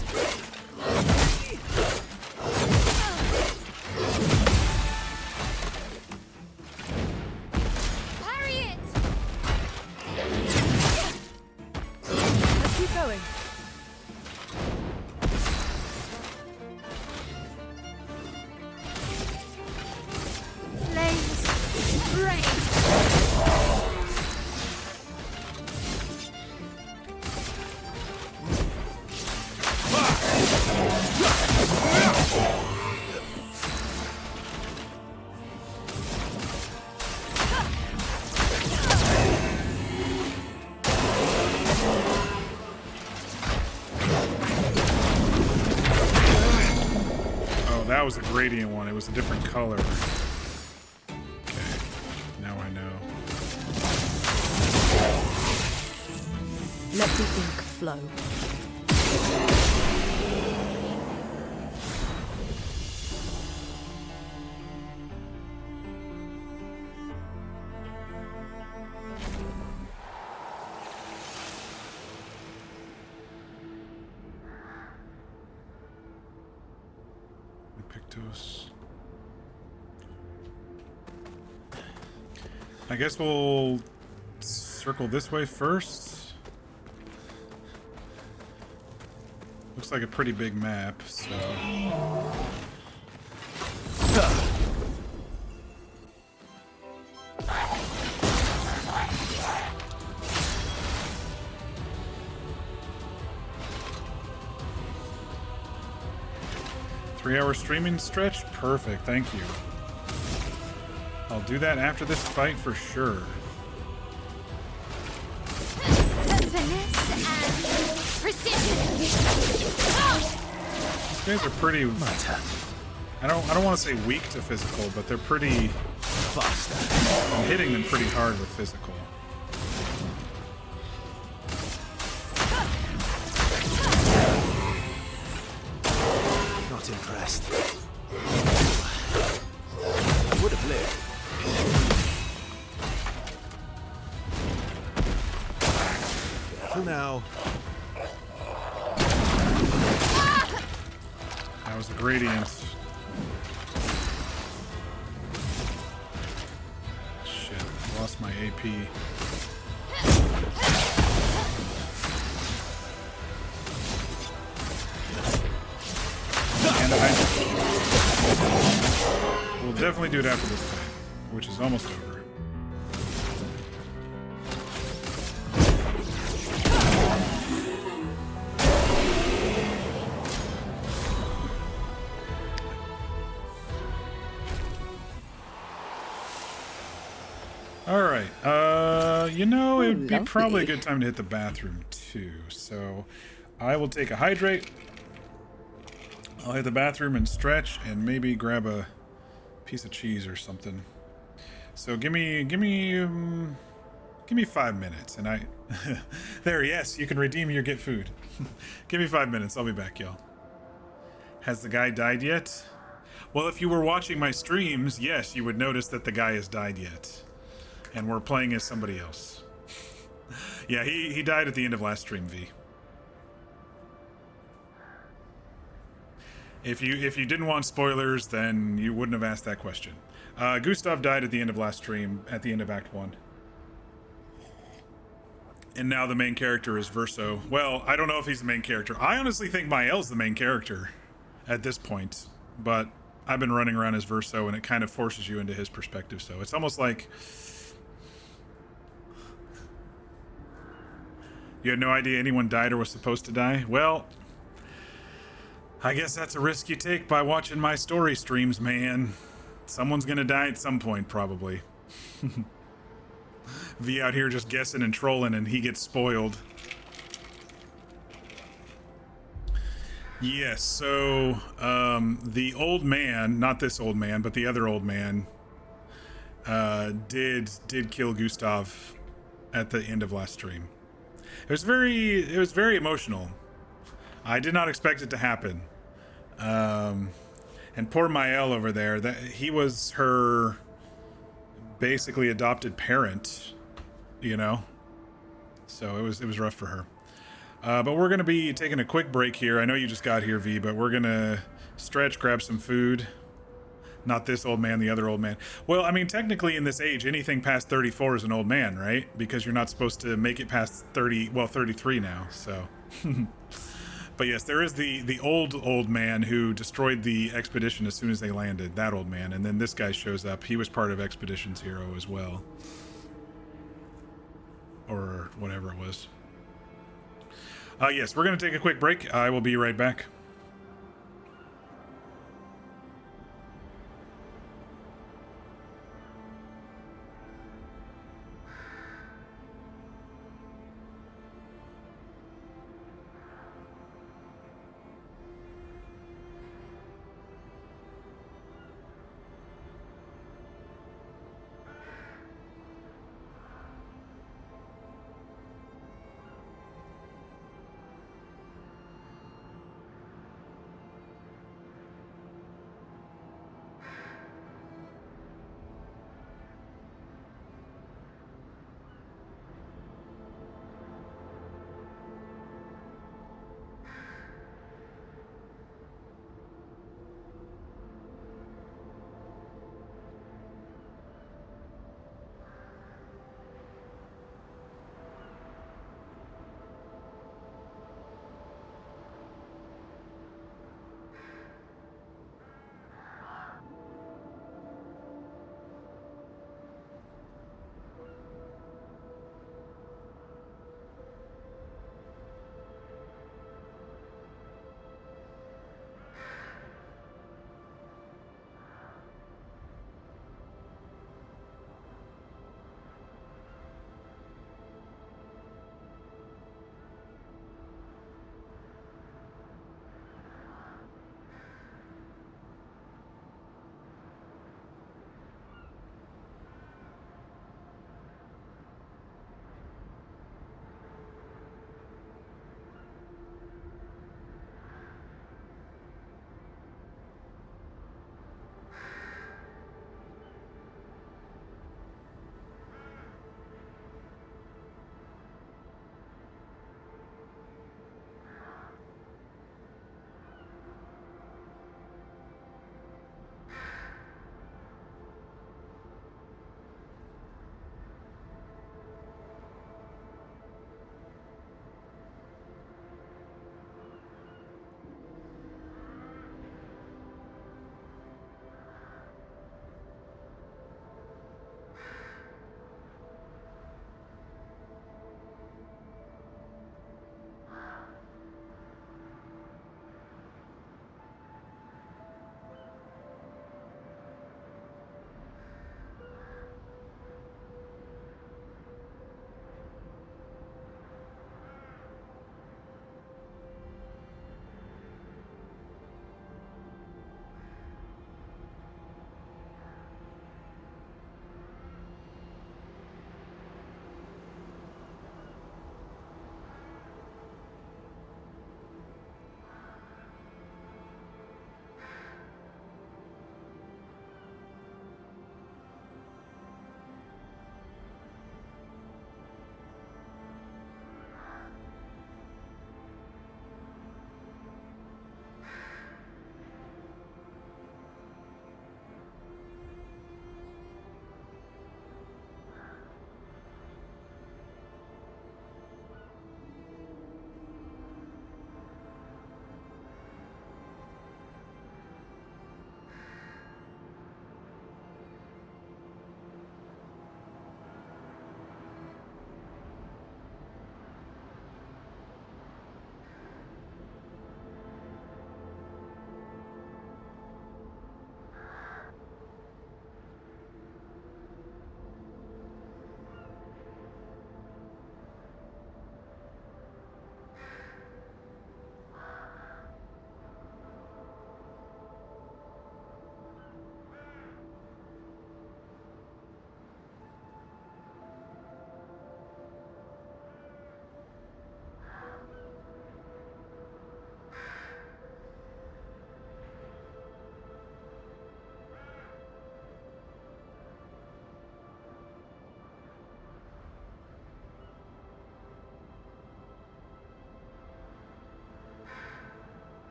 Keep going. was a gradient one. It was a different color. Okay, now I know. Let the ink flow. I guess we'll circle this way first. Looks like a pretty big map, so... 3-hour streaming stretch? Perfect, thank you. I'll do that after this fight for sure. Finesse and precision. These guys are pretty... I don't want to say weak to physical, but they're pretty... fast. I'm hitting them pretty hard with physical. Not impressed. I would have lived. Careful now. That was a gradient. Shit, lost my AP. And we'll definitely do it after this fight, which is almost over. Alright, you know, it would be probably a good time to hit the bathroom too, so I will take a hydrate. I'll hit the bathroom and stretch and maybe grab a piece of cheese or something. So give me 5 minutes and I there, yes, you can redeem your get food. Give me 5 minutes, I'll be back, y'all. Has the guy died yet? Well, if you were watching my streams, yes, you would notice that the guy has died yet. And we're playing as somebody else. Yeah, he died at the end of last stream, V. If you didn't want spoilers, then you wouldn't have asked that question. Gustav died at the end of last stream, at the end of Act 1. And now the main character is Verso. Well, I don't know if he's the main character. I honestly think Mael's the main character at this point. But I've been running around as Verso, and it kind of forces you into his perspective. So it's almost like... You had no idea anyone died or was supposed to die? Well... I guess that's a risk you take by watching my story streams, man. Someone's gonna die at some point, probably. V out here just guessing and trolling, and he gets spoiled. Yes, so, the old man, not this old man, but the other old man, did kill Gustav at the end of last stream. It was very emotional. I did not expect it to happen. And poor Mael over there, that he was her basically adopted parent, you know? So it was rough for her. But we're going to be taking a quick break here. I know you just got here, V, but we're going to stretch, grab some food. Not this old man, the other old man. Well, I mean, technically in this age, anything past 34 is an old man, right? Because you're not supposed to make it past 33 now, so... But yes, there is the old man who destroyed the expedition as soon as they landed, that old man, and then this guy shows up. He was part of Expedition Zero as well. Or whatever it was. Yes, we're going to take a quick break. I will be right back.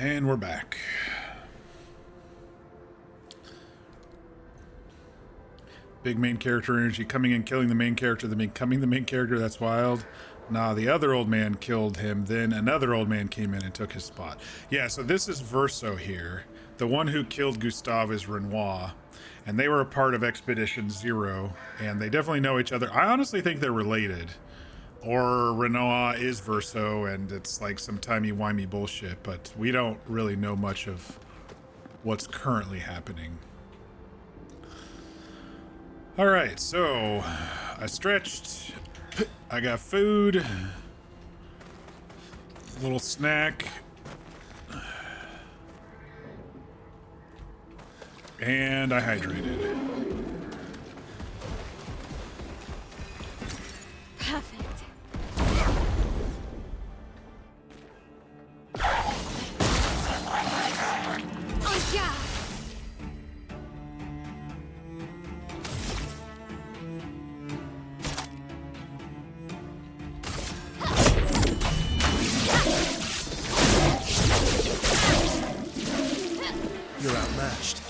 And we're back. Big main character energy coming in, killing the main character, then becoming the main character. That's wild. Nah, the other old man killed him. Then another old man came in and took his spot. Yeah, so this is Verso here. The one who killed Gustave is Renoir. And they were a part of Expedition Zero. And they definitely know each other. I honestly think they're related. Or Renoir is Verso and it's like some timey-wimey bullshit. But we don't really know much of what's currently happening. Alright, so I stretched. I got food. A little snack. And I hydrated. Perfect. Oh yeah. You're outmatched.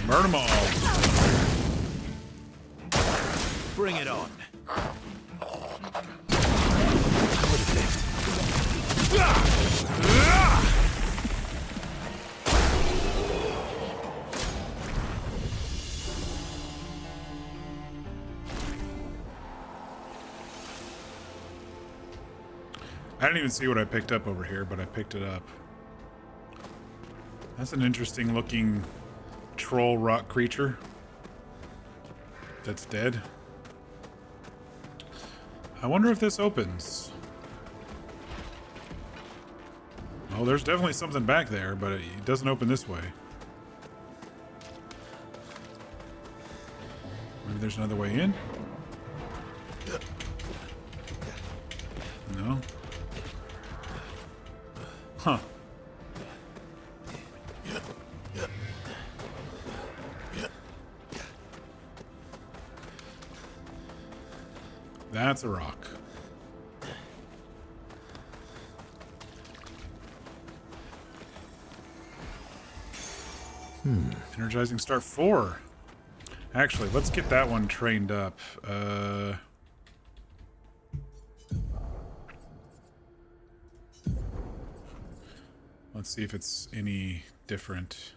Burn them all. Bring it on. I didn't even see what I picked up over here, but I picked it up. That's an interesting looking troll rock creature that's dead. I wonder if this opens. Oh, there's definitely something back there, but it doesn't open this way. Maybe there's another way in? No. Huh. That's a rock. Energizing Star 4. Actually, let's get that one trained up. Let's see if it's any different.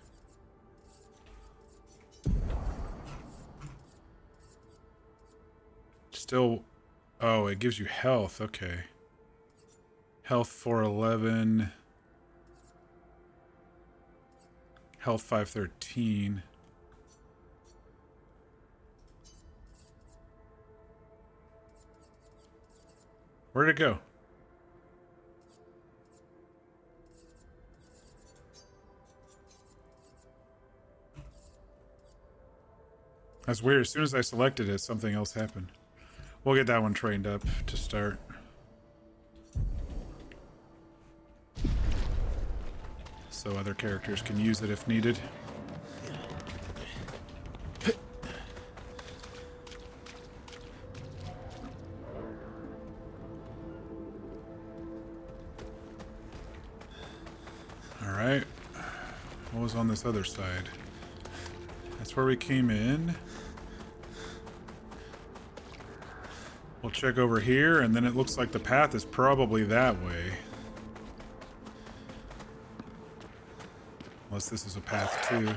Still, oh, it gives you health. Okay. Health 411. Health 513. Where'd it go? That's weird. As soon as I selected it, something else happened. We'll get that one trained up to start. So other characters can use it if needed. Alright. What was on this other side? That's where we came in. We'll check over here, and then it looks like the path is probably that way. Unless this is a path too.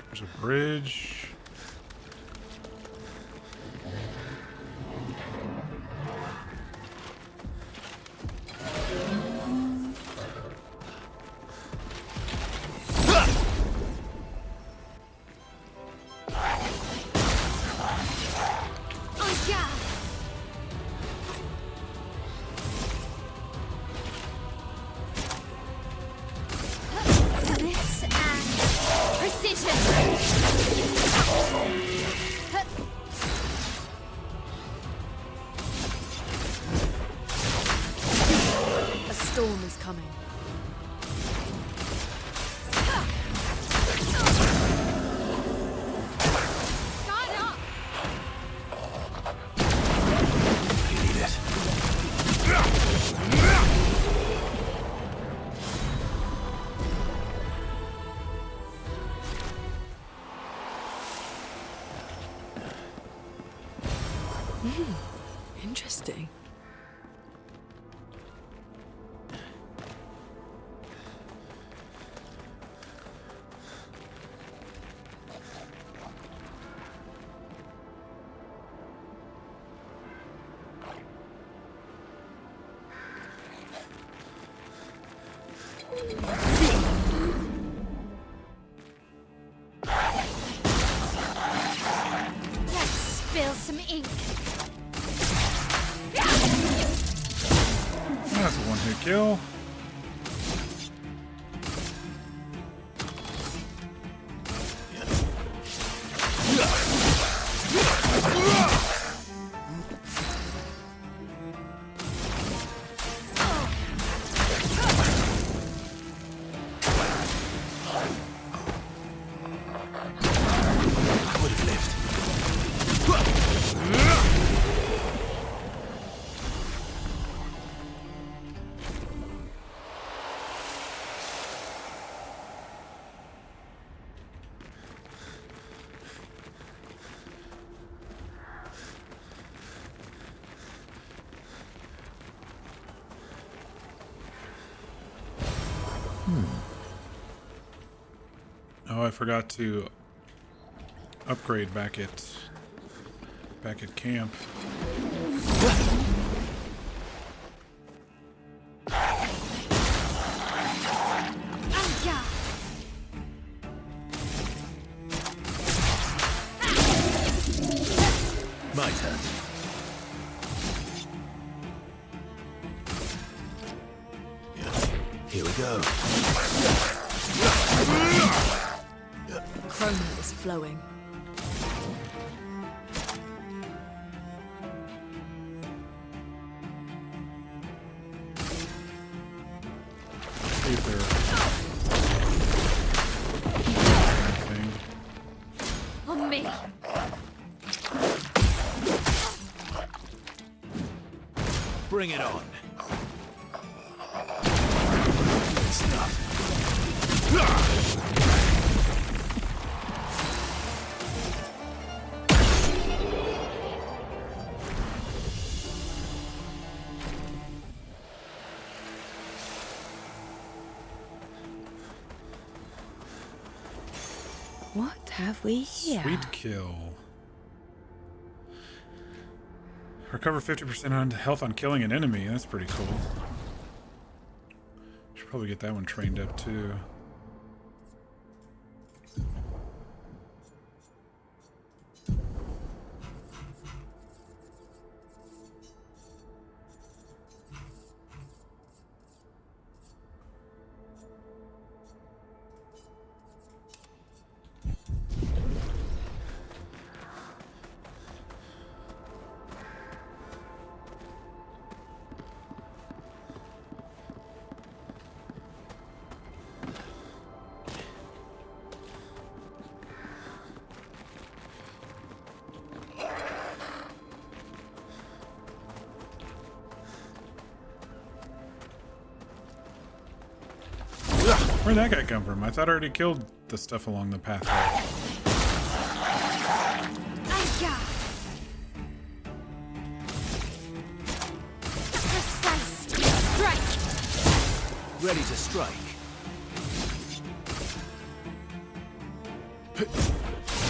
There's a bridge. coming. Interesting. Let's spill some ink. That's a one-hit kill. Would have lived. Oh, I forgot to upgrade back at camp. My turn. Here we go. Chroma is flowing. See if they're anything. On me. Bring it on. Good stuff. What have we here? Sweet kill. Recover 50% on health on killing an enemy. That's pretty cool. Should probably get that one trained up too. Where'd that guy come from? I thought I already killed the stuff along the pathway. Precise strike. Ready to strike.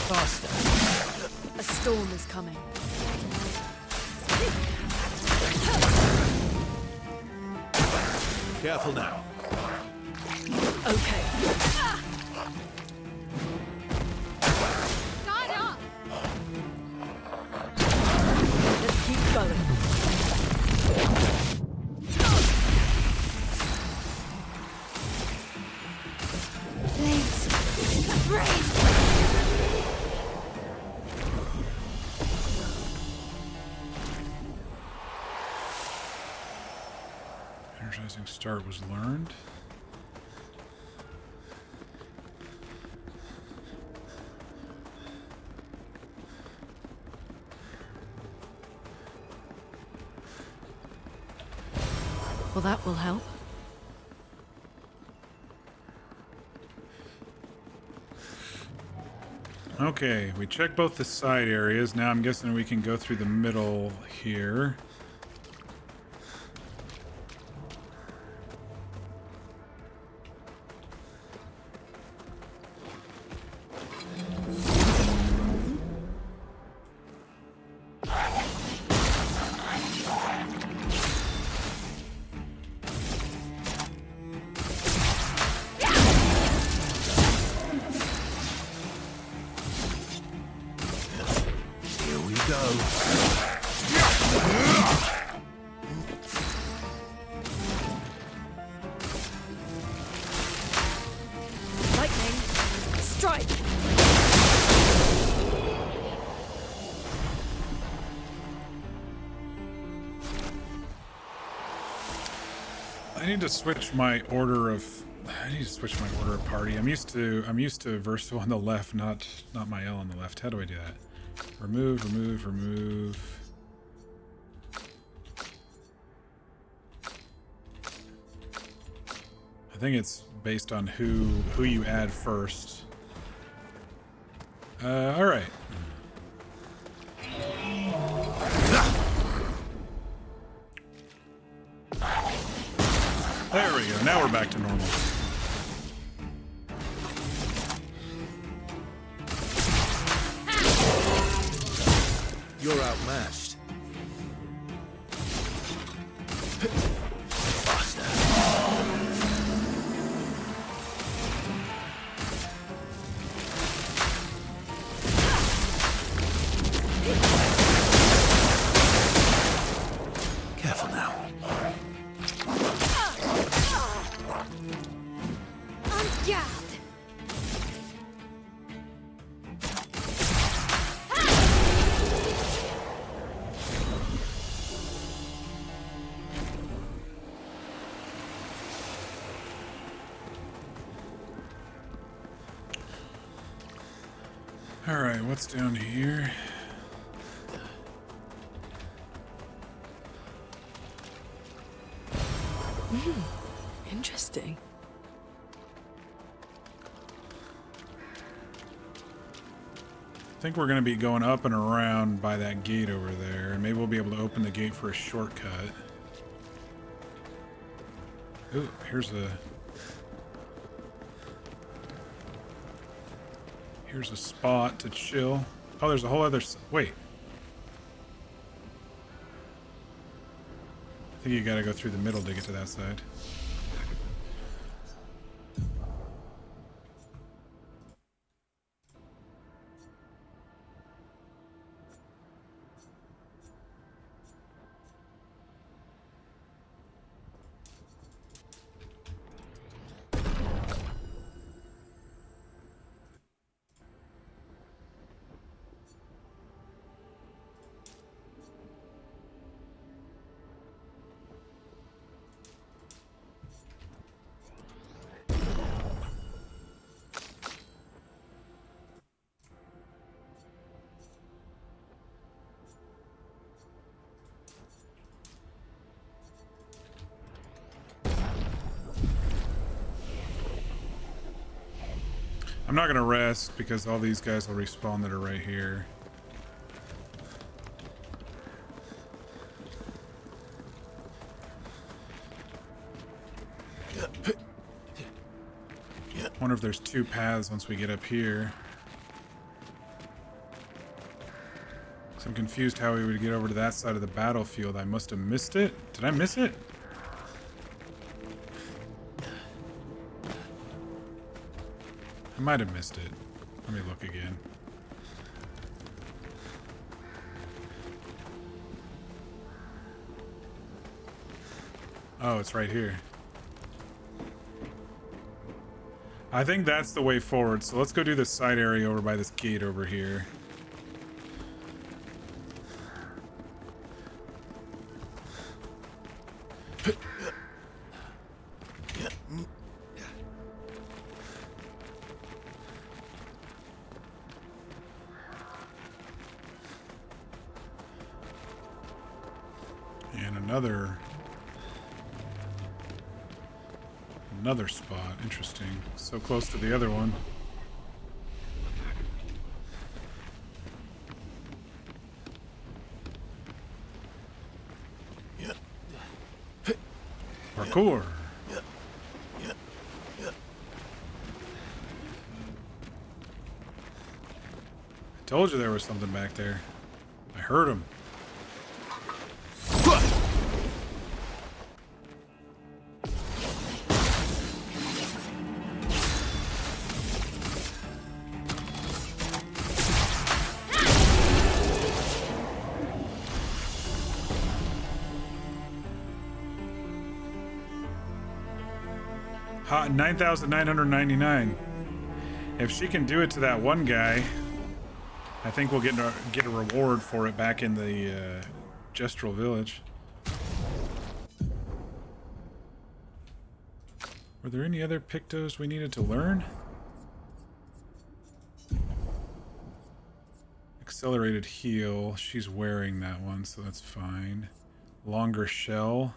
Faster. A storm is coming. Careful now. Okay. Guard up. Let's keep going. Blades. Rain. Energizing start was learned. Well, that will help. Okay, we checked both the side areas. Now I'm guessing we can go through the middle here. Lightning, strike! I need to switch my order of party. I'm used to Verso on the left, not my L on the left. How do I do that? Remove, remove, remove. I think it's based on who you add first. All right. There we go. Now we're back to normal. You're outmatched. Careful now. I'm gagged. All right, what's down here? Interesting. I think we're going to be going up and around by that gate over there, and maybe we'll be able to open the gate for a shortcut. Ooh, here's a spot to chill. Oh, there's a whole other... Wait. I think you gotta go through the middle to get to that side. I'm not gonna rest because all these guys will respawn that are right here. Wonder if there's two paths once we get up here. So I'm confused how we would get over to that side of the battlefield. I must have missed it. Did I miss it? I might have missed it. Let me look again. Oh, it's right here. I think that's the way forward. So let's go do this side area over by this gate over here. in another spot. Interesting. So close to the other one. Parkour. I told you there was something back there. I heard him. Hot 9,999. If she can do it to that one guy, I think we'll get a reward for it back in the Gestural Village. Were there any other Pictos we needed to learn? Accelerated heal. She's wearing that one, so that's fine. Longer shell.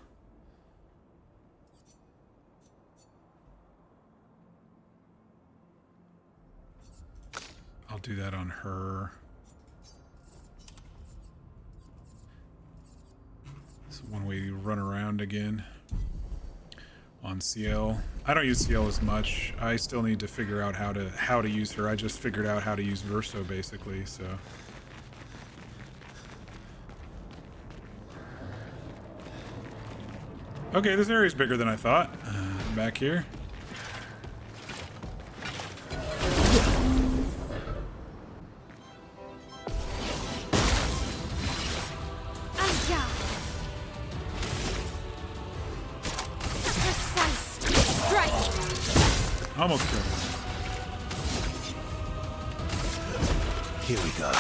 I'll do that on her. So when we run around again on CL. I don't use CL as much. I still need to figure out how to use her. I just figured out how to use Verso basically, so. Okay, this area's bigger than I thought. Back here. Almost killed him. Here we go.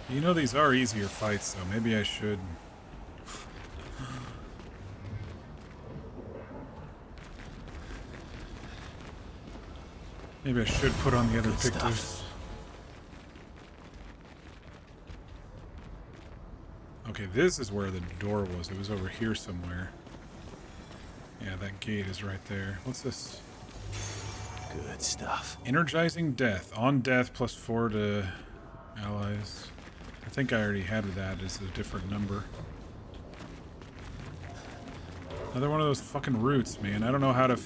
You know these are easier fights, so maybe I should. Maybe I should put on the other Pictos. Okay, this is where the door was. It was over here somewhere. Yeah, that gate is right there. What's this? Good stuff. Energizing death. On death +4 to allies. I think I already had that as a different number. Another one of those fucking roots, man. I don't know how to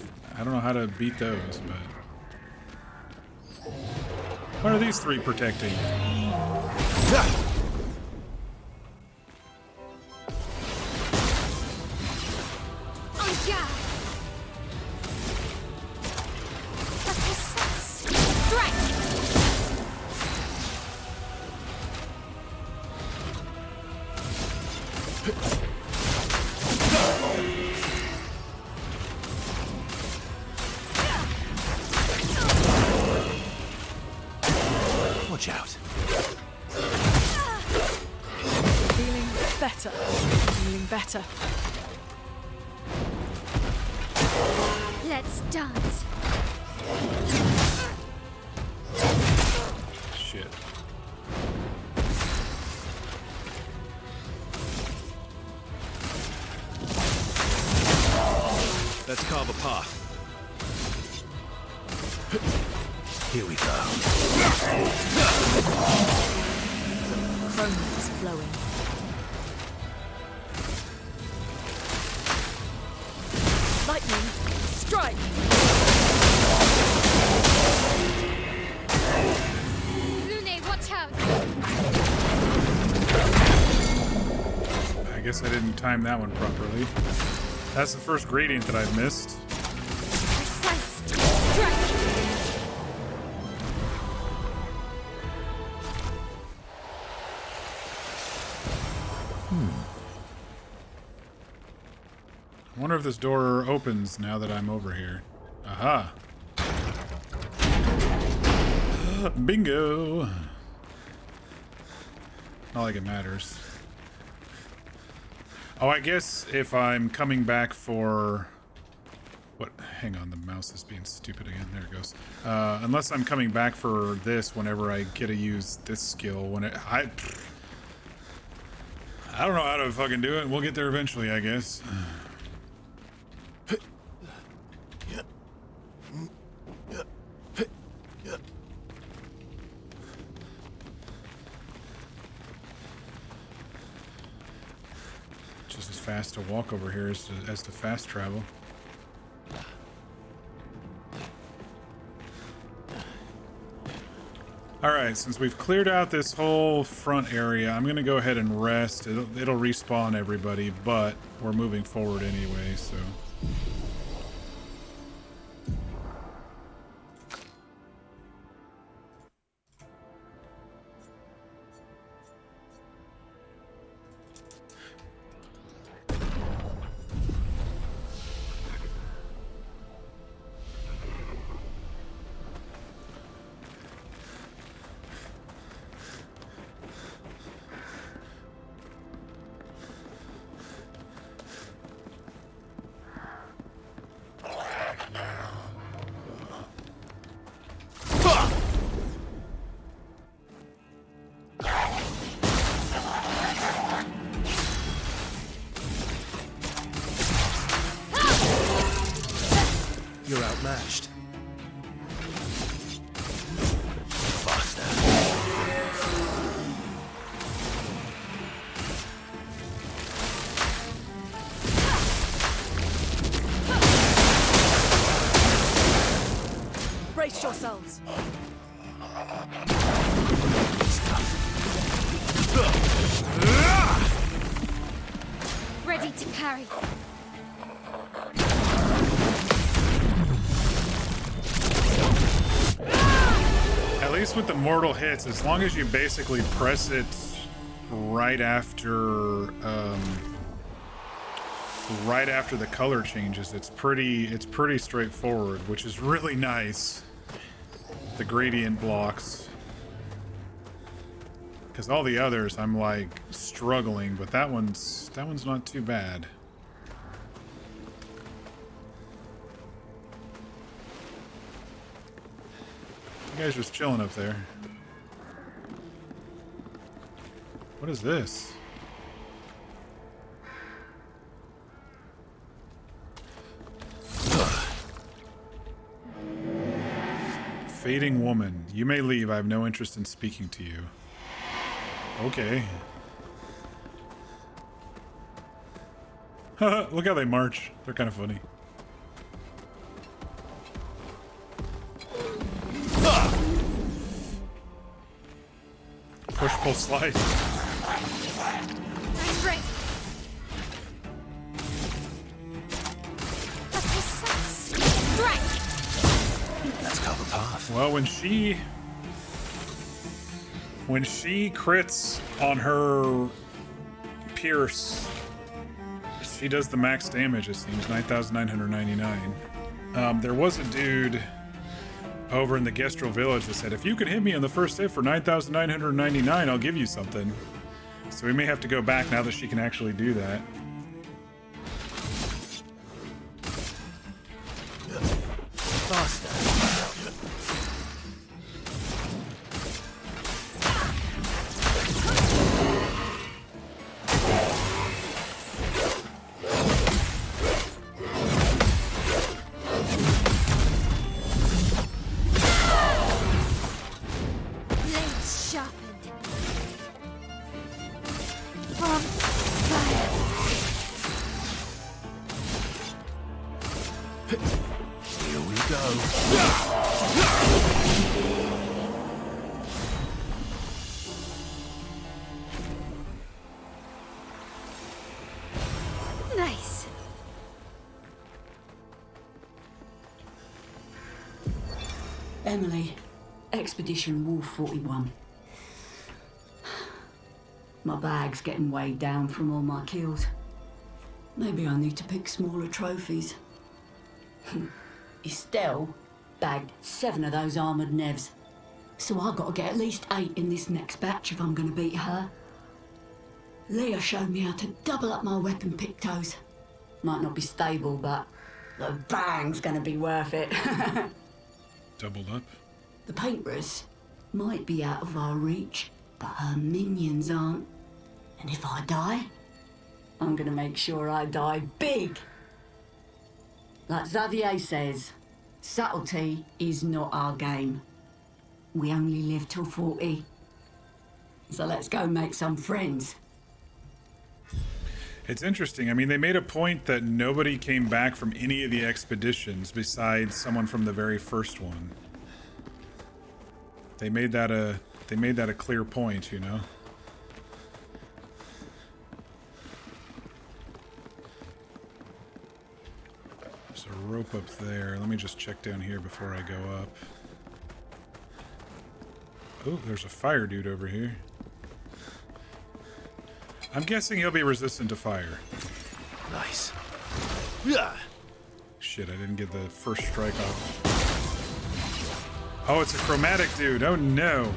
beat those, but what are these three protecting? Watch out. Feeling better. Feeling better. Let's dance. Shit. Let's carve a path. Here we go. Chroma is flowing. Lightning, strike! Lune, watch out! I guess I didn't time that one properly. That's the first gradient that I've missed. Precise strike! I wonder if this door opens now that I'm over here. Aha! Bingo! Not like it matters. Oh, I guess if I'm coming back for What? Hang on, the mouse is being stupid again. There it goes. Unless I'm coming back for this whenever I get to use this skill. When I don't know how to fucking do it. We'll get there eventually, I guess. Just as fast to walk over here as to fast travel. Alright, since we've cleared out this whole front area, I'm gonna go ahead and rest. It'll respawn everybody, but we're moving forward anyway, so... You're outmatched. Faster. Brace yourselves. Ready to carry. At least with the mortal hits, as long as you basically press it right after the color changes, it's pretty straightforward, which is really nice. The gradient blocks. Because all the others I'm like struggling, but that one's not too bad. You guys just chilling up there. What is this? Fading woman. You may leave. I have no interest in speaking to you. Okay. Look how they march. They're kind of funny. Push, pull, slide. That's great. That's cover path. Well, when she crits on her pierce, she does the max damage, it seems, 9,999. There was a dude over in the Gestrel village that said, if you can hit me on the first hit for 9,999, I'll give you something. So we may have to go back now that she can actually do that. Faster. Nice. Emily, Expedition Wolf 41. My bag's getting weighed down from all my kills. Maybe I need to pick smaller trophies. Estelle bagged 7 of those armoured nevs. So I've got to get at least 8 in this next batch if I'm going to beat her. Leah showed me how to double up my weapon pictos. Might not be stable, but The bang's gonna be worth it. Doubled up. The paintress might be out of our reach, but her minions aren't. And if I die, I'm gonna make sure I die big. Like Xavier says, subtlety is not our game. We only live till 40. So let's go make some friends. It's interesting. I mean, they made a point that nobody came back from any of the expeditions besides someone from the very first one. They made that a clear point, you know. There's a rope up there. Let me just check down here before I go up. Oh, there's a fire dude over here. I'm guessing he'll be resistant to fire. Nice. Yeah. Shit, I didn't get the first strike off. Oh, it's a chromatic dude. Oh no.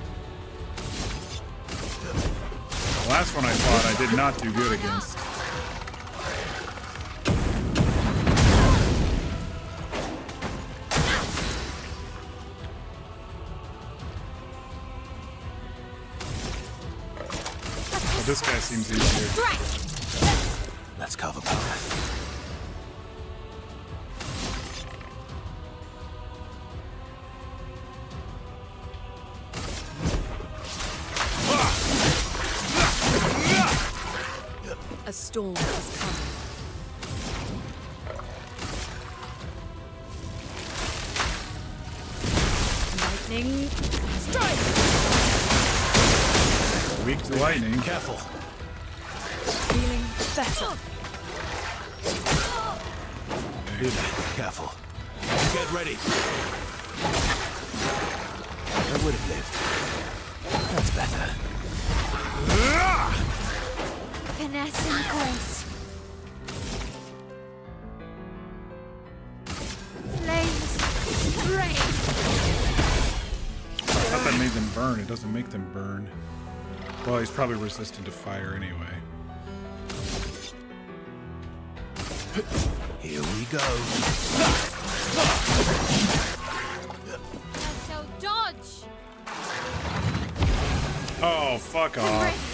The last one I fought, I did not do good against. Oh, this guy seems easier. Let's cover path. A storm is coming. Lightning strike! Weak to lightning. Careful. Feeling better. Careful. Get ready. I would have lived. That's better. Finesse and grace. Flames rain. I thought that made them burn. It doesn't make them burn. Well, he's probably resistant to fire anyway. Here we go. So dodge. Oh, fuck off.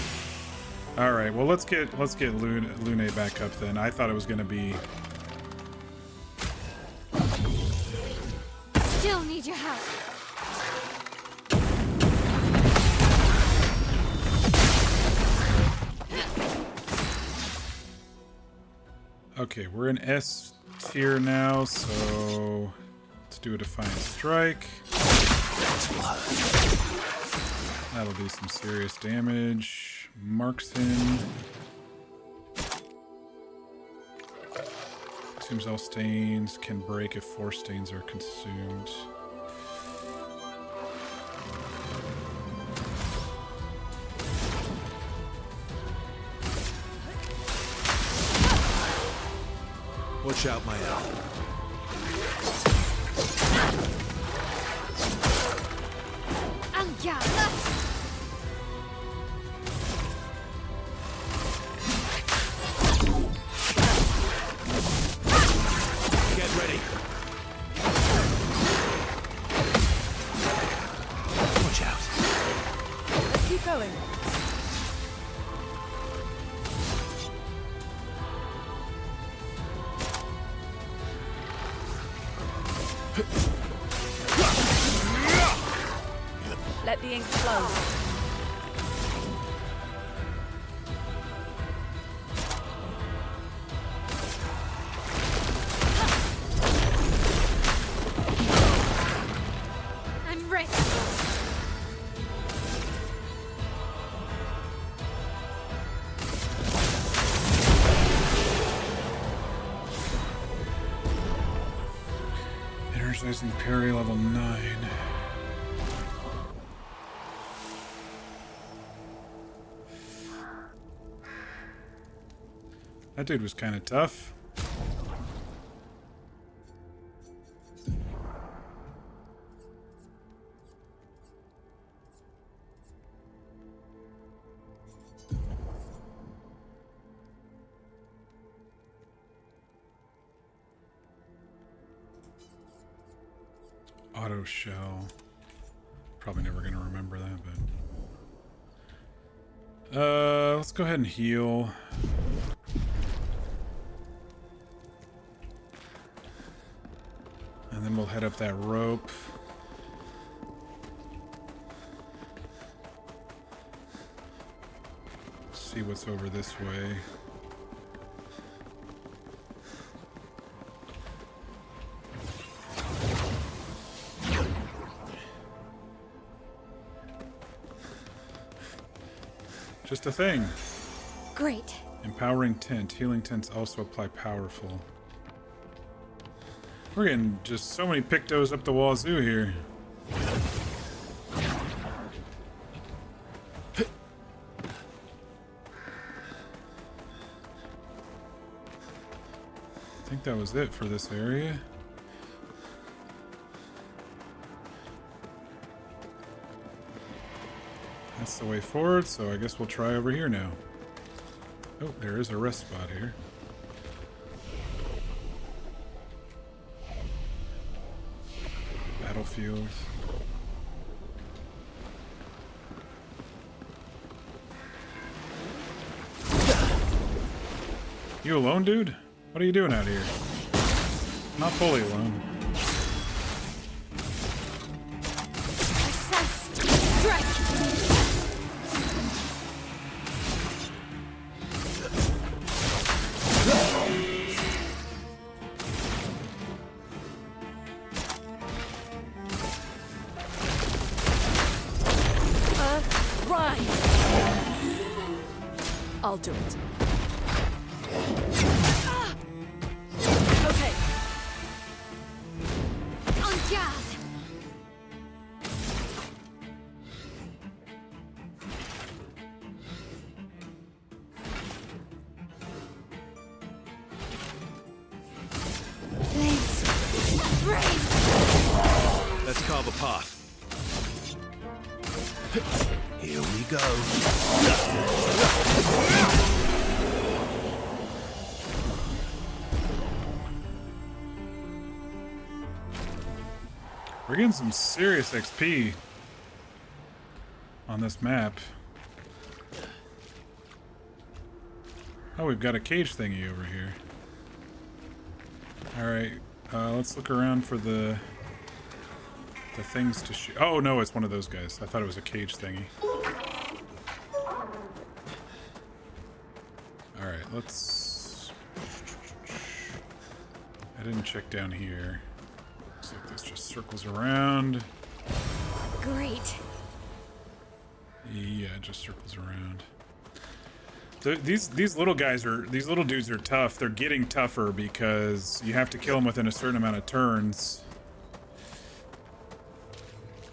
All right, well let's get Lune back up then. I thought it was gonna be. Still need your help. Okay, we're in S tier now, so let's do a Defiant Strike. That'll do some serious damage. Marks him. Consumes all stains. Can break if 4 stains are consumed. Watch out, my owl. Get ready. Watch out. Let's keep going. Let the ink flow. I'm ready. Energizing parry level 9. That dude was kind of tough. Auto shell. Probably never gonna remember that, but let's go ahead and heal. And then we'll head up that rope. See what's over this way. Just a thing. Great. Empowering tint. Healing tints also apply powerful. We're getting just so many pictos up the wazoo here. I think that was it for this area. That's the way forward, so I guess we'll try over here now. Oh, there is a rest spot here. Battlefield. You alone, dude? What are you doing out here? Not fully alone. I'll do it. Okay. On guard. Let's carve a path. Here we go. We're getting some serious XP on this map. Oh, we've got a cage thingy over here. Alright, let's look around for the things to shoot. Oh no, it's one of those guys. I thought it was a cage thingy. Alright, let's... I didn't check down here. Looks like this just circles around. Great. Yeah, it just circles around. These little guys are... These little dudes are tough. They're getting tougher because you have to kill them within a certain amount of turns.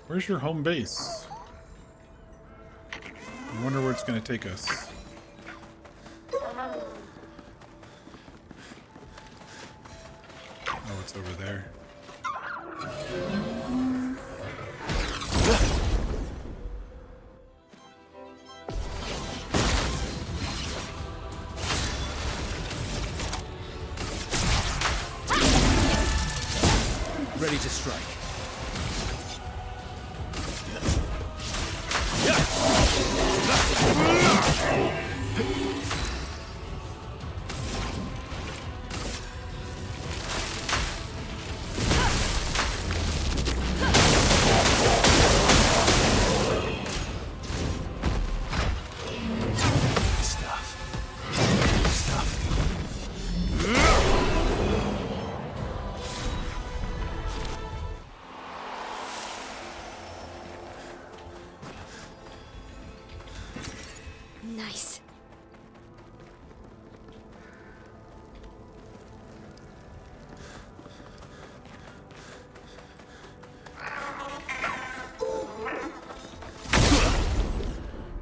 Where's your home base? I wonder where it's going to take us. Oh, it's over there. Ready to strike. Nice.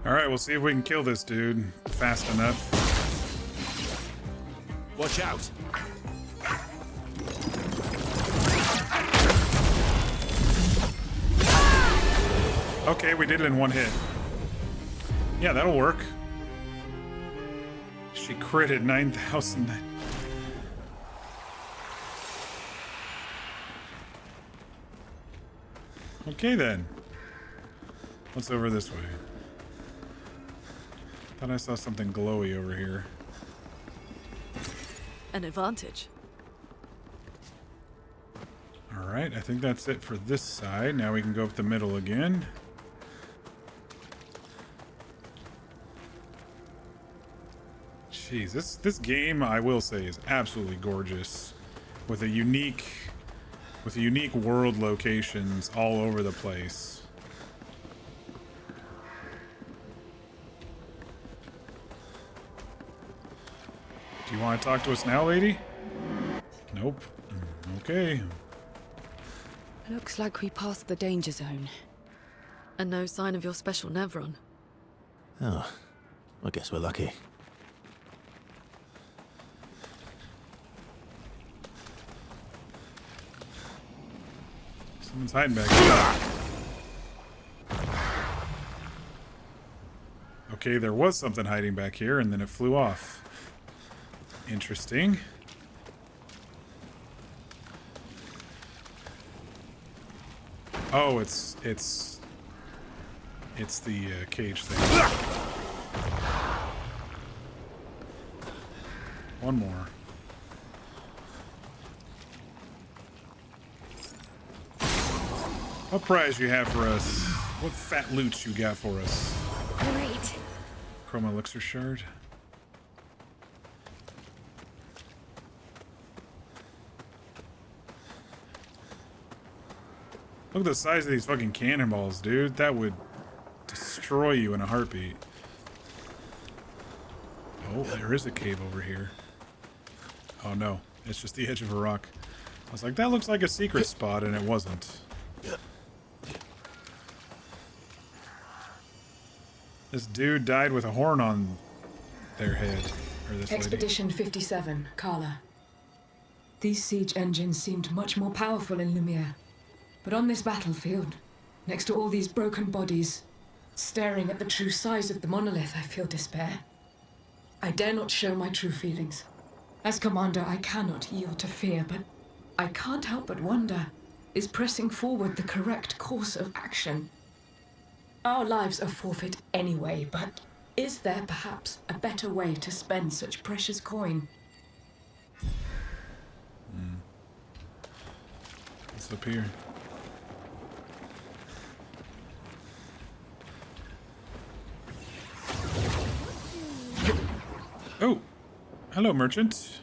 Alright, we'll see if we can kill this dude fast enough. Watch out. Okay, we did it in one hit. Yeah, that'll work. She critted 9,000. Okay then. What's over this way? Thought I saw something glowy over here. An advantage. Alright, I think that's it for this side. Now we can go up the middle again. Jeez, this game, I will say, is absolutely gorgeous. With a unique world locations all over the place. Do you want to talk to us now, lady? Nope. Okay. Looks like we passed the danger zone. And no sign of your special Nevron. Oh, I guess we're lucky. Someone's hiding back here. Okay, there was something hiding back here, and then it flew off. Interesting. Oh, it's the cage thing. One more. What prize you have for us? What fat loot you got for us? Great. Chroma elixir shard. Look at the size of these fucking cannonballs, dude. That would destroy you in a heartbeat. Oh, there is a cave over here. Oh no, it's just the edge of a rock. I was like, that looks like a secret spot, and it wasn't. This dude died with a horn on their head. Or this Expedition 57, Carla. These siege engines seemed much more powerful in Lumiere. But on this battlefield, next to all these broken bodies, staring at the true size of the monolith, I feel despair. I dare not show my true feelings. As commander, I cannot yield to fear, but I can't help but wonder, is pressing forward the correct course of action? Our lives are forfeit anyway, but is there perhaps a better way to spend such precious coin? What's up here? Oh, hello, merchant.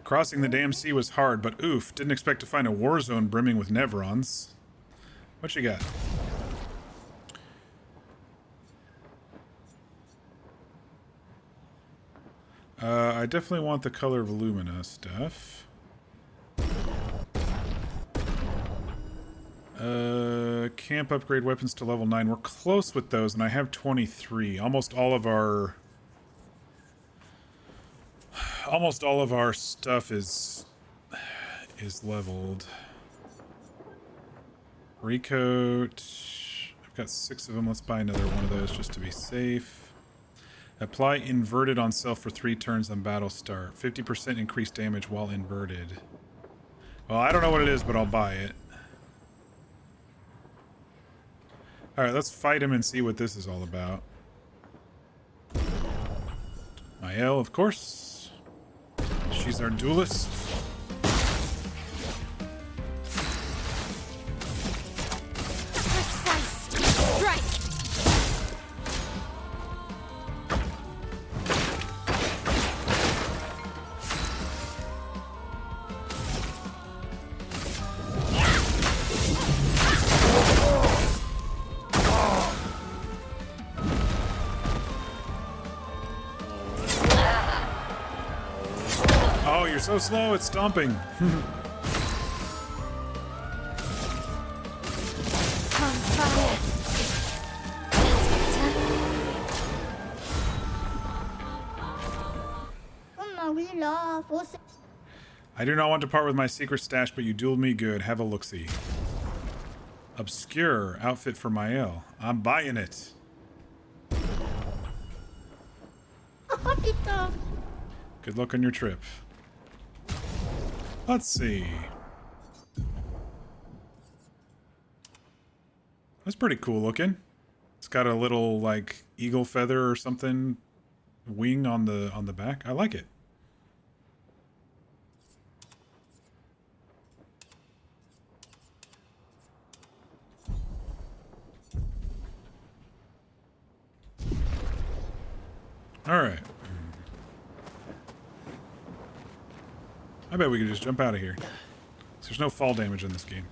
Crossing the damn sea was hard, but oof, didn't expect to find a war zone brimming with Nevrons. What you got? I definitely want the Color of Lumina stuff. Camp upgrade weapons to level 9. We're close with those, and I have 23. Almost all of our stuff is leveled. Recoat. I've got 6 of them. Let's buy another one of those just to be safe. Apply inverted on self for 3 turns on battle start. 50% increased damage while inverted. Well, I don't know what it is, but I'll buy it. Alright, let's fight him and see what this is all about. Mael, of course. She's our duelist. So slow, it's stomping. I do not want to part with my secret stash, but you dueled me good. Have a look-see. Obscur outfit for Mael. I'm buying it. Good luck on your trip. Let's see. That's pretty cool looking. It's got a little like eagle feather or something wing on the back. I like it. All right. I bet we could just jump out of here. There's no fall damage in this game.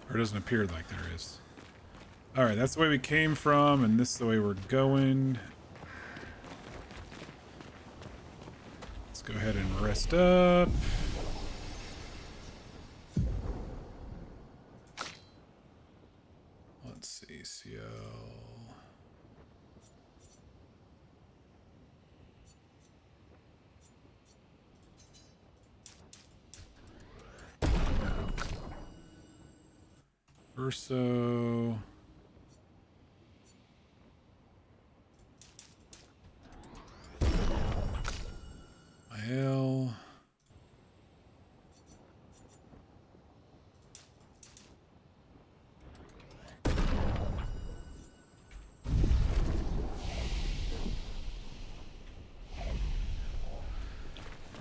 Or it doesn't appear like there is. Alright, that's the way we came from, and this is the way we're going. Let's go ahead and rest up. Let's see, CL. Verso. L.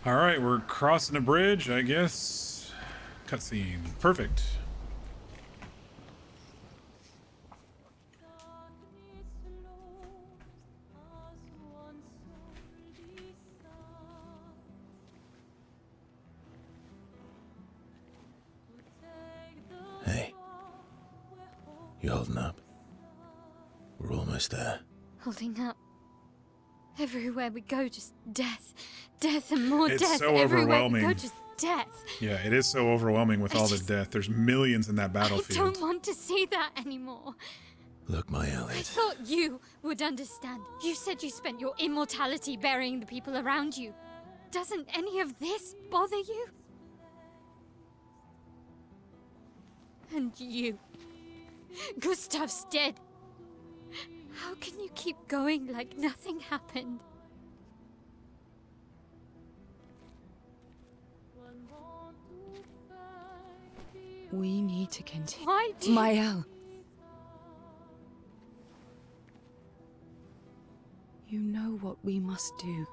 All right, we're crossing a bridge, I guess. Cutscene. Perfect. Hey. You holding up? We're almost there. Holding up. Everywhere we go, just death. Death and more It's death. so Everywhere overwhelming. we go, just death. Yeah, it is so overwhelming with all the death. There's millions in that I battlefield. don't want to see that anymore. Look, my I Elliot. thought you would understand. You said you spent your immortality burying the people around you. Doesn't any of this bother you? And you. Gustav's dead. How can you keep going like nothing happened? We need to continue. Why do Mael. You know what we must do.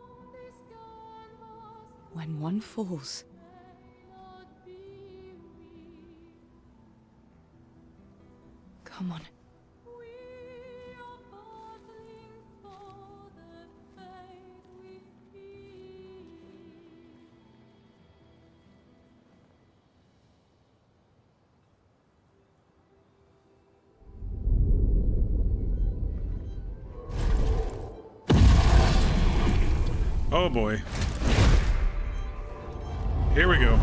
When one falls, come on. Oh boy. Here we go.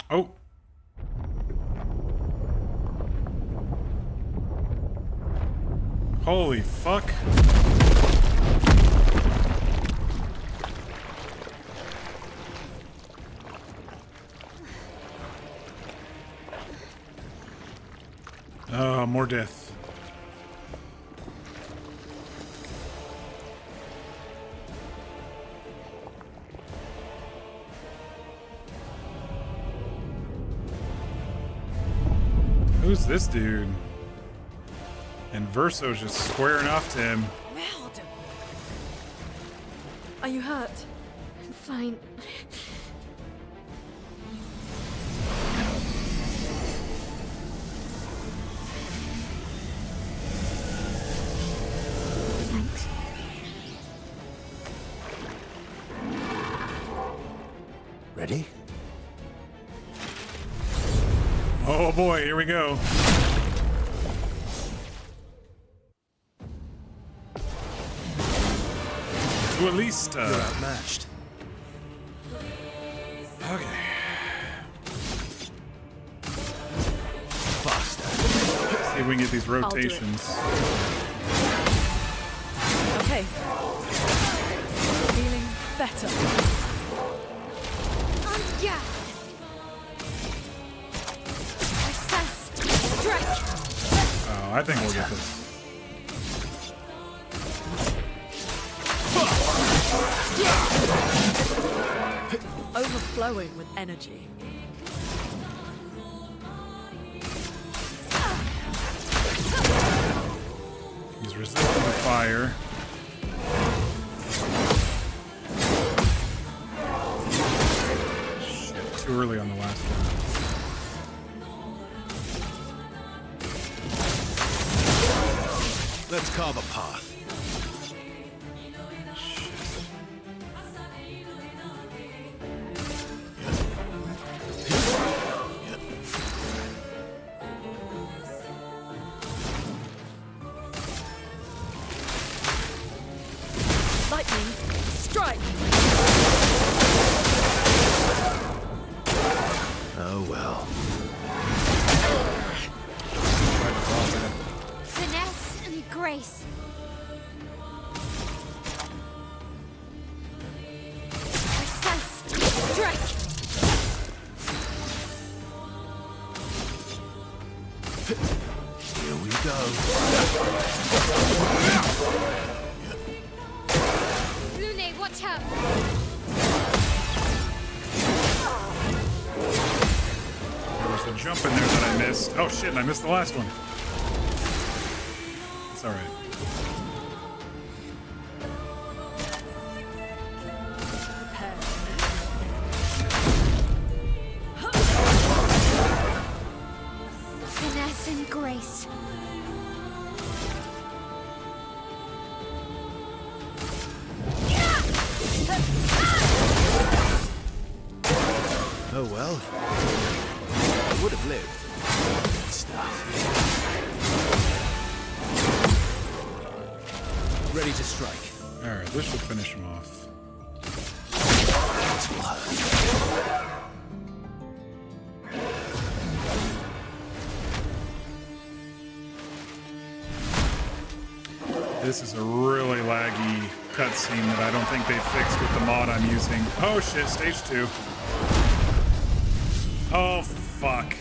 Oh. Holy fuck. Oh, more death. Who's this dude? And Verso's just squaring off to him. Merde. Are you hurt? I'm fine. Thanks. Ready? Oh boy, here we go. To at least, You're outmatched. Okay. Faster. See if we can get these do it. rotations. Okay. Feeling better. Yeah. Assess. Stretch. Oh, I think we'll get this. Overflowing with energy. He's resisting the fire. Shit, too early on the last one. Let's carve a path. Lightning, strike! Oh well. Finesse and grace. Precise strike. Here we go. Lune, watch out. There was a jump in there that I missed. Oh shit, I missed the last one. It's alright. Finesse and grace. Oh well. I would have lived. Good stuff. Ready to strike. Alright, this should finish him off. This will hurt. This is a really laggy cutscene that I don't think they fixed with the mod I'm using. Oh shit, stage 2. Oh fuck.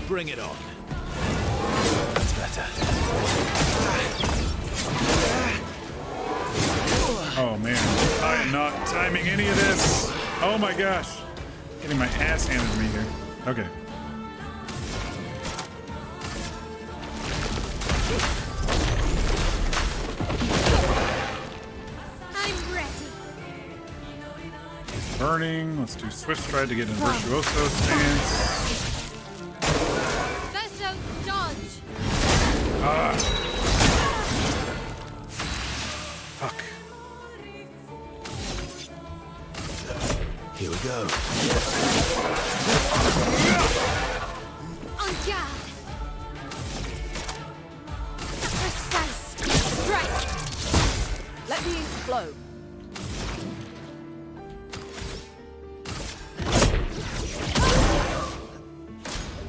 Bring it on. That's better. Oh man, I am not timing any of this. Oh my gosh. Getting my ass handed to me here. Okay. I'm ready. Burning. Let's do Swift Stride to get in Virtuoso stance. Verso, dodge. Ah. Fuck. Here we go. On guard. Precise strike. Let the ink flow.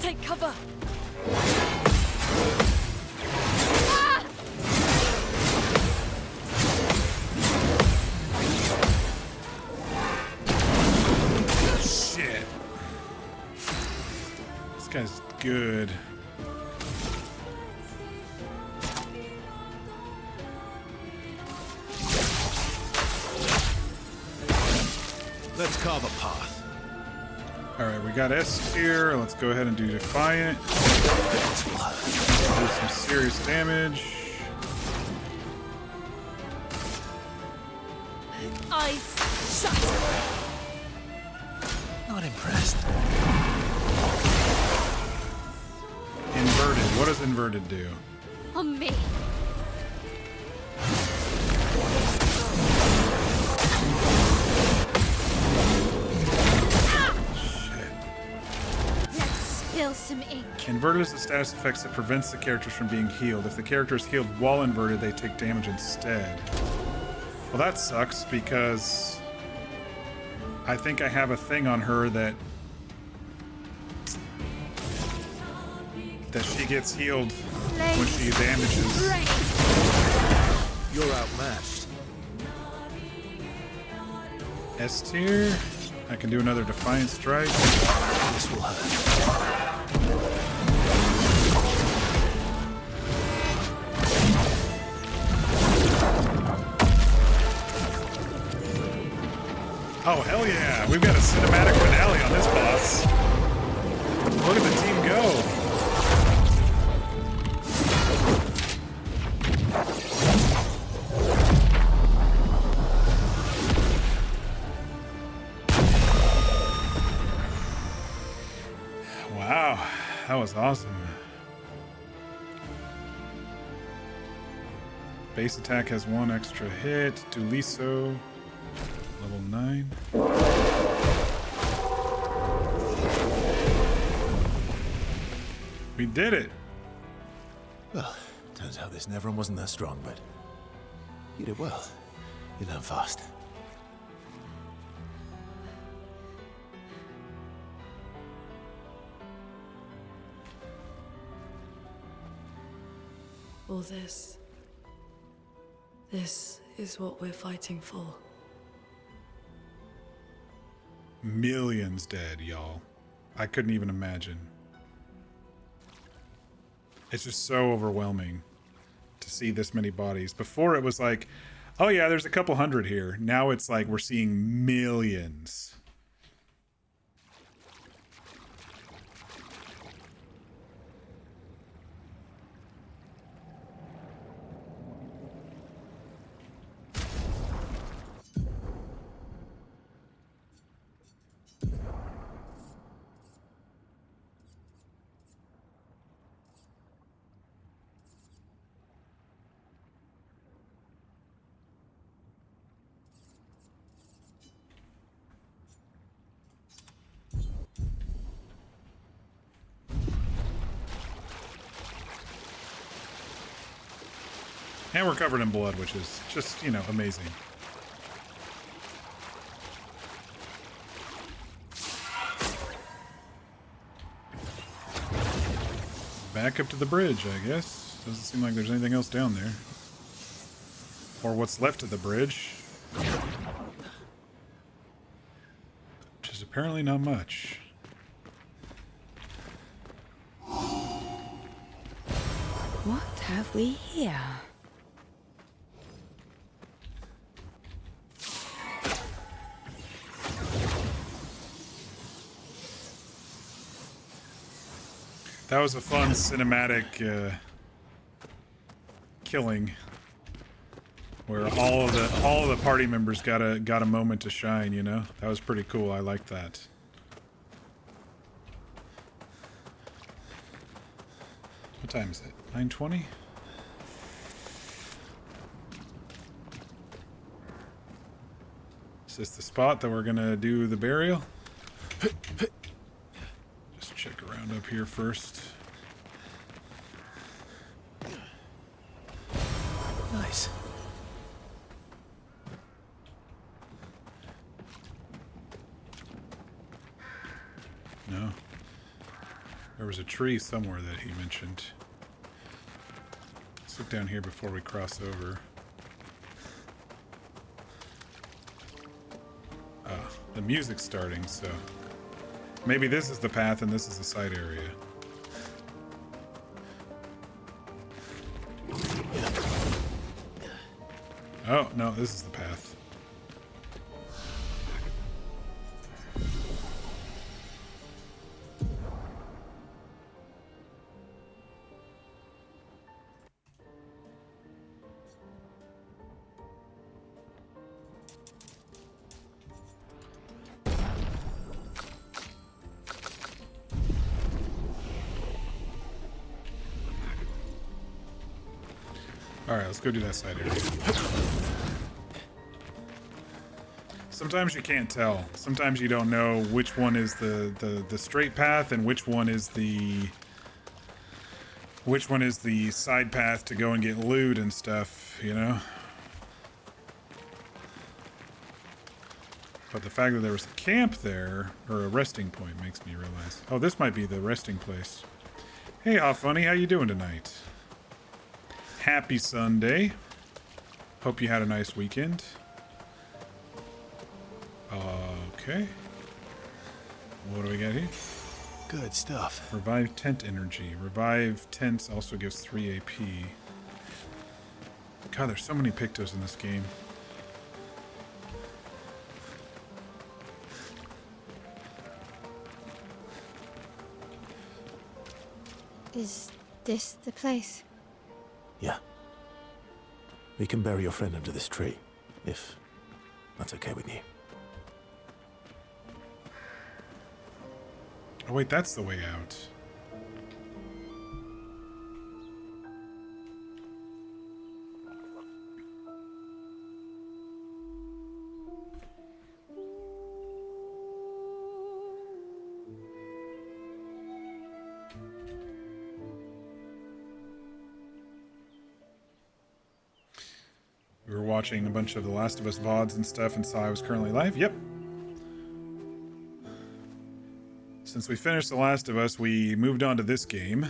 Take cover. Shit. This guy's good. Let's carve a path. Alright, we got S tier. Let's go ahead and do Defiant. Do some serious damage. Eyes shut. Not impressed. Inverted. What does inverted do? On me. Let's spill some ink. Inverted is the status effects that prevents the characters from being healed. If the character is healed while inverted, they take damage instead. Well, that sucks because I think I have a thing on her that she gets healed when she damages. You're outmatched. S tier. I can do another Defiant Strike. This will hurt. Oh, hell yeah. We've got a cinematic finale on this boss. Look at the team go. Wow, that was awesome. Base attack has 1 extra hit. Duliso, level 9. We did it! Well, turns out this Nevron wasn't that strong, but you did well. You learn fast. All this. This is what we're fighting for. Millions dead, y'all. I couldn't even imagine. It's just so overwhelming to see this many bodies. Before it was like, oh yeah, there's a couple hundred here. Now it's like we're seeing millions. And we're covered in blood, which is just, you know, amazing. Back up to the bridge, I guess. Doesn't seem like there's anything else down there. Or what's left of the bridge. Which is apparently not much. What have we here? That was a fun cinematic killing, where all of the party members got a moment to shine. You know, that was pretty cool. I liked that. What time is it? 9:20. Is this the spot that we're gonna do the burial? Check around up here first. Nice. No. There was a tree somewhere that he mentioned. Let's look down here before we cross over. Ah, the music's starting, so... maybe this is the path and this is the side area. Oh, no, this is the path. Alright, let's go do that side area. Sometimes you can't tell. Sometimes you don't know which one is the straight path and which one is the side path to go and get loot and stuff, you know? But the fact that there was a camp there, or a resting point, makes me realize. Oh, this might be the resting place. Hey, Hot Funny, how you doing tonight? Happy Sunday. Hope you had a nice weekend. Okay. What do we got here? Good stuff. Revive tent energy. Revive tents also gives 3 AP. God, there's so many Pictos in this game. Is this the place? Yeah. We can bury your friend under this tree, if that's okay with you. Oh wait, that's the way out. We were watching a bunch of The Last of Us VODs and stuff and saw I was currently live. Yep. Since we finished The Last of Us, we moved on to this game.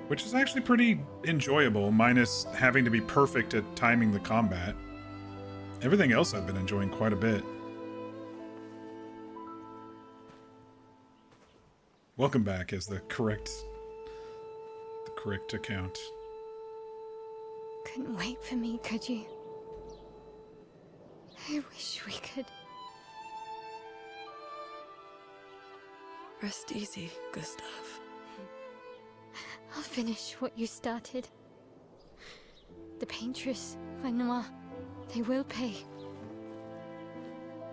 Which is actually pretty enjoyable, minus having to be perfect at timing the combat. Everything else I've been enjoying quite a bit. Welcome back is the correct account. Couldn't wait for me, could you? I wish we could. Rest easy, Gustav. I'll finish what you started. The Paintress, Renoir, they will pay.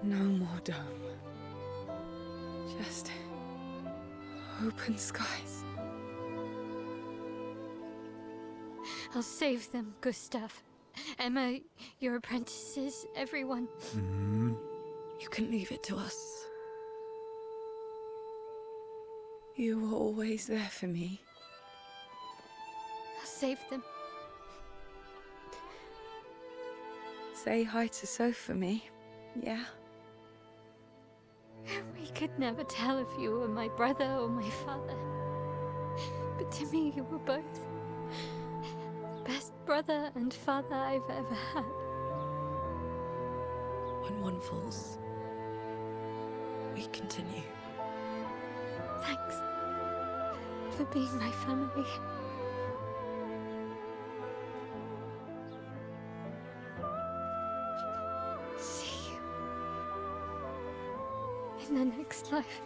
No more dome. Just open skies. I'll save them, Gustav. Emma, your apprentices, everyone. Mm-hmm. You can leave it to us. You were always there for me. I'll save them. Say hi to Soph for me, yeah? We could never tell if you were my brother or my father. But to me, you were both. Best brother and father I've ever had. When one falls, we continue. Thanks for being my family. See you in the next life.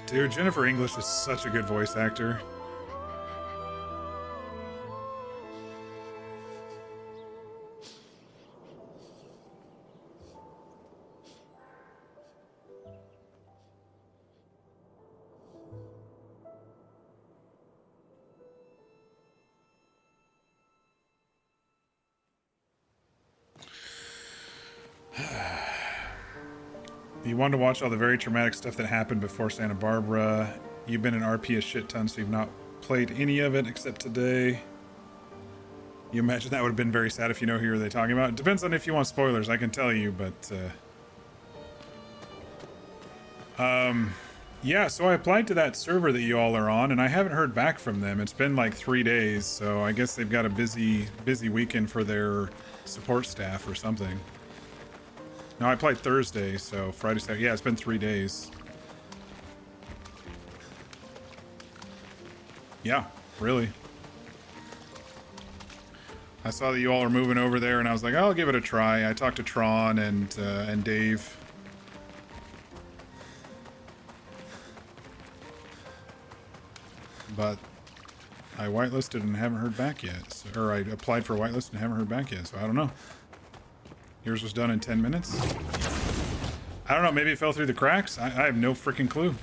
Dude, Jennifer English is such a good voice actor. You wanted to watch all the very traumatic stuff that happened before Santa Barbara. You've been in RP a shit ton, so you've not played any of it except today. You imagine that would have been very sad if you know who are they talking about. It depends on if you want spoilers, I can tell you, but yeah, so I applied to that server that you all are on, and I haven't heard back from them. It's been like 3 days, so I guess they've got a busy weekend for their support staff or something. No, I played Thursday, so Friday, Saturday. Yeah, it's been 3 days. Yeah, really. I saw that you all are moving over there, and I was like, I'll give it a try. I talked to Tron and Dave. But I whitelisted and haven't heard back yet. So, or I applied for a whitelist and haven't heard back yet, so I don't know. Yours was done in 10 minutes? I don't know, maybe it fell through the cracks? I have no freaking clue.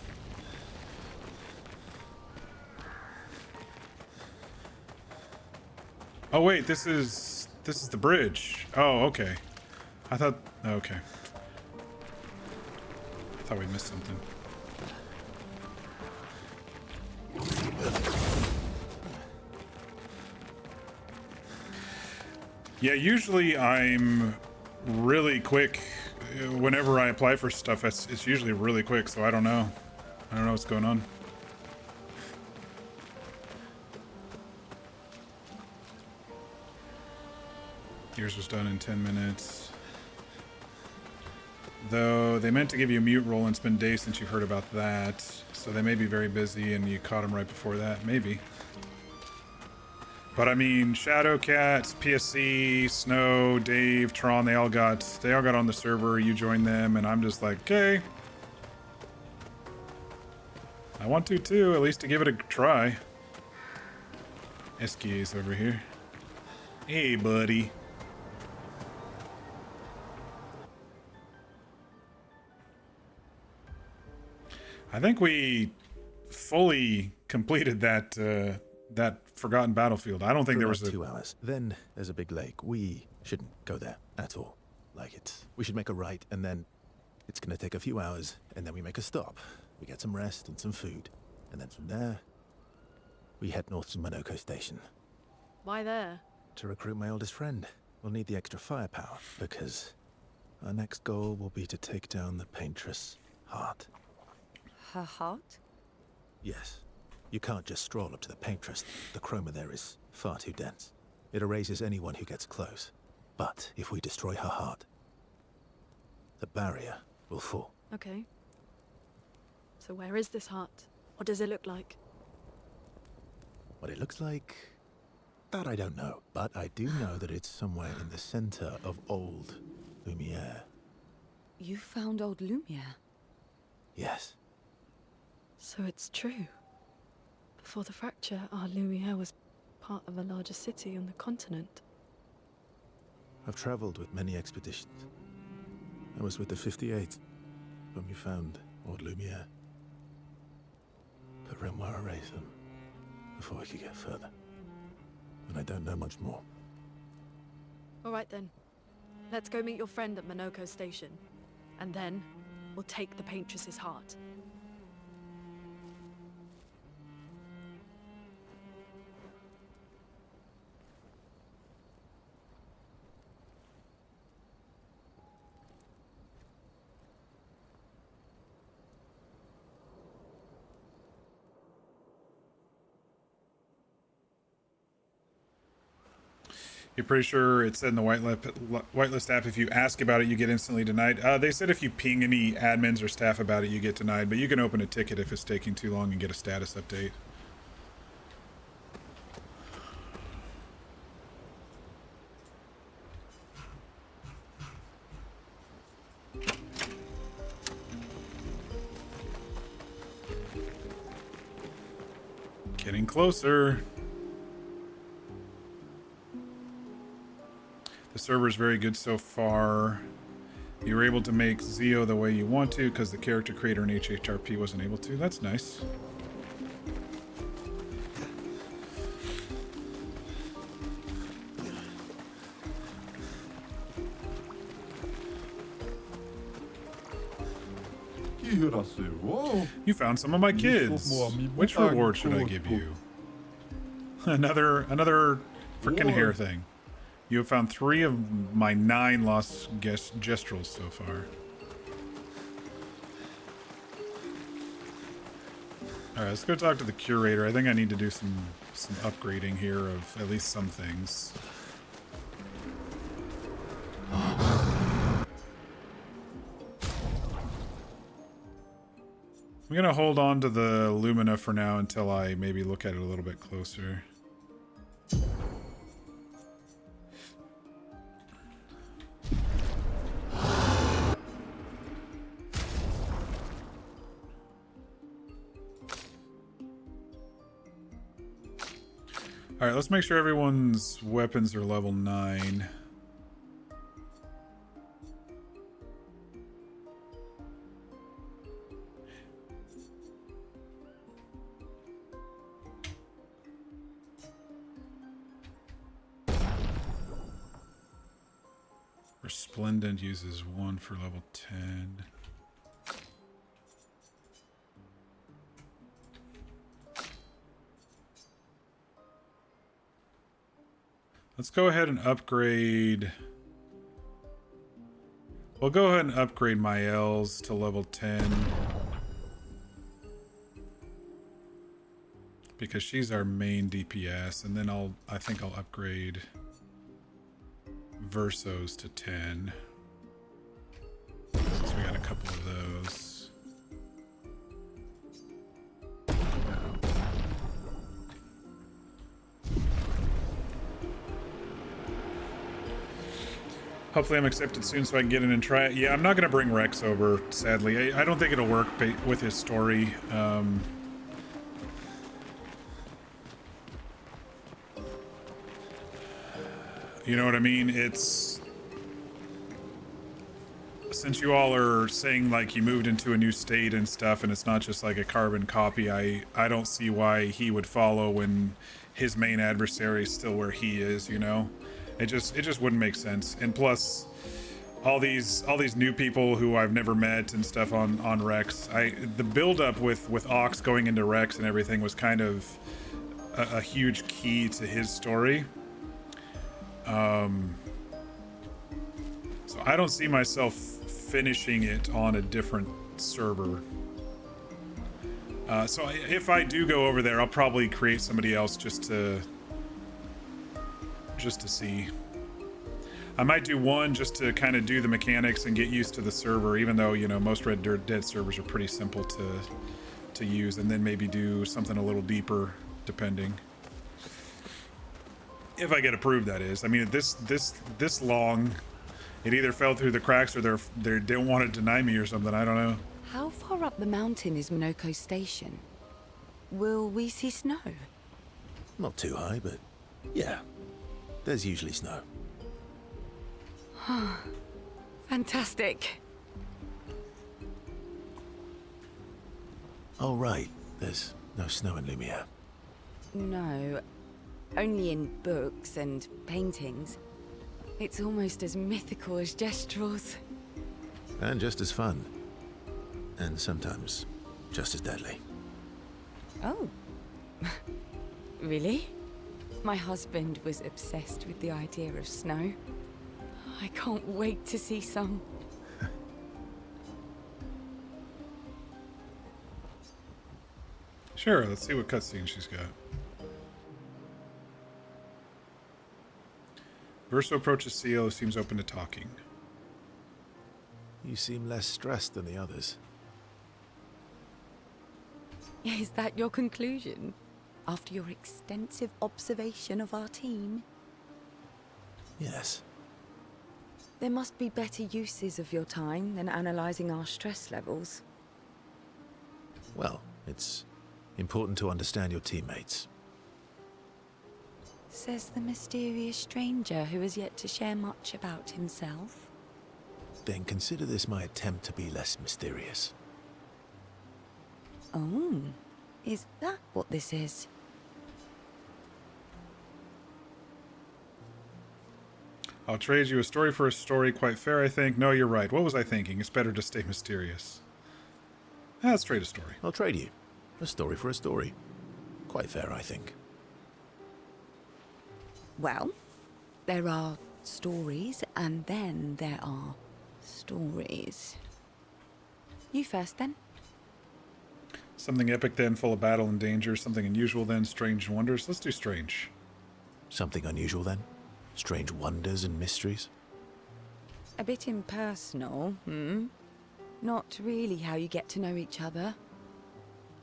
Oh wait, this is the bridge. Oh, okay. I thought, okay. I thought we missed something. Yeah, usually I'm really quick. Whenever I apply for stuff, it's usually really quick, so I don't know. I don't know what's going on. Yours was done in 10 minutes. Though they meant to give you a mute roll, and it's been days since you heard about that. So they may be very busy and you caught them right before that. Maybe. But I mean, Shadowcat, PSC, Snow, Dave, Tron, they all got on the server. You joined them, and I'm just like, okay. I want to too, at least to give it a try. Eski's over here. Hey, buddy. I think we fully completed that that forgotten battlefield. I don't think there was 2 hours. Then there's a big lake. We shouldn't go there at all. We should make a right, and then it's gonna take a few hours, and then we make a stop. We get some rest and some food, and then from there, we head north to Monoko Station. Why there? To recruit my oldest friend. We'll need the extra firepower, because our next goal will be to take down the Paintress' heart. Her heart? Yes. You can't just stroll up to the Paintress. The chroma there is far too dense. It erases anyone who gets close. But if we destroy her heart, the barrier will fall. Okay. So where is this heart? What does it look like? What it looks like, that I don't know. But I do know that it's somewhere in the center of old Lumiere. You found old Lumiere? Yes. So it's true. Before the fracture, our Lumiere was part of a larger city on the continent. I've traveled with many expeditions. I was with the 58th when we found old Lumiere. But Renoir erased them before we could get further. And I don't know much more. All right then. Let's go meet your friend at Monoko Station. And then, we'll take the Paintress's heart. You're pretty sure it said in the whitelist app, if you ask about it, you get instantly denied. They said if you ping any admins or staff about it, you get denied, but you can open a ticket if it's taking too long and get a status update. Getting closer. The server is very good so far. You were able to make Zio the way you want to because the character creator in HHRP wasn't able to. That's nice. You found some of my kids. Which reward should I give you? Another freaking hair thing. You have found 3 of my 9 lost gestrels so far. Alright, let's go talk to the curator. I think I need to do some upgrading here of at least some things. I'm gonna hold on to the Lumina for now until I maybe look at it a little bit closer. Alright, let's make sure everyone's weapons are level 9. Resplendent uses 1 for level 10. Let's go ahead and upgrade. We'll go ahead and upgrade my L's to level 10. Because she's our main DPS, and then I think I'll upgrade Versos to 10. Since we got a couple of those. Hopefully I'm accepted soon so I can get in and try it. Yeah, I'm not going to bring Rex over, sadly. I don't think it'll work with his story. You know what I mean? It's... Since you all are saying, like, he moved into a new state and stuff, and it's not just like a carbon copy, I don't see why he would follow when his main adversary is still where he is, you know? It just wouldn't make sense. And plus, all these new people who I've never met and stuff on Rex. The build up with Ox going into Rex and everything was kind of a huge key to his story. So I don't see myself finishing it on a different server. So if I do go over there, I'll probably create somebody else just to see. I might do one just to kind of do the mechanics and get used to the server, even though, you know, most Red Dead servers are pretty simple to use, and then maybe do something a little deeper, depending. If I get approved, that is. I mean, this long, it either fell through the cracks or they don't want to deny me or something. I don't know. How far up the mountain is Minoko Station? Will we see snow? Not too high, but yeah, there's usually snow. Fantastic. Oh, right. There's no snow in Lumiere. No, only in books and paintings. It's almost as mythical as Gestrels. And just as fun. And sometimes just as deadly. Oh. Really? My husband was obsessed with the idea of snow. I can't wait to see some. Sure, let's see what cutscene she's got. Verso approaches Seal, who seems open to talking. You seem less stressed than the others. Is that your conclusion? After your extensive observation of our team? Yes. There must be better uses of your time than analyzing our stress levels. Well, it's important to understand your teammates. Says the mysterious stranger who has yet to share much about himself. Then consider this my attempt to be less mysterious. Oh, is that what this is? I'll trade you a story for a story. Quite fair, I think. No, you're right. What was I thinking? It's better to stay mysterious. Let's trade a story. I'll trade you a story for a story. Quite fair, I think. Well, there are stories, and then there are stories. You first, then. Something epic, then, full of battle and danger. Something unusual, then, strange wonders. Let's do strange. Something unusual, then? Strange wonders and mysteries? A bit impersonal, Not really how you get to know each other.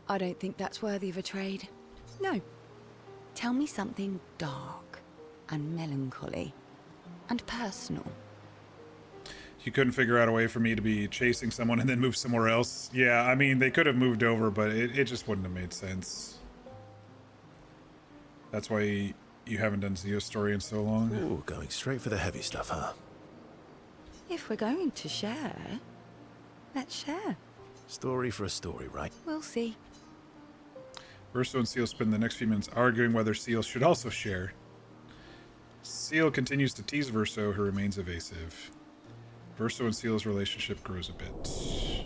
I don't think that's worthy of a trade. No. Tell me something dark and melancholy and personal. You couldn't figure out a way for me to be chasing someone and then move somewhere else? Yeah, I mean, they could have moved over, but it just wouldn't have made sense. That's why you haven't done Zio's story in so long. Ooh, going straight for the heavy stuff, huh? If we're going to share, let's share. Story for a story, right? We'll see. Verso and Seal spend the next few minutes arguing whether Seal should also share. Seal continues to tease Verso, who remains evasive. Verso and Seal's relationship grows a bit.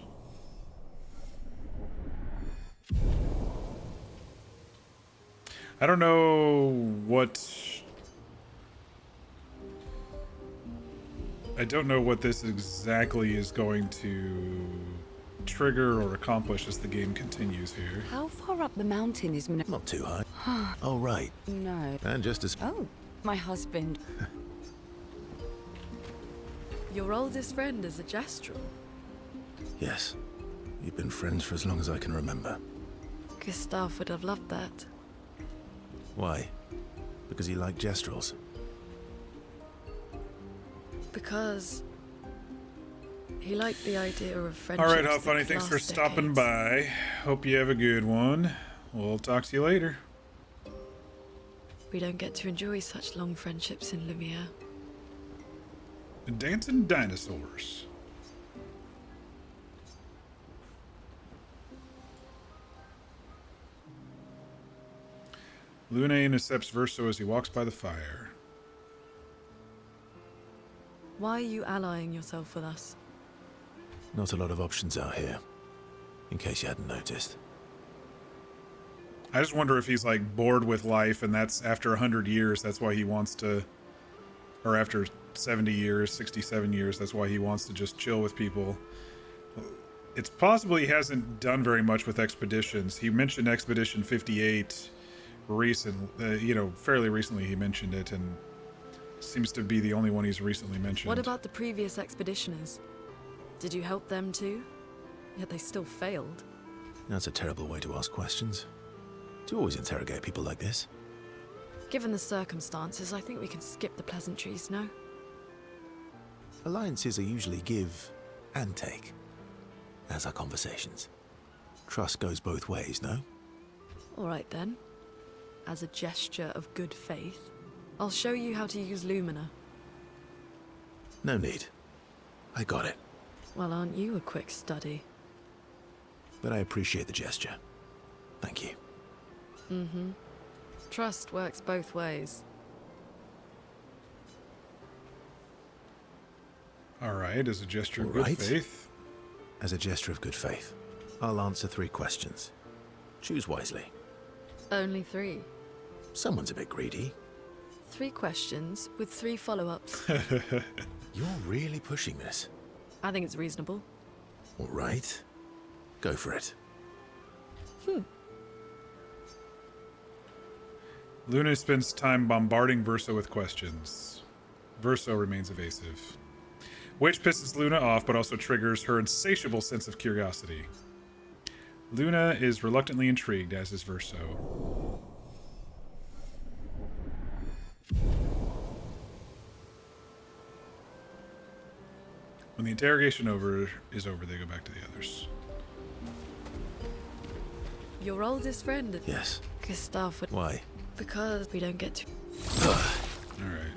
I don't know what... I don't know what this exactly is going to trigger or accomplish as the game continues here. How far up the mountain is Minoko? Not too high. Oh, right. No. And just as... Oh, my husband. Your oldest friend is a Gestrel. Yes. We've been friends for as long as I can remember. Gustav would have loved that. Why? Because he liked Gestrels. Because he liked the idea of friendship. All right, How Funny, thanks for stopping by. Hope you have a good one. We'll talk to you later. We don't get to enjoy such long friendships in Lumiere. Dancing dinosaurs. Luna intercepts Verso as he walks by the fire. Why are you allying yourself with us? Not a lot of options out here, in case you hadn't noticed. I just wonder if he's like bored with life, and that's after 100 years, that's why he wants to, or after 70 years, 67 years, that's why he wants to just chill with people. It's possible he hasn't done very much with expeditions. He mentioned Expedition 58 fairly recently he mentioned it, and seems to be the only one he's recently mentioned. What about the previous expeditioners? Did you help them too? Yet they still failed. That's a terrible way to ask questions. Do you always interrogate people like this? Given the circumstances, I think we can skip the pleasantries, no? Alliances are usually give and take, as are conversations. Trust goes both ways, no? All right then. As a gesture of good faith, I'll show you how to use Lumina. No need. I got it. Well, aren't you a quick study? But I appreciate the gesture. Thank you. Mm-hmm. Trust works both ways. All right, as a gesture of good faith. As a gesture of good faith, I'll answer 3 questions. Choose wisely. Only 3. Someone's a bit greedy. 3 questions with 3 follow-ups. You're really pushing this. I think it's reasonable. All right. Go for it. Luna spends time bombarding Verso with questions. Verso remains evasive, which pisses Luna off but also triggers her insatiable sense of curiosity. Luna is reluctantly intrigued, as is Verso. When the interrogation is over, they go back to the others. Your oldest friend. Yes. Gustav would... Why? Because we don't get to... Alright.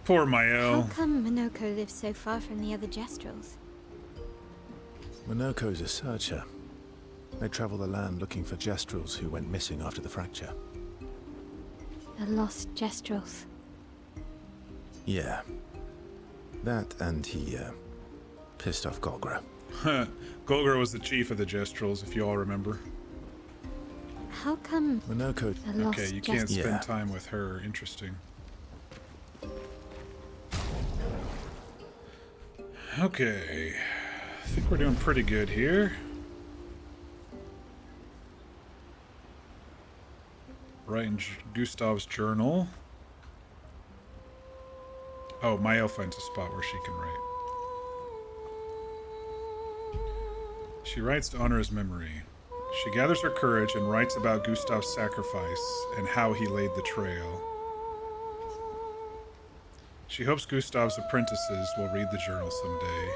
Poor Mael. How come Minoko lives so far from the other Gestrels? Minoko's a searcher. They travel the land looking for Gestrels who went missing after the fracture. The lost Gestrels. Yeah. That and he, pissed off Golgra. Golgra was the chief of the Gestrels, if you all remember. How come... Minoko... Okay, you can't spend time with her. Interesting. Okay. I think we're doing pretty good here. Right in Gustav's journal. Oh, Mael finds a spot where she can write. She writes to honor his memory. She gathers her courage and writes about Gustav's sacrifice and how he laid the trail. She hopes Gustav's apprentices will read the journal someday.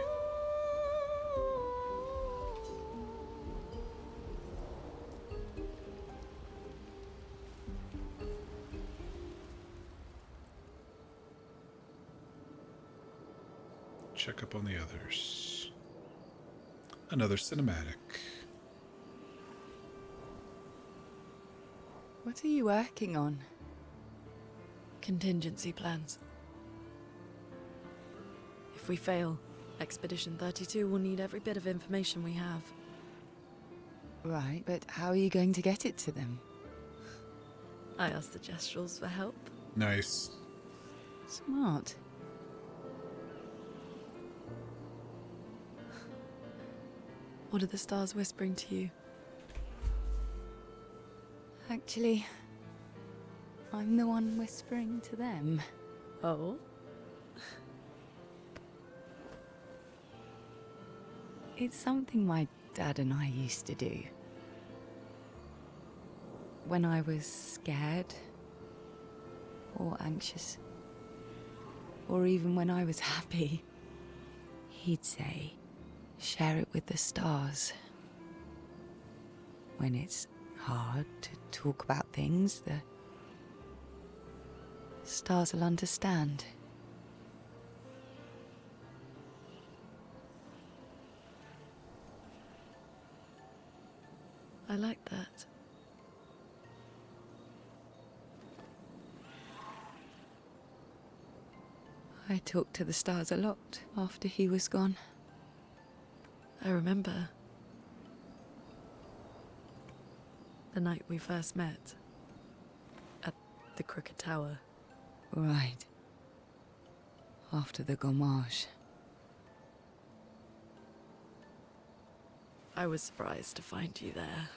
Check up on the others. Another cinematic. What are you working on? Contingency plans. If we fail, Expedition 32 will need every bit of information we have. Right, but how are you going to get it to them? I asked the Gestrels for help. Nice. Smart. What are the stars whispering to you? Actually, I'm the one whispering to them. Oh? It's something my dad and I used to do. When I was scared, or anxious, or even when I was happy, he'd say, share it with the stars. When it's hard to talk about things, the stars will understand. I like that. I talked to the stars a lot after he was gone. I remember the night we first met at the Crooked Tower. Right. After the gommage. I was surprised to find you there.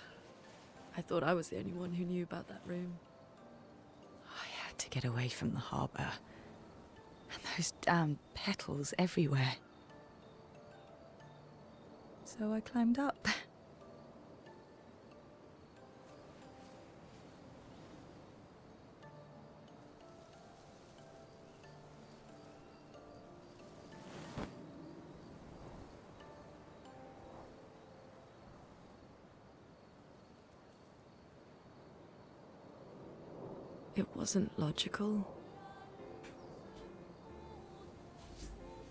I thought I was the only one who knew about that room. I had to get away from the harbour. And those damn petals everywhere. So I climbed up. It wasn't logical.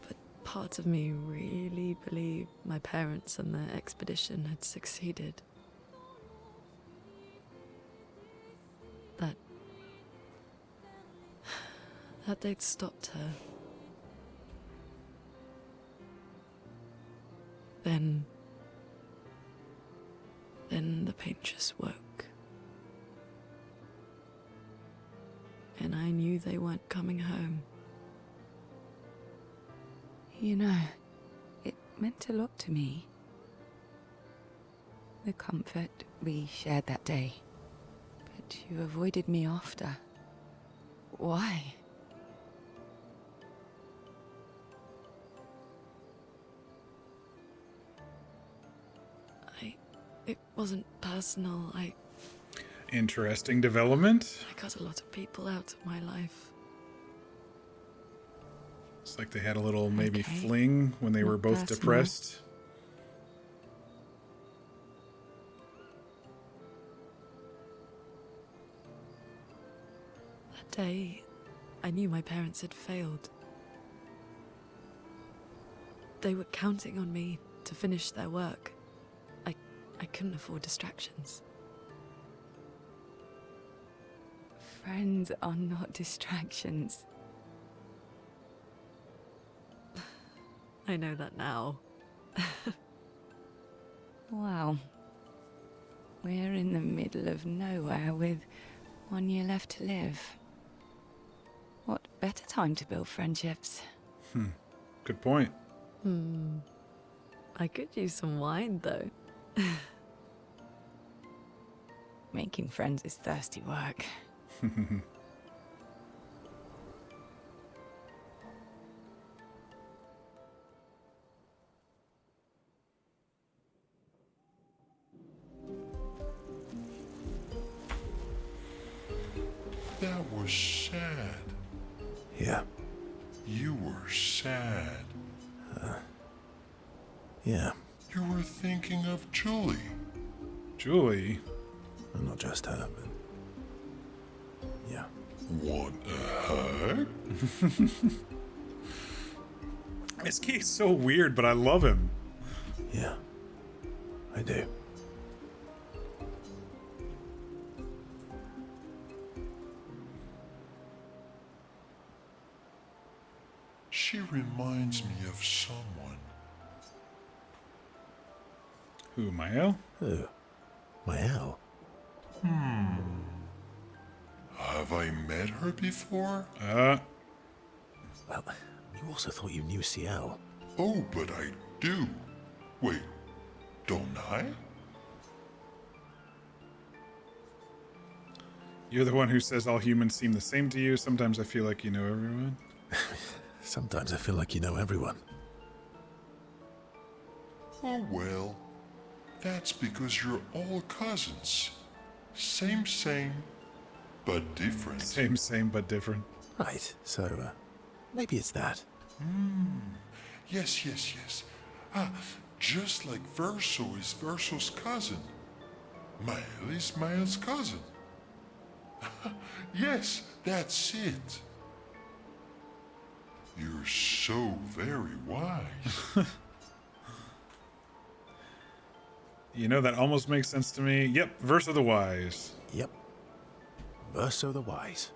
But part of me really believed my parents and their expedition had succeeded. That they'd stopped her. Then the paintress woke. And I knew they weren't coming home. You know, it meant a lot to me. The comfort we shared that day. But you avoided me after. Why? It wasn't personal. Interesting development. I cut a lot of people out of my life. It's like they had a little maybe fling when they were both personal. depressed. That day, I knew my parents had failed. They were counting on me to finish their work. I couldn't afford distractions. Friends are not distractions. I know that now. Wow. We're in the middle of nowhere with 1 year left to live. What better time to build friendships? Good point. I could use some wine, though. Making friends is thirsty work. That was sad. Yeah. You were sad. Yeah. You were thinking of Julie. Julie? Well, not just her, but... yeah. What the heck? This kid's so weird, but I love him. Yeah. I do. She reminds me of someone. Who, Mael? Who? Mael? Have I met her before? Well, you also thought you knew CL. Oh, but I do. Wait, don't I? You're the one who says all humans seem the same to you. Sometimes I feel like you know everyone. Sometimes I feel like you know everyone. Oh well, that's because you're all cousins. Same, but different. Same, but different. Right, so, maybe it's that. Yes. Just like Verso is Verso's cousin. Mael is Mael's cousin. Yes, that's it. You're so very wise. You know, that almost makes sense to me. Yep, Verso the Wise. Yep. Verso the Wise.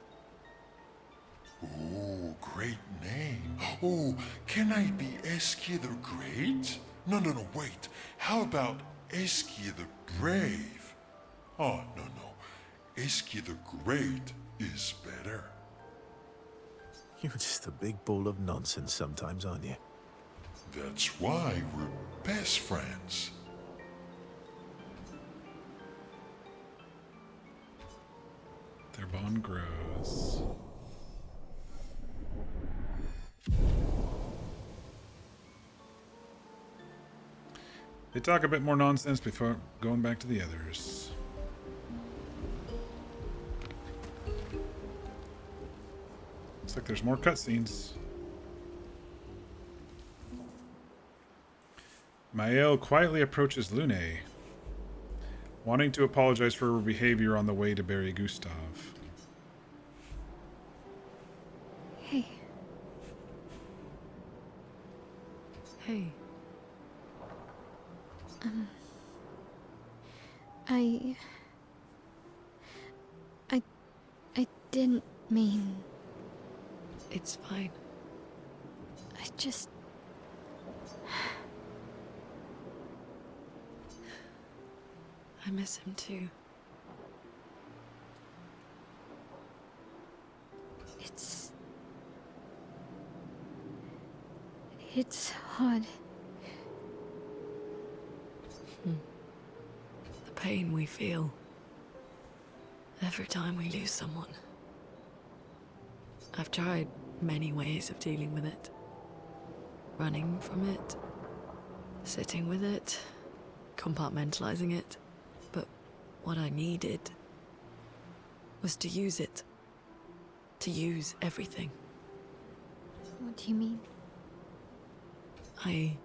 Oh, great name. Oh, can I be Eskia the Great? No, wait. How about Eskia the Brave? Oh, no. Eskia the Great is better. You're just a big ball of nonsense sometimes, aren't you? That's why we're best friends. Their bond grows. They talk a bit more nonsense before going back to the others. Looks like there's more cutscenes. Mael quietly approaches Lune, wanting to apologize for her behavior on the way to bury Gustav. Hey. Hey. I didn't mean... It's fine. I just... I miss him too. It's hard. The pain we feel every time we lose someone. I've tried many ways of dealing with it. Running from it, sitting with it, compartmentalizing it. But what I needed was to use it. To use everything. What do you mean? I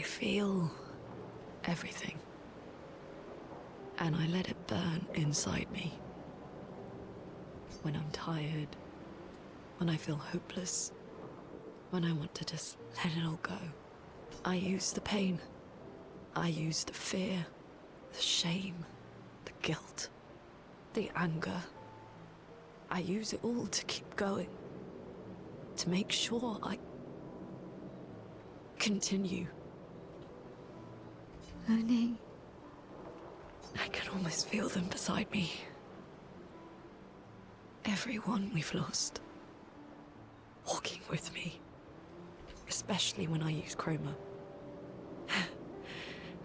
feel everything. And I let it burn inside me. When I'm tired, when I feel hopeless, when I want to just let it all go. I use the pain. I use the fear, the shame, the guilt, the anger. I use it all to keep going. To make sure I continue. Lune. I can almost feel them beside me. Everyone we've lost. Walking with me. Especially when I use Chroma.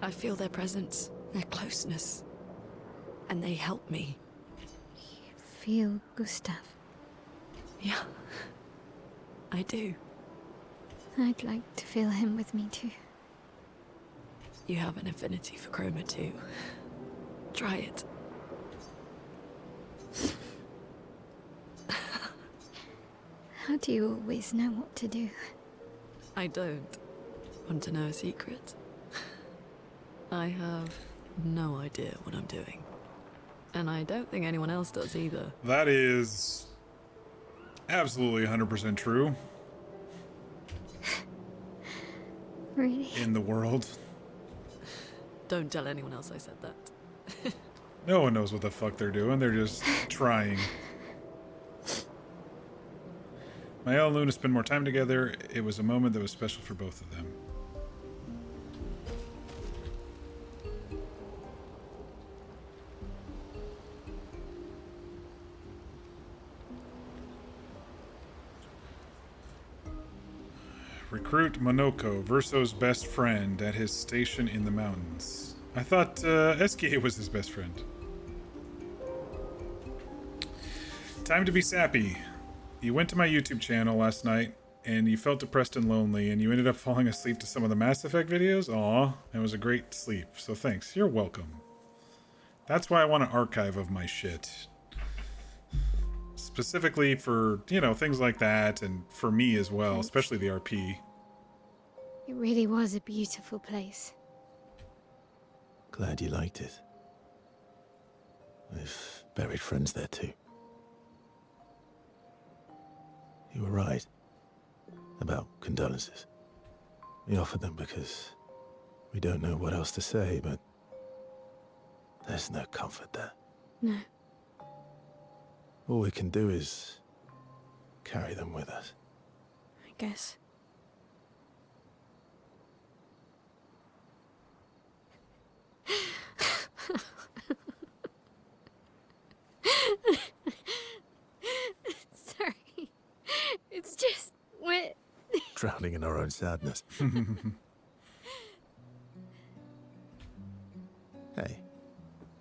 I feel their presence, their closeness. And they help me. You feel Gustav? Yeah. I do. I'd like to feel him with me too. You have an affinity for Chroma too. Try it. How do you always know what to do? I don't. Want to know a secret? I have no idea what I'm doing. And I don't think anyone else does either. That is absolutely 100% true. Really? In the world. Don't tell anyone else I said that. No one knows what the fuck they're doing. They're just trying. Mael and Luna spend more time together. It was a moment that was special for both of them. Recruit Monoko, Verso's best friend, at his station in the mountains. I thought Eskie was his best friend. Time to be sappy. You went to my YouTube channel last night, and you felt depressed and lonely, and you ended up falling asleep to some of the Mass Effect videos? Aw, it was a great sleep, so thanks. You're welcome. That's why I want an archive of my shit. Specifically for, you know, things like that, and for me as well, Thanks. especially the RP. It really was a beautiful place. Glad you liked it. We've buried friends there too. You were right about condolences. We offered them because we don't know what else to say, but there's no comfort there. No. All we can do is carry them with us. I guess. Sorry. It's just wet. Drowning in our own sadness. Hey,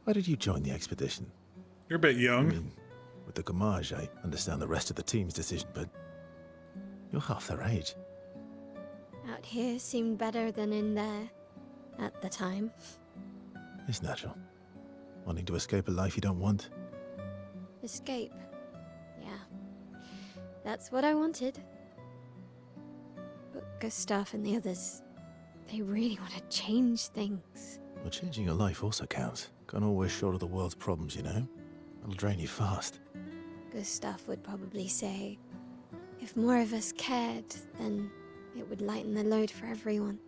why did you join the expedition? You're a bit young. I mean, with the Gamage, I understand the rest of the team's decision, but you're half their age. Out here seemed better than in there at the time. It's natural. Wanting to escape a life you don't want. Escape. Yeah. That's what I wanted. But Gustav and the others, they really want to change things. Well, changing your life also counts. Can't always shoulder the world's problems, you know? It'll drain you fast. Gustav would probably say, if more of us cared, then it would lighten the load for everyone.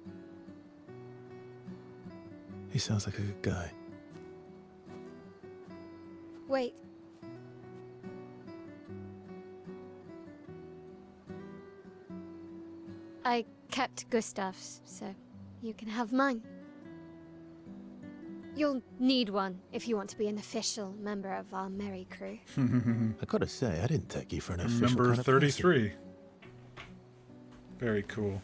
He sounds like a good guy. Wait. I kept Gustav's, so you can have mine. You'll need one if you want to be an official member of our merry crew. I gotta say, I didn't take you for an official Number kind of 33. person. Very cool.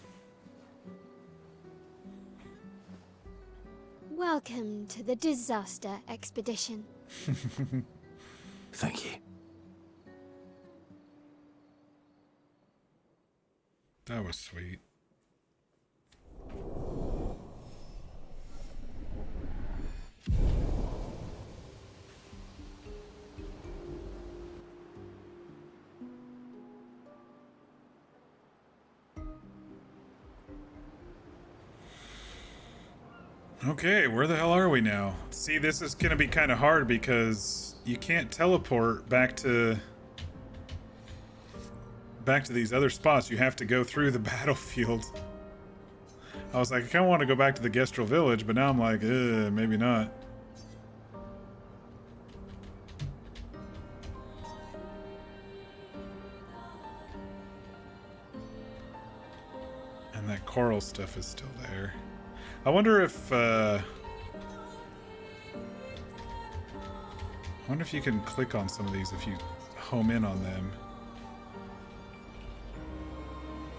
Welcome to the disaster expedition. Thank you. That was sweet. Okay, where the hell are we now? See, this is gonna be kind of hard because you can't teleport back to these other spots. You have to go through the battlefield. I was like, I kind of want to go back to the Gestrel village, but now I'm like, maybe not. And that coral stuff is still there. I wonder if you can click on some of these if you home in on them.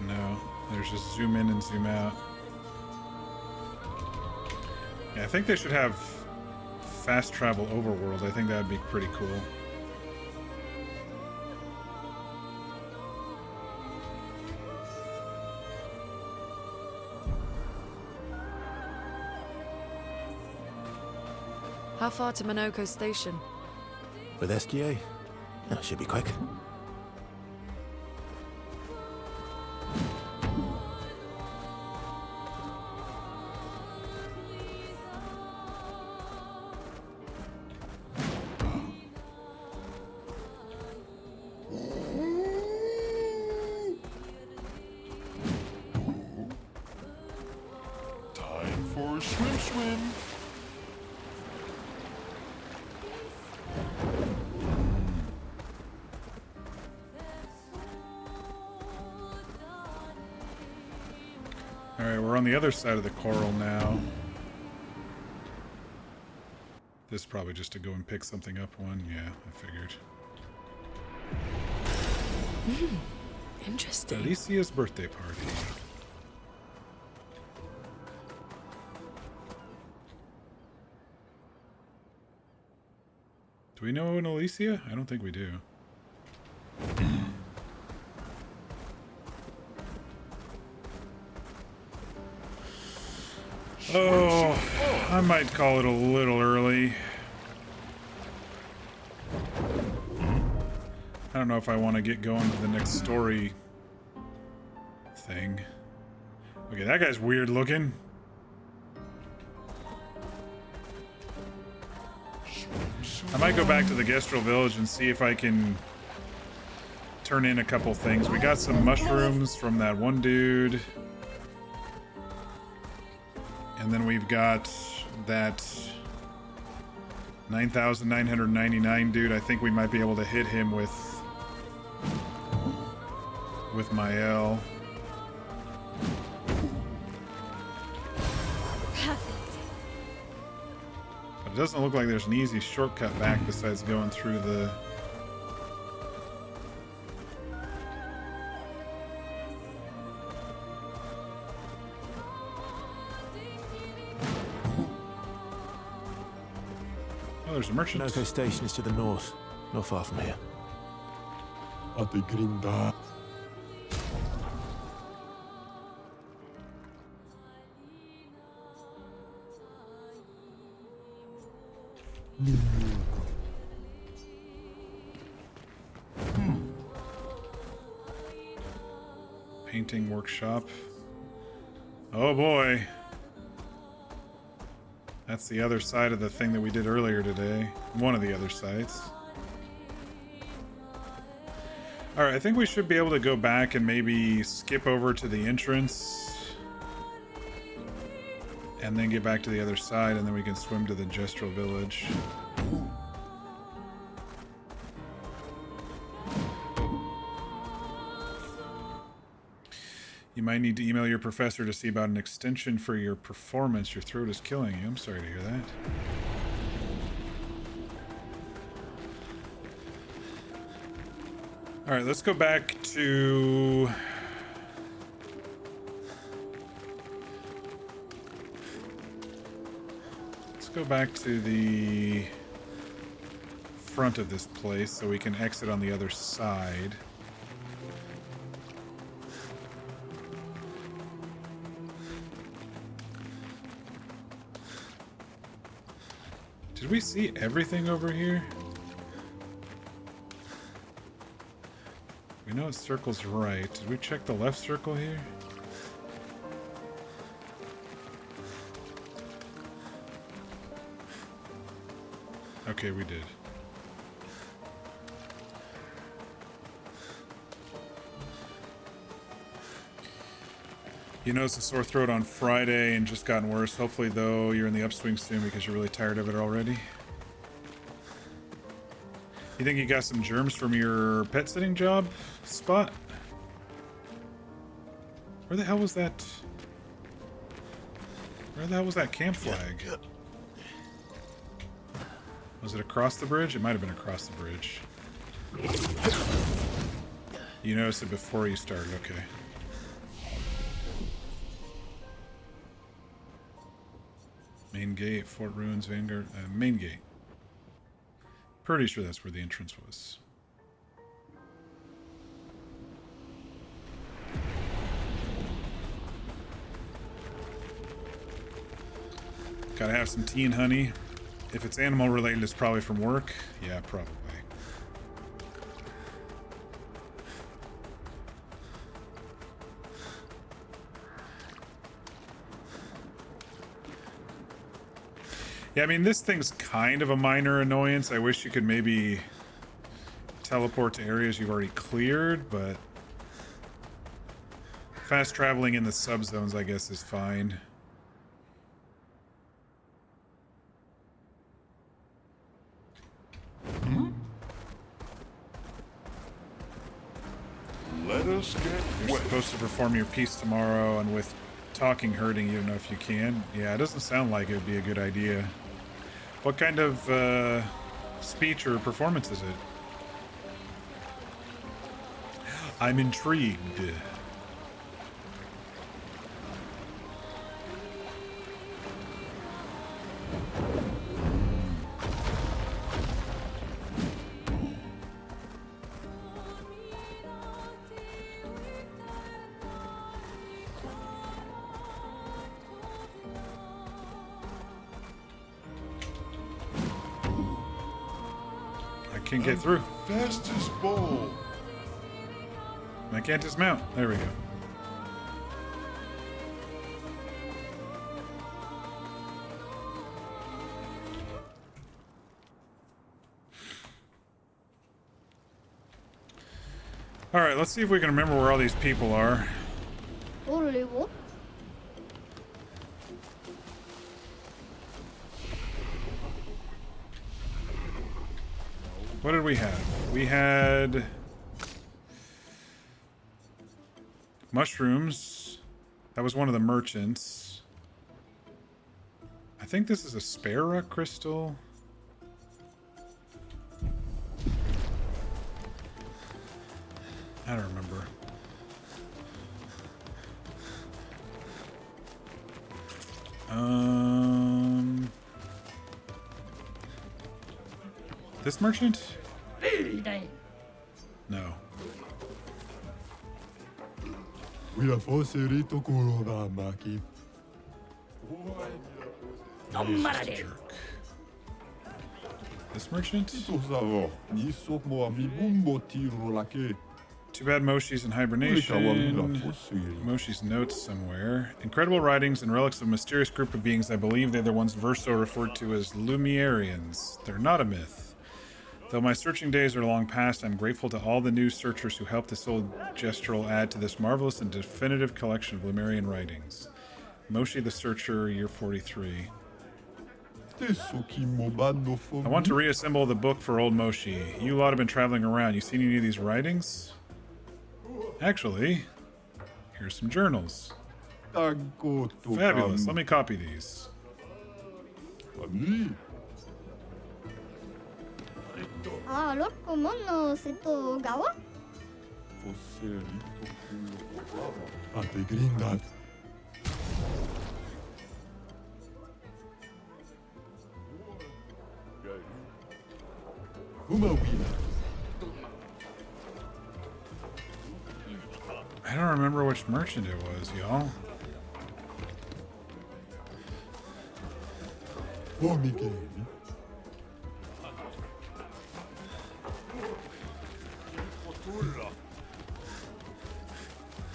No, there's just zoom in and zoom out. Yeah, I think they should have fast travel overworld. I think that would be pretty cool. How far to Minoko Station? With SGA? That should be quick. Time for swim swim. Alright, we're on the other side of the coral now. This is probably just to go and pick something up one. Yeah, I figured. Interesting. Alicia's birthday party. Do we know an Alicia? I don't think we do. I might call it a little early. I don't know if I want to get going to the next story thing. Okay, that guy's weird looking. I might go back to the Gestrel village and see if I can turn in a couple things. We got some mushrooms from that one dude. And then we've got that 9,999 dude. I think we might be able to hit him with Mael. But it doesn't look like there's an easy shortcut back besides going through the... Oh, there's a merchant. Noko Station is to the north, not far from here. At the Grinda. Painting workshop. Oh boy. That's the other side of the thing that we did earlier today. One of the other sides. Alright, I think we should be able to go back and maybe skip over to the entrance. And then get back to the other side, and then we can swim to the Gestrel village. You might need to email your professor to see about an extension for your performance. Your throat is killing you. I'm sorry to hear that. All right, let's go back to... Let's go back to the front of this place so we can exit on the other side. Did we see everything over here? We know it circles right. Did we check the left circle here? Okay, we did. You noticed a sore throat on Friday and just gotten worse. Hopefully, though, you're in the upswing soon because you're really tired of it already. You think you got some germs from your pet sitting job spot? Where the hell was that? Where the hell was that camp flag? Was it across the bridge? It might have been across the bridge. You noticed it before you started, okay. Main gate, Fort Ruins, Vanguard, main gate. Pretty sure that's where the entrance was. Gotta have some tea and honey. If it's animal related, it's probably from work. Yeah, probably. Yeah, I mean, this thing's kind of a minor annoyance. I wish you could maybe teleport to areas you've already cleared, but fast traveling in the subzones, I guess, is fine. Let us get You're wet. supposed to perform your piece tomorrow, and with talking hurting, you don't know if you can. Yeah, it doesn't sound like it would be a good idea. What kind of speech or performance is it? I'm intrigued. Can't get through. Fastest ball. I can't dismount. There we go. Alright, let's see if we can remember where all these people are. What? What did we have? We had mushrooms. That was one of the merchants. I think this is a spare rock crystal. I don't remember. This merchant? No. We are for Serito Corona, Maki. This merchant? Too bad Moshi's in hibernation. Moshi's notes somewhere. Incredible writings and relics of a mysterious group of beings. I believe they're the ones Verso referred to as Lumerians. They're not a myth. Though my searching days are long past, I'm grateful to all the new searchers who helped this old gestural add to this marvelous and definitive collection of Lumerian writings. Moshi the Searcher, year 43. I want to reassemble the book for old Moshi. You lot have been traveling around. You seen any of these writings? Actually, here's some journals. Fabulous. Let me copy these. I don't remember which merchant it was, y'all.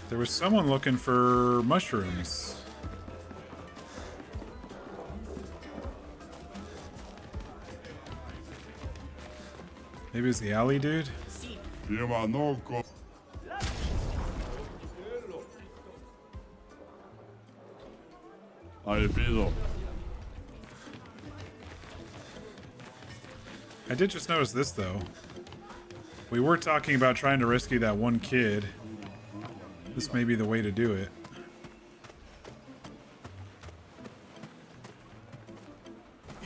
There was someone looking for mushrooms. Maybe it's the alley dude? I did just notice this, though. We were talking about trying to rescue that one kid. This may be the way to do it.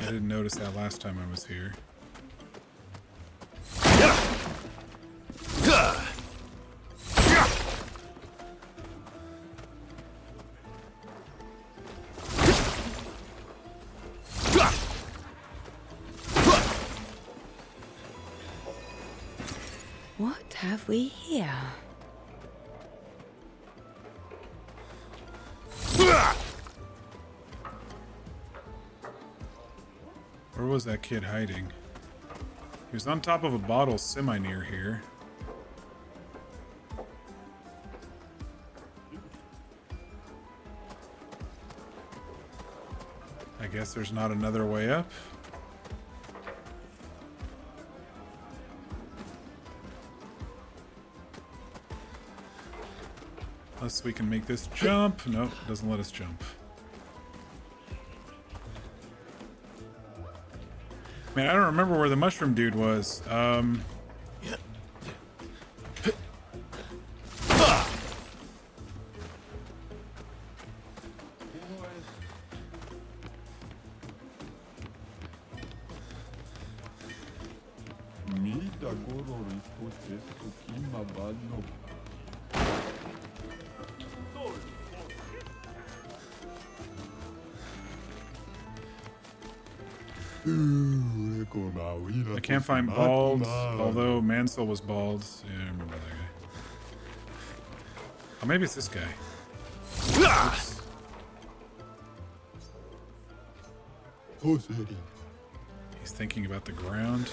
I didn't notice that last time I was here. What have we here? Where was that kid hiding? He was on top of a bottle semi-near here. I guess there's not another way up. Unless we can make this jump. Nope, doesn't let us jump. Man, I don't remember where the mushroom dude was. I can't find bald, although Mansell was bald. Yeah, I remember that guy. Oh, maybe it's this guy. Oops. He's thinking about the ground.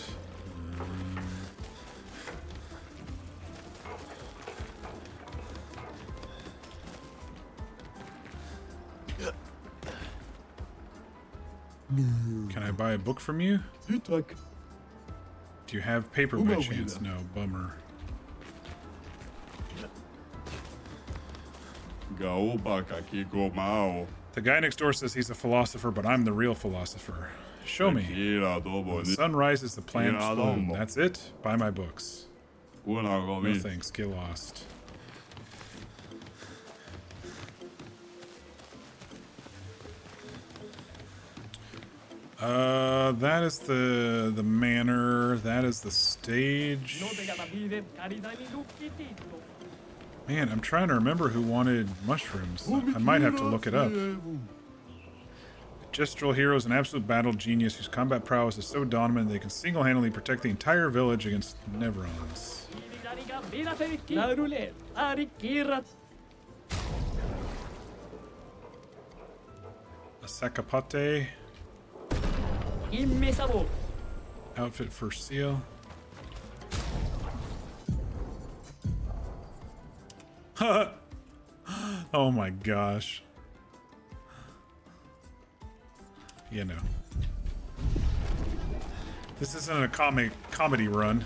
Can I buy a book from you? Do you have paper by chance? No, bummer. The guy next door says he's a philosopher, but I'm the real philosopher. Show me. When the sun rises, the planets bloom. That's it? Buy my books. No thanks, get lost. That is the manor. That is the stage. Man, I'm trying to remember who wanted mushrooms. I might have to look it up. Gestural hero is an absolute battle genius whose combat prowess is so dominant they can single-handedly protect the entire village against Nevrons. A Sakapate. Outfit for seal. Oh my gosh. You know. This isn't a comedy run.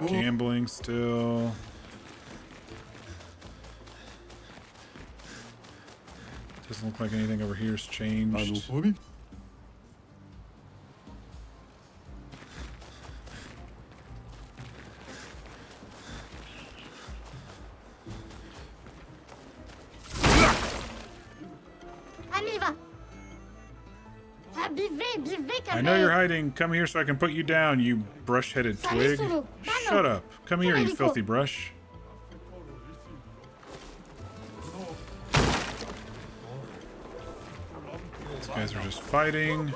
Gambling still. Doesn't look like anything over here's changed. I know you're hiding. Come here so I can put you down, you brush-headed twig. Shut up. Come here, you filthy brush. These guys are just fighting.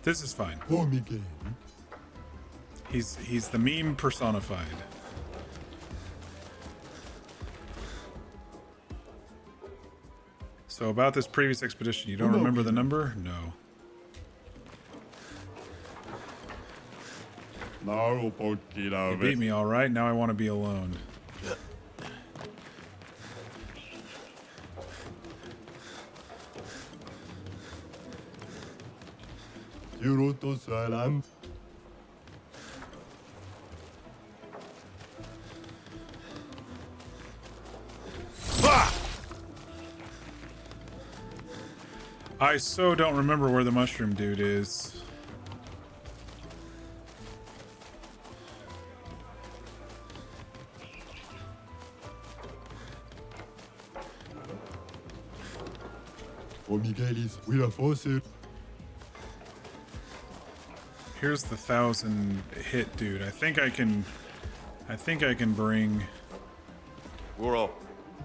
This is fine. He's the meme personified. So about this previous expedition, you don't remember the number? No. You beat me all right. Now I want to be alone. I so don't remember where the mushroom dude is. Here's the 1,000 hit dude. I think I can bring. You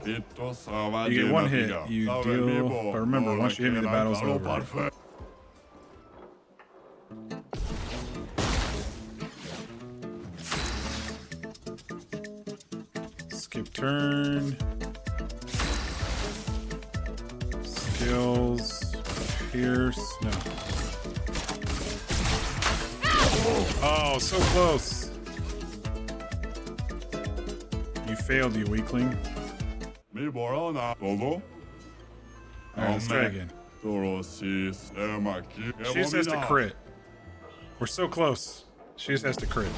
get one hit, you deal. But remember, once you hit me, the battle's over. Skip turn. Skills. Pierce. No. Oh, so close. You failed, you weakling. Alright, let's try again. She just has to crit. We're so close. She just has to crit.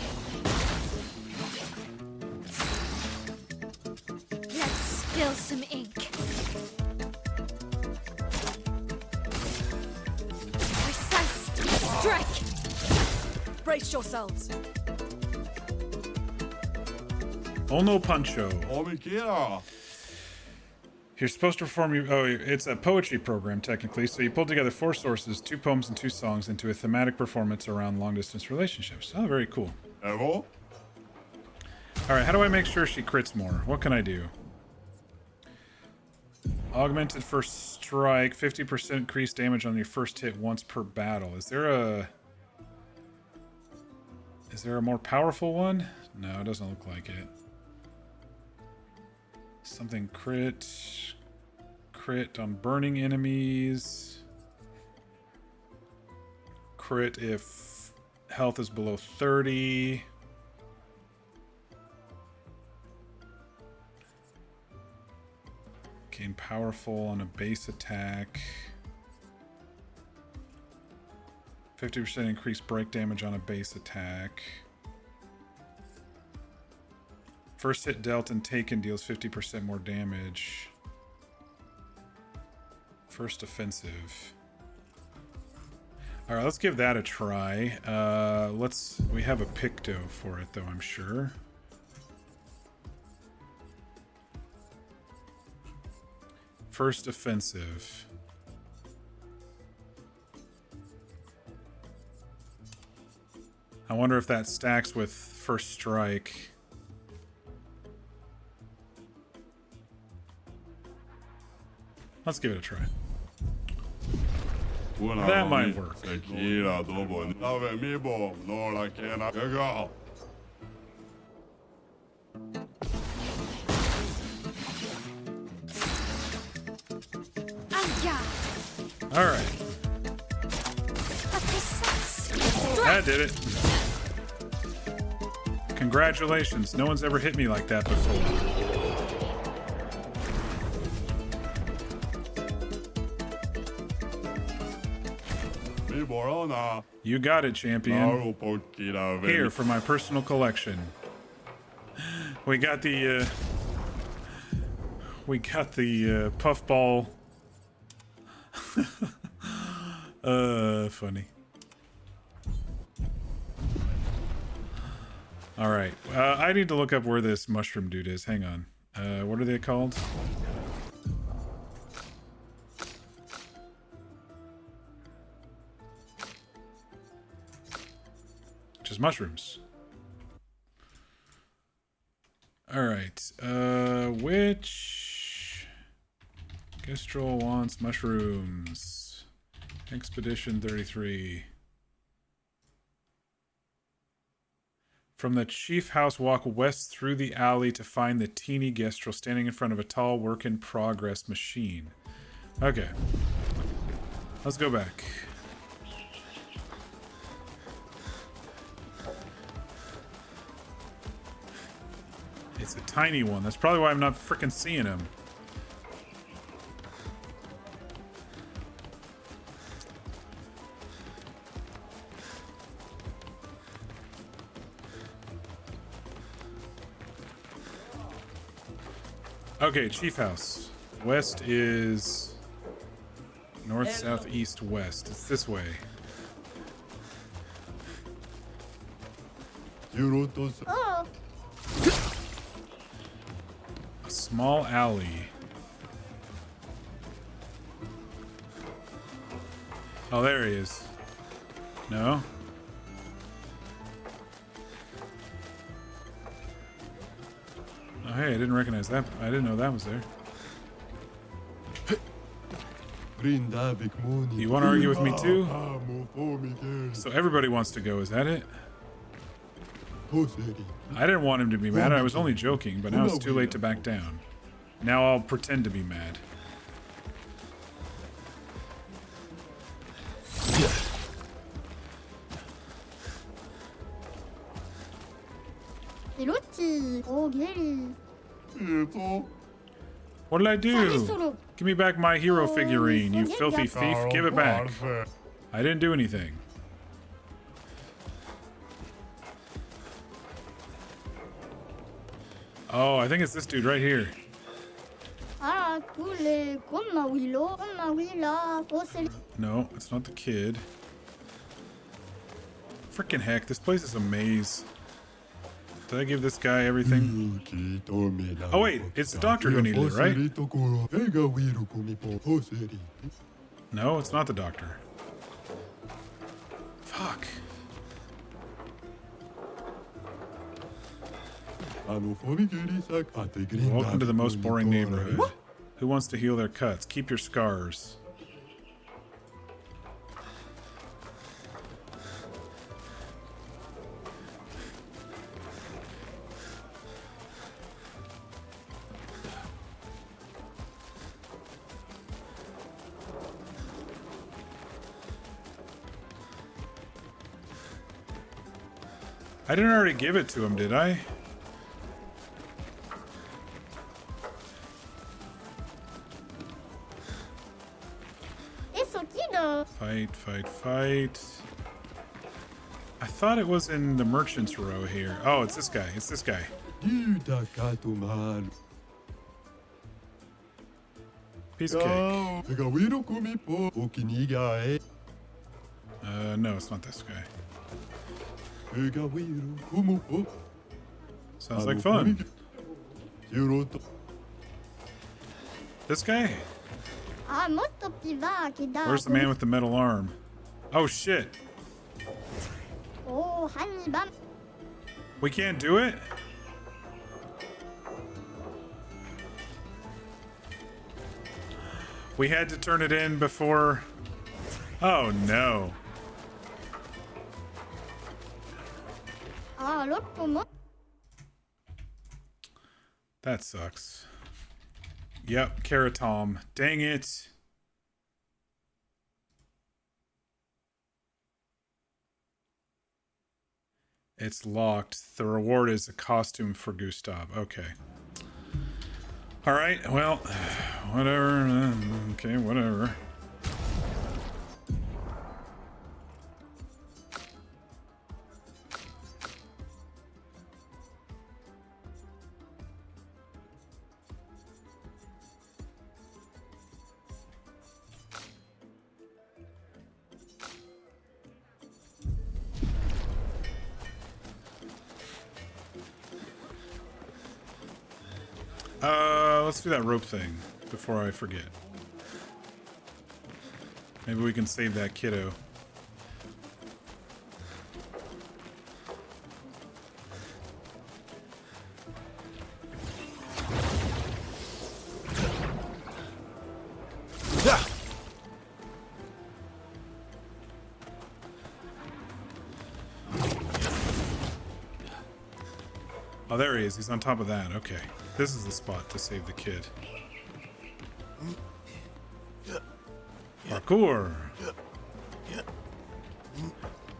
Let's spill some ink. Precise strike. Brace yourselves. Ono Puncho. You're supposed to perform your... Oh, it's a poetry program, technically. So you pull together 4 sources, 2 poems and 2 songs into a thematic performance around long-distance relationships. Oh, very cool. All right, how do I make sure she crits more? What can I do? Augmented first strike, 50% increased damage on your first hit once per battle. Is there a more powerful one? No, it doesn't look like it. Something crit on burning enemies. Crit if health is below 30. Gain powerful on a base attack. 50% increased break damage on a base attack. First hit dealt and taken deals 50% more damage. First offensive. All right, let's give that a try. We have a Picto for it though, I'm sure. First offensive. I wonder if that stacks with first strike. Let's give it a try. That might work. All right. That did it. Congratulations. No one's ever hit me like that before. You got it, champion. Here for my personal collection. We got the puffball. Funny. All right. I need to look up where this mushroom dude is. Hang on. What are they called? Just mushrooms. All right. Which Gestrel wants mushrooms? Expedition 33. From the chief house, walk west through the alley to find the teeny Gestrel standing in front of a tall work-in-progress machine. Okay. Let's go back. It's a tiny one. That's probably why I'm not freaking seeing him. Okay, Chief House. West is north, south, east, west. It's this way. Oh. A small alley. Oh, there he is. No? Oh, hey, I didn't recognize that. I didn't know that was there. You want to argue with me too? So everybody wants to go, is that it? I didn't want him to be mad. I was only joking, but now it's too late to back down. Now I'll pretend to be mad. What did I do? Give me back my hero figurine, you filthy thief. Give it back. I didn't do anything. Oh, I think it's this dude right here. No, it's not the kid. Frickin' heck, this place is a maze. Did I give this guy everything? Oh wait, it's the doctor who needed it, right? No, it's not the doctor. Fuck. Welcome to the most boring neighborhood. Who wants to heal their cuts? Keep your scars. I didn't already give it to him, did I? Fight, fight, fight. I thought it was in the merchant's row here. Oh, it's this guy. It's this guy. Piece of cake. No, it's not this guy. Sounds like fun. This guy? Where's the man with the metal arm? Oh shit. We can't do it? We had to turn it in before... Oh no. That sucks. Yep, Keratom. Dang it. It's locked. The reward is a costume for Gustav. Okay. Alright, well, whatever. Okay, whatever. Let's do that rope thing before I forget. Maybe we can save that kiddo. Oh, there he is. He's on top of that. Okay. This is the spot to save the kid. Parkour.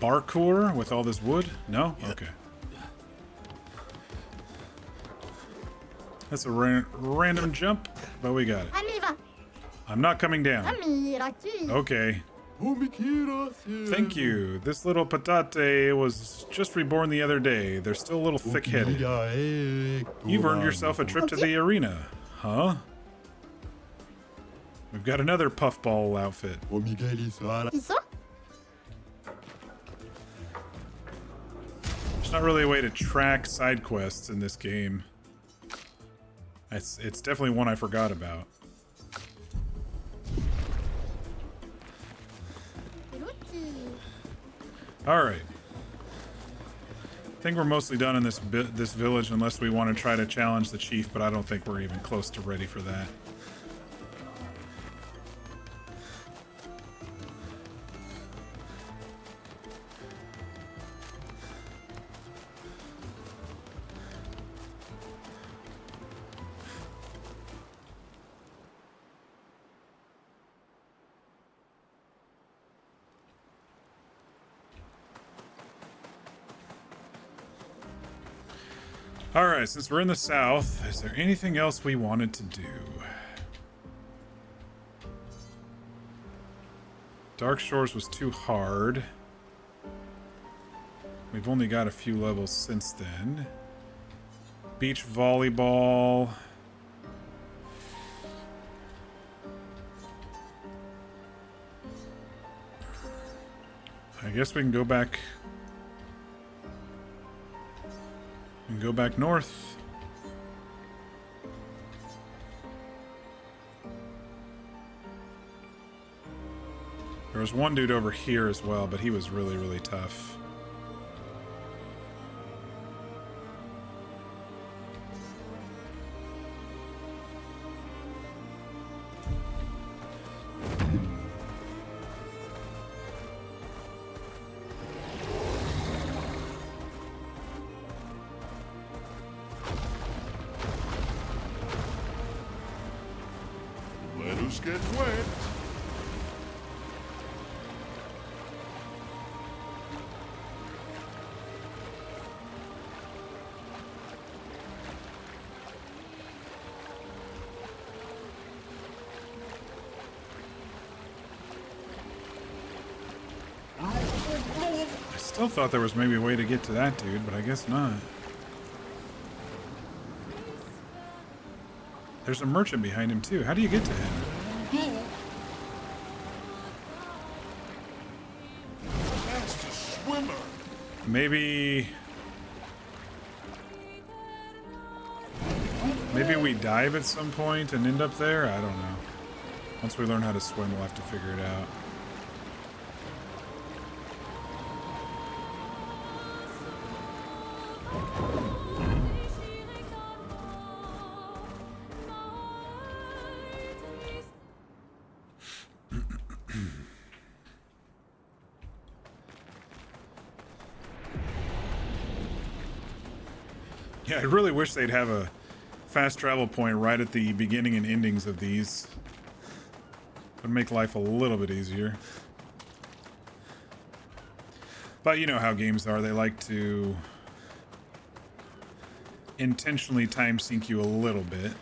Parkour with all this wood? No? Okay. That's a random jump, but we got it. I'm not coming down. Okay. Thank you. This little patate was just reborn the other day. They're still a little thick-headed. You've earned yourself a trip to the arena. Huh? We've got another puffball outfit. There's not really a way to track side quests in this game. It's definitely one I forgot about. All right. I think we're mostly done in this village unless we want to try to challenge the chief, but I don't think we're even close to ready for that. Alright, since we're in the south, is there anything else we wanted to do? Dark Shores was too hard. We've only got a few levels since then. Beach volleyball. I guess we can go back. We can Go back north. There was one dude over here as well, but he was really, really tough. Let us get wet. I still thought there was maybe a way to get to that dude, but I guess not. There's a merchant behind him too. How do you get to him? That's the swimmer. Maybe we dive at some point and end up there? I don't know. Once we learn how to swim, we'll have to figure it out. Yeah, I really wish they'd have a fast travel point right at the beginning and endings of these. Would make life a little bit easier. But you know how games are. They like to intentionally time sink you a little bit.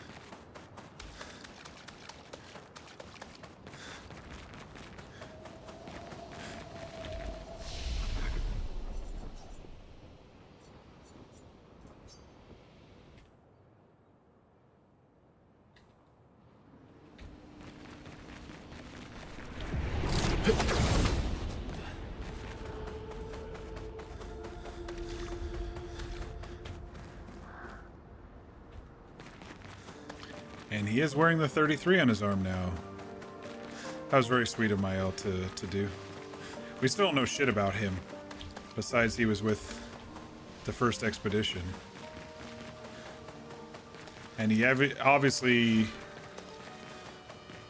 And he is wearing the 33 on his arm now. That was very sweet of Mael to do. We still don't know shit about him. Besides he was with the first expedition. And he obviously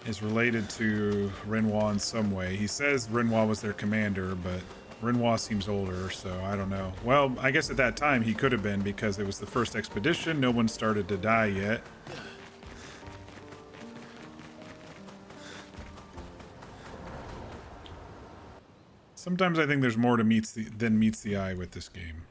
is related to Renoir in some way. He says Renoir was their commander, but Renoir seems older, so I don't know. Well, I guess at that time he could have been because it was the first expedition. No one started to die yet. Sometimes I think there's more to than meets the eye with this game.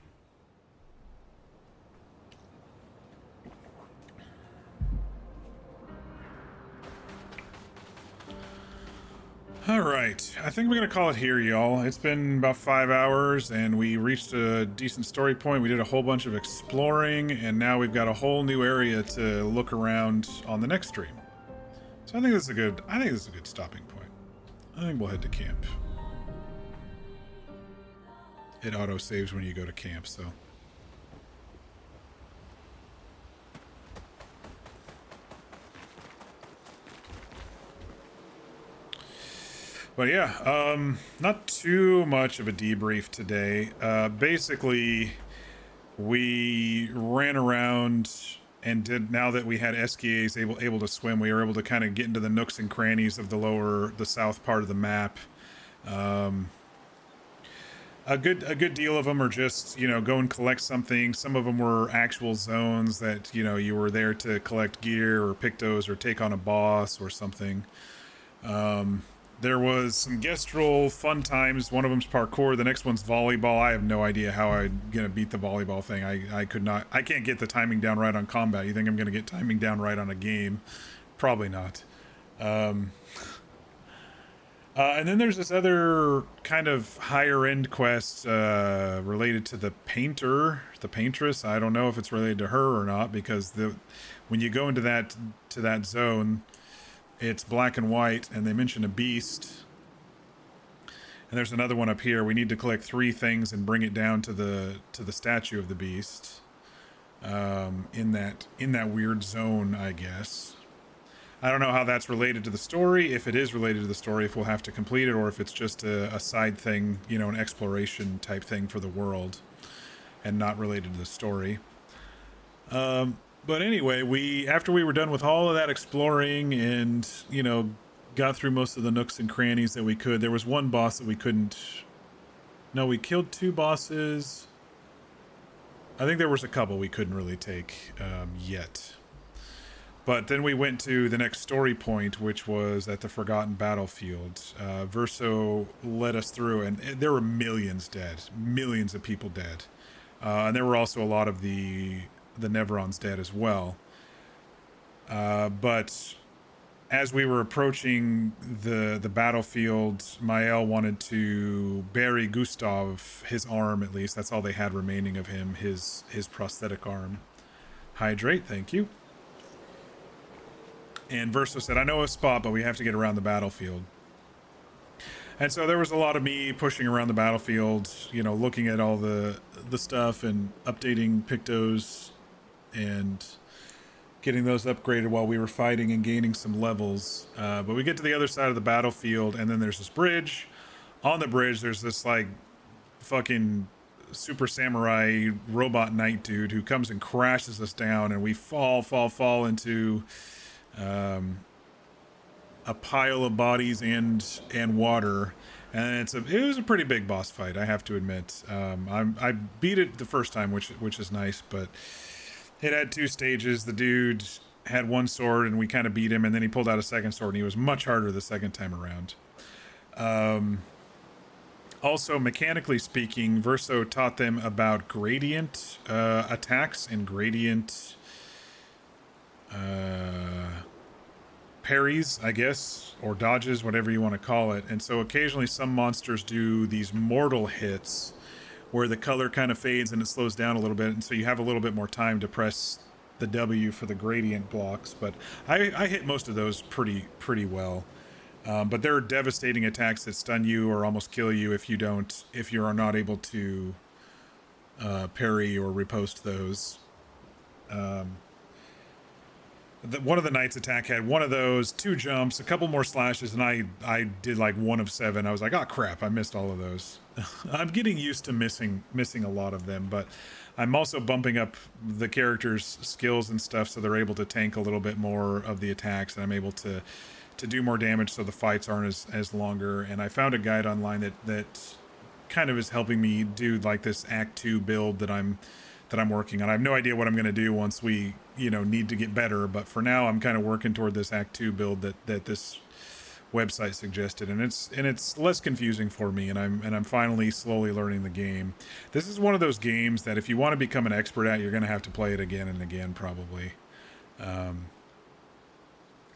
All right, I think we're gonna call it here, y'all. It's been about 5 hours, and we reached a decent story point. We did a whole bunch of exploring, and now we've got a whole new area to look around on the next stream. So I think this is a good. I think this is a good stopping point. I think we'll head to camp. It auto saves when you go to camp, so. But yeah, not too much of a debrief today. Basically, we ran around and did, now that we had SKAs able to swim, we were able to kind of get into the nooks and crannies of the south part of the map. A good deal of them are just, go and collect something. Some of them were actual zones that, you were there to collect gear or pictos or take on a boss or something. There was some gestural fun times. One of them's parkour. The next one's volleyball. I have no idea how I'm going to beat the volleyball thing. I can't get the timing down right on combat. You think I'm going to get timing down right on a game? Probably not. And then there's this other kind of higher end quest related to the paintress. I don't know if it's related to her or not, because when you go into that zone, it's black and white, and they mention a beast. And there's another one up here. We need to collect 3 things and bring it down to the statue of the beast. in that weird zone, I guess. I don't know how that's related to the story, if it is related to the story, if we'll have to complete it, or if it's just a side thing, you know, an exploration type thing for the world and not related to the story. But anyway, after we were done with all of that exploring and, you know, got through most of the nooks and crannies that we could, there was one boss that we couldn't. No, we killed 2 bosses. I think there was a couple we couldn't really take yet. But then we went to the next story point, which was at the Forgotten Battlefield. Verso led us through, and there were millions dead, millions of people dead. And there were also a lot of the Neverons dead as well. But as we were approaching the battlefield, Mael wanted to bury Gustav, his arm at least. That's all they had remaining of him, his prosthetic arm. Hydrate, thank you. And Verso said, I know a spot, but we have to get around the battlefield. And so there was a lot of me pushing around the battlefield, you know, looking at all the stuff and updating Pictos and getting those upgraded while we were fighting and gaining some levels. But we get to the other side of the battlefield, and then there's this bridge. On the bridge, there's this, like, fucking super samurai robot knight dude who comes and crashes us down, and we fall into a pile of bodies and water, and it was a pretty big boss fight, I have to admit. I beat it the first time, which is nice, but it had 2 stages. The dude had 1 sword, and we kind of beat him, and then he pulled out a second sword, and he was much harder the second time around. Also, mechanically speaking, Verso taught them about gradient attacks and gradient parries, I guess, or dodges, whatever you want to call it. And so occasionally some monsters do these mortal hits where the color kind of fades and it slows down a little bit, and so you have a little bit more time to press the W for the gradient blocks. But I hit most of those pretty well. But there are devastating attacks that stun you or almost kill you if you are not able to parry or riposte those. One of the knight's attack had 1 of those, 2 jumps, a couple more slashes, and I did like 1 of 7. I was like, oh crap, I missed all of those. I'm getting used to missing a lot of them, but I'm also bumping up the characters' skills and stuff so they're able to tank a little bit more of the attacks, and I'm able to do more damage so the fights aren't as longer. And I found a guide online that kind of is helping me do like this Act 2 build that I'm working on. I have no idea what I'm going to do once we, you know, need to get better, but for now I'm kind of working toward this Act 2 build that this website suggested, and it's less confusing for me, and I'm finally slowly learning the game. This is one of those games that if you want to become an expert at, you're going to have to play it again and again, probably. Kind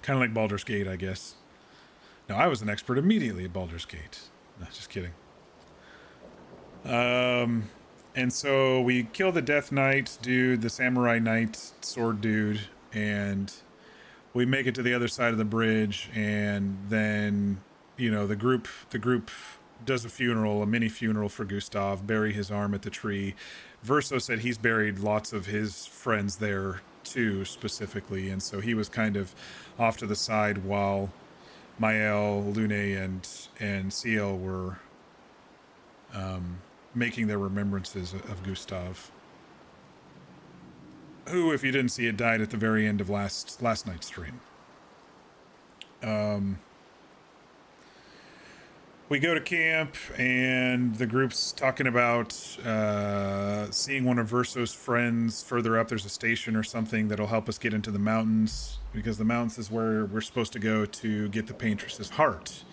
of like Baldur's Gate, I guess. No, I was an expert immediately at Baldur's Gate. No, just kidding. And so we kill the Death Knight dude, the Samurai Knight sword dude, and we make it to the other side of the bridge, and then, you know, the group does a mini funeral for Gustav, bury his arm at the tree. Verso said he's buried lots of his friends there too, specifically, and so he was kind of off to the side while Mael, Lune, and Ciel were making their remembrances of Gustav, who, if you didn't see it, died at the very end of last night's stream. We go to camp, and the group's talking about seeing one of Verso's friends further up. There's a station or something that'll help us get into the mountains, because the mountains is where we're supposed to go to get the Paintress's heart.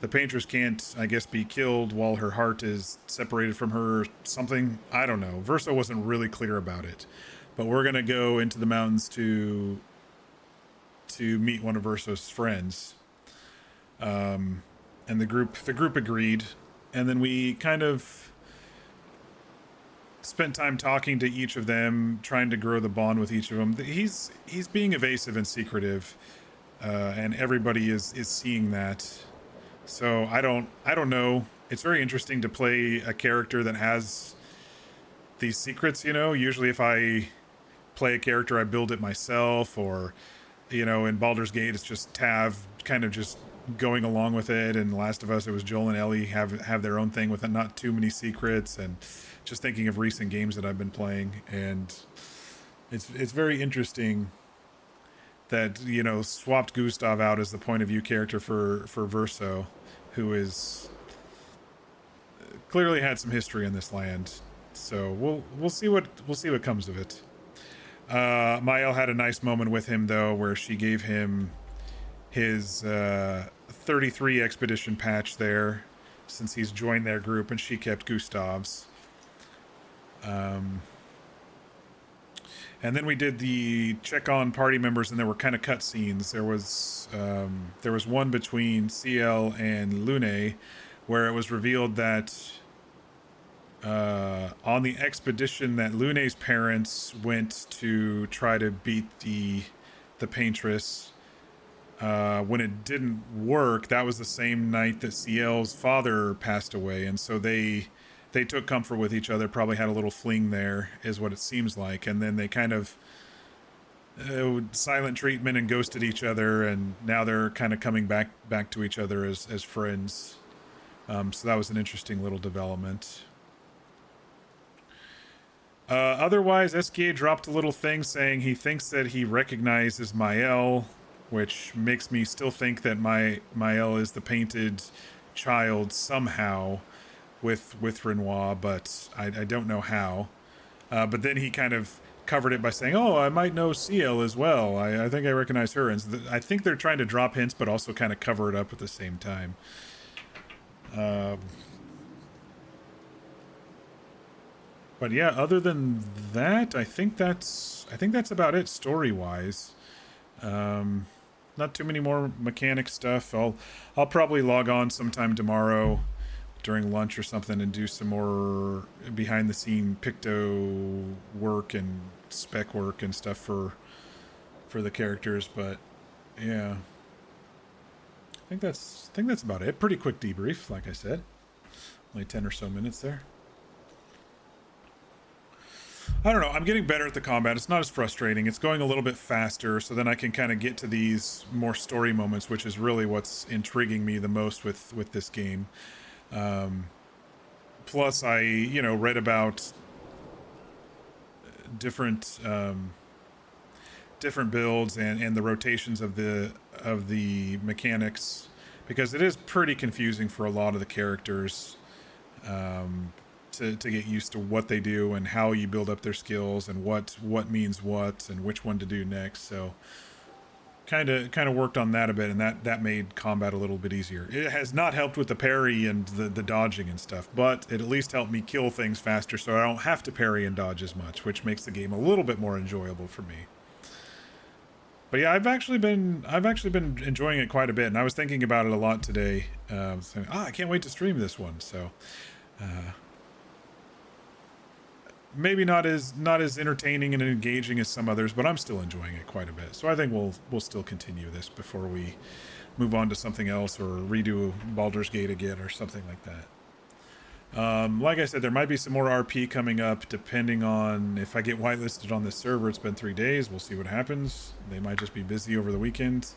The Paintress can't, I guess, be killed while her heart is separated from her or something. I don't know. Verso wasn't really clear about it. But we're going to go into the mountains to meet one of Verso's friends. And the group agreed. And then we kind of spent time talking to each of them, trying to grow the bond with each of them. He's being evasive and secretive, and everybody is seeing that. So I don't know. It's very interesting to play a character that has these secrets, you know. Usually if I play a character, I build it myself, or in Baldur's Gate, it's just Tav kind of just going along with it. And Last of Us, it was Joel and Ellie have their own thing with it, not too many secrets. And just thinking of recent games that I've been playing, and it's very interesting that swapped Gustav out as the point of view character for Verso, who is clearly had some history in this land. So we'll see what comes of it. Mael had a nice moment with him though, where she gave him his 33 expedition patch there, since he's joined their group, and she kept Gustav's. And then we did the check on party members, and there were kind of cutscenes. There was one between CL and Lune, where it was revealed that on the expedition that Lune's parents went to try to beat the Paintress, when it didn't work, that was the same night that CL's father passed away, and so they took comfort with each other, probably had a little fling there, is what it seems like. And then they kind of silent treatment and ghosted each other, and now they're kind of coming back to each other as friends. So that was an interesting little development. Otherwise, SKA dropped a little thing saying he thinks that he recognizes Mael, which makes me still think that Mael is the painted child somehow with Renoir, but I don't know how. But then he kind of covered it by saying, oh, I might know CL as well. I think I recognize her. And so I think they're trying to drop hints, but also kind of cover it up at the same time. But yeah, other than that, I think that's about it story-wise. Not too many more mechanic stuff. I'll probably log on sometime tomorrow during lunch or something and do some more behind the scene picto work and spec work and stuff for the characters. But yeah, I think that's about it. Pretty quick debrief, like I said, only 10 or so minutes there. I don't know, I'm getting better at the combat. It's not as frustrating. It's going a little bit faster, so then I can kind of get to these more story moments, which is really what's intriguing me the most with this game. Plus, I read about different builds and the rotations of the mechanics, because it is pretty confusing for a lot of the characters to get used to what they do and how you build up their skills and what means what and which one to do next. So kind of worked on that a bit, and that made combat a little bit easier. It has not helped with the parry and the dodging and stuff, but it at least helped me kill things faster, so I don't have to parry and dodge as much, which makes the game a little bit more enjoyable for me. But yeah, I've actually been enjoying it quite a bit, and I was thinking about it a lot today. Saying, I can't wait to stream this one. So maybe not as entertaining and engaging as some others, but I'm still enjoying it quite a bit. So I think we'll still continue this before we move on to something else or redo Baldur's Gate again or something like that. Like I said, there might be some more RP coming up depending on if I get whitelisted on this server. It's been 3 days. We'll see what happens. They might just be busy over the weekend.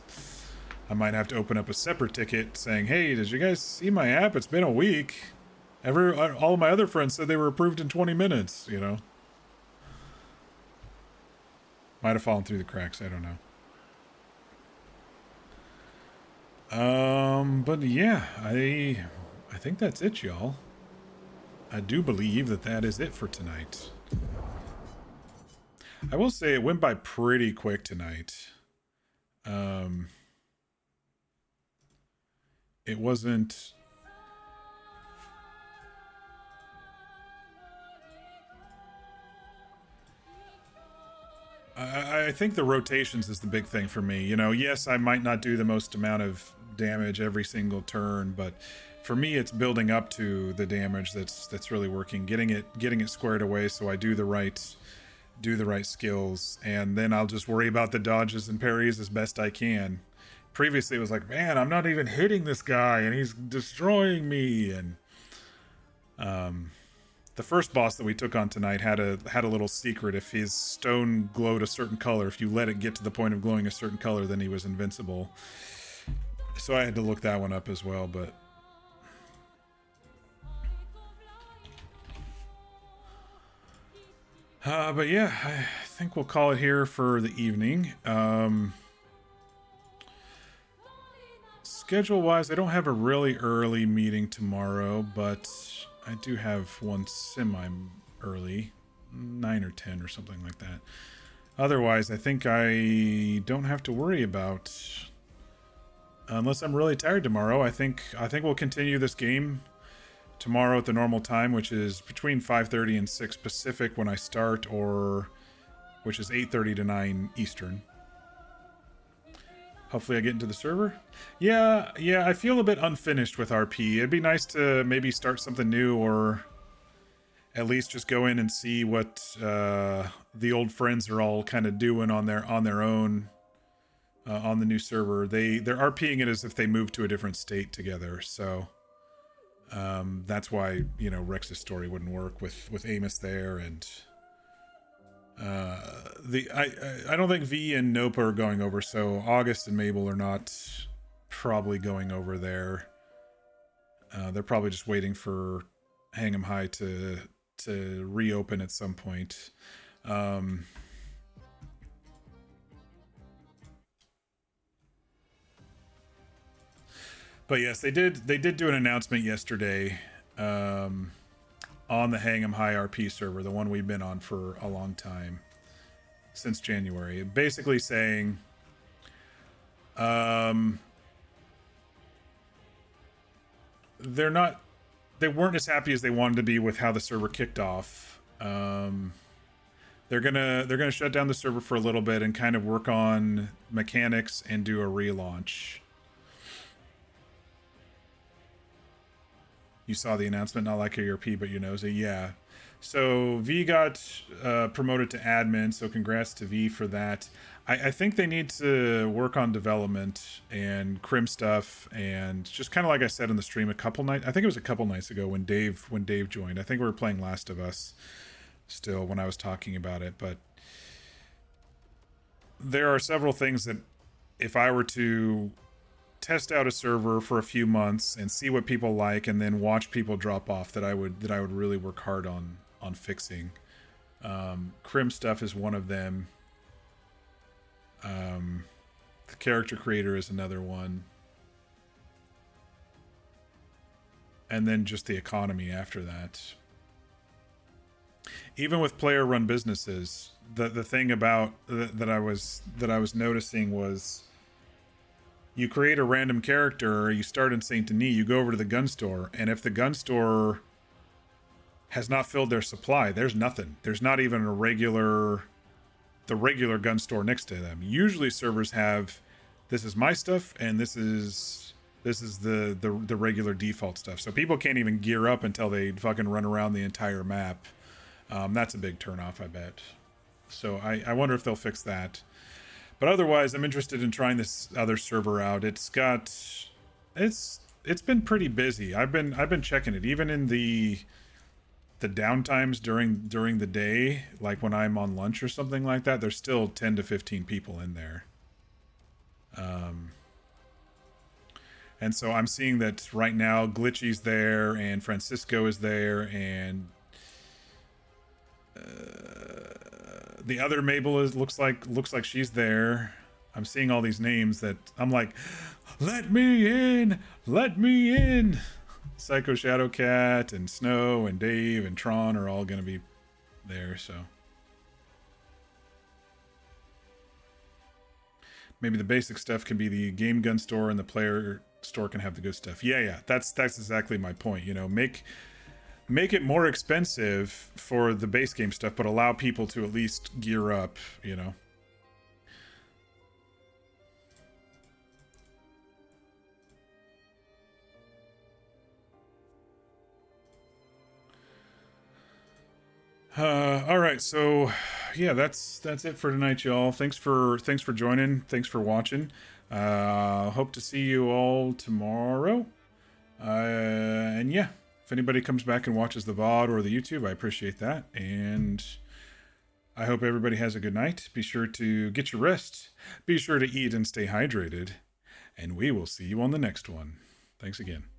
I might have to open up a separate ticket saying, hey, did you guys see my app? It's been a week. All of my other friends said they were approved in 20 minutes, Might have fallen through the cracks. I don't know. But yeah, I think that's it, y'all. I do believe that is it for tonight. I will say it went by pretty quick tonight. It wasn't... I think the rotations is the big thing for me. Yes, I might not do the most amount of damage every single turn, but for me, it's building up to the damage that's really working, getting it squared away so I do the right skills, and then I'll just worry about the dodges and parries as best I can. Previously, it was like, man, I'm not even hitting this guy, and he's destroying me, and The first boss that we took on tonight had a little secret. If his stone glowed a certain color, if you let it get to the point of glowing a certain color, then he was invincible. So I had to look that one up as well, but yeah, I think we'll call it here for the evening. Schedule-wise, I don't have a really early meeting tomorrow, but I do have one semi-early, 9 or 10 or something like that. Otherwise, I think I don't have to worry about, unless I'm really tired tomorrow. I think we'll continue this game tomorrow at the normal time, which is between 5:30 and 6 Pacific when I start, or which is 8:30 to 9 Eastern. Hopefully I get into the server. Yeah, I feel a bit unfinished with RP. It'd be nice to maybe start something new, or at least just go in and see what the old friends are all kind of doing on their own on the new server. They're RPing it as if they moved to a different state together, so that's why, you know, Rex's story wouldn't work with Amos there, and I don't think V and Nope are going over, so August and Mabel are not probably going over there. They're probably just waiting for Hang 'em High to reopen at some point. But yes, they did do an announcement yesterday on the Hang 'em High RP server, the one we've been on for a long time, since January, basically saying they weren't as happy as they wanted to be with how the server kicked off. They're gonna shut down the server for a little bit and kind of work on mechanics and do a relaunch. You saw the announcement, not like ARP, but you know, so yeah. So V got promoted to admin, so congrats to V for that. I think they need to work on development and crim stuff, and just kind of like I said in the stream I think it was a couple nights ago when Dave joined. I think we were playing Last of Us still when I was talking about it, but there are several things that if I were to test out a server for a few months and see what people like, and then watch people drop off, that I would really work hard on fixing. Crim stuff is one of them. The character creator is another one, and then just the economy after that. Even with player run businesses, the thing about that I was noticing was, you create a random character, you start in Saint Denis, you go over to the gun store, and if the gun store has not filled their supply, there's nothing. There's not even the regular gun store next to them. Usually servers have, this is my stuff, and this is the regular default stuff. So people can't even gear up until they fucking run around the entire map. That's a big turnoff, I bet. So I wonder if they'll fix that. But otherwise, I'm interested in trying this other server out. It's been pretty busy. I've been checking it, even in the downtimes during the day, like when I'm on lunch or something like that. There's still 10 to 15 people in there. And so I'm seeing that right now Glitchy's there, and Francisco is there, and the other Mabel looks like she's there. I'm seeing all these names that I'm like, let me in, let me in. Psycho Shadowcat and Snow and Dave and Tron are all gonna be there, so maybe the basic stuff can be the game gun store, and the player store can have the good stuff. Yeah, that's exactly my point. You know, make it more expensive for the base game stuff, but allow people to at least gear up, you know. All right, so yeah, that's it for tonight, y'all. Thanks for joining. Thanks for watching. Hope to see you all tomorrow. And yeah, If anybody comes back and watches the VOD or the YouTube, I appreciate that. And I hope everybody has a good night. Be sure to get your rest. Be sure to eat and stay hydrated. And we will see you on the next one. Thanks again.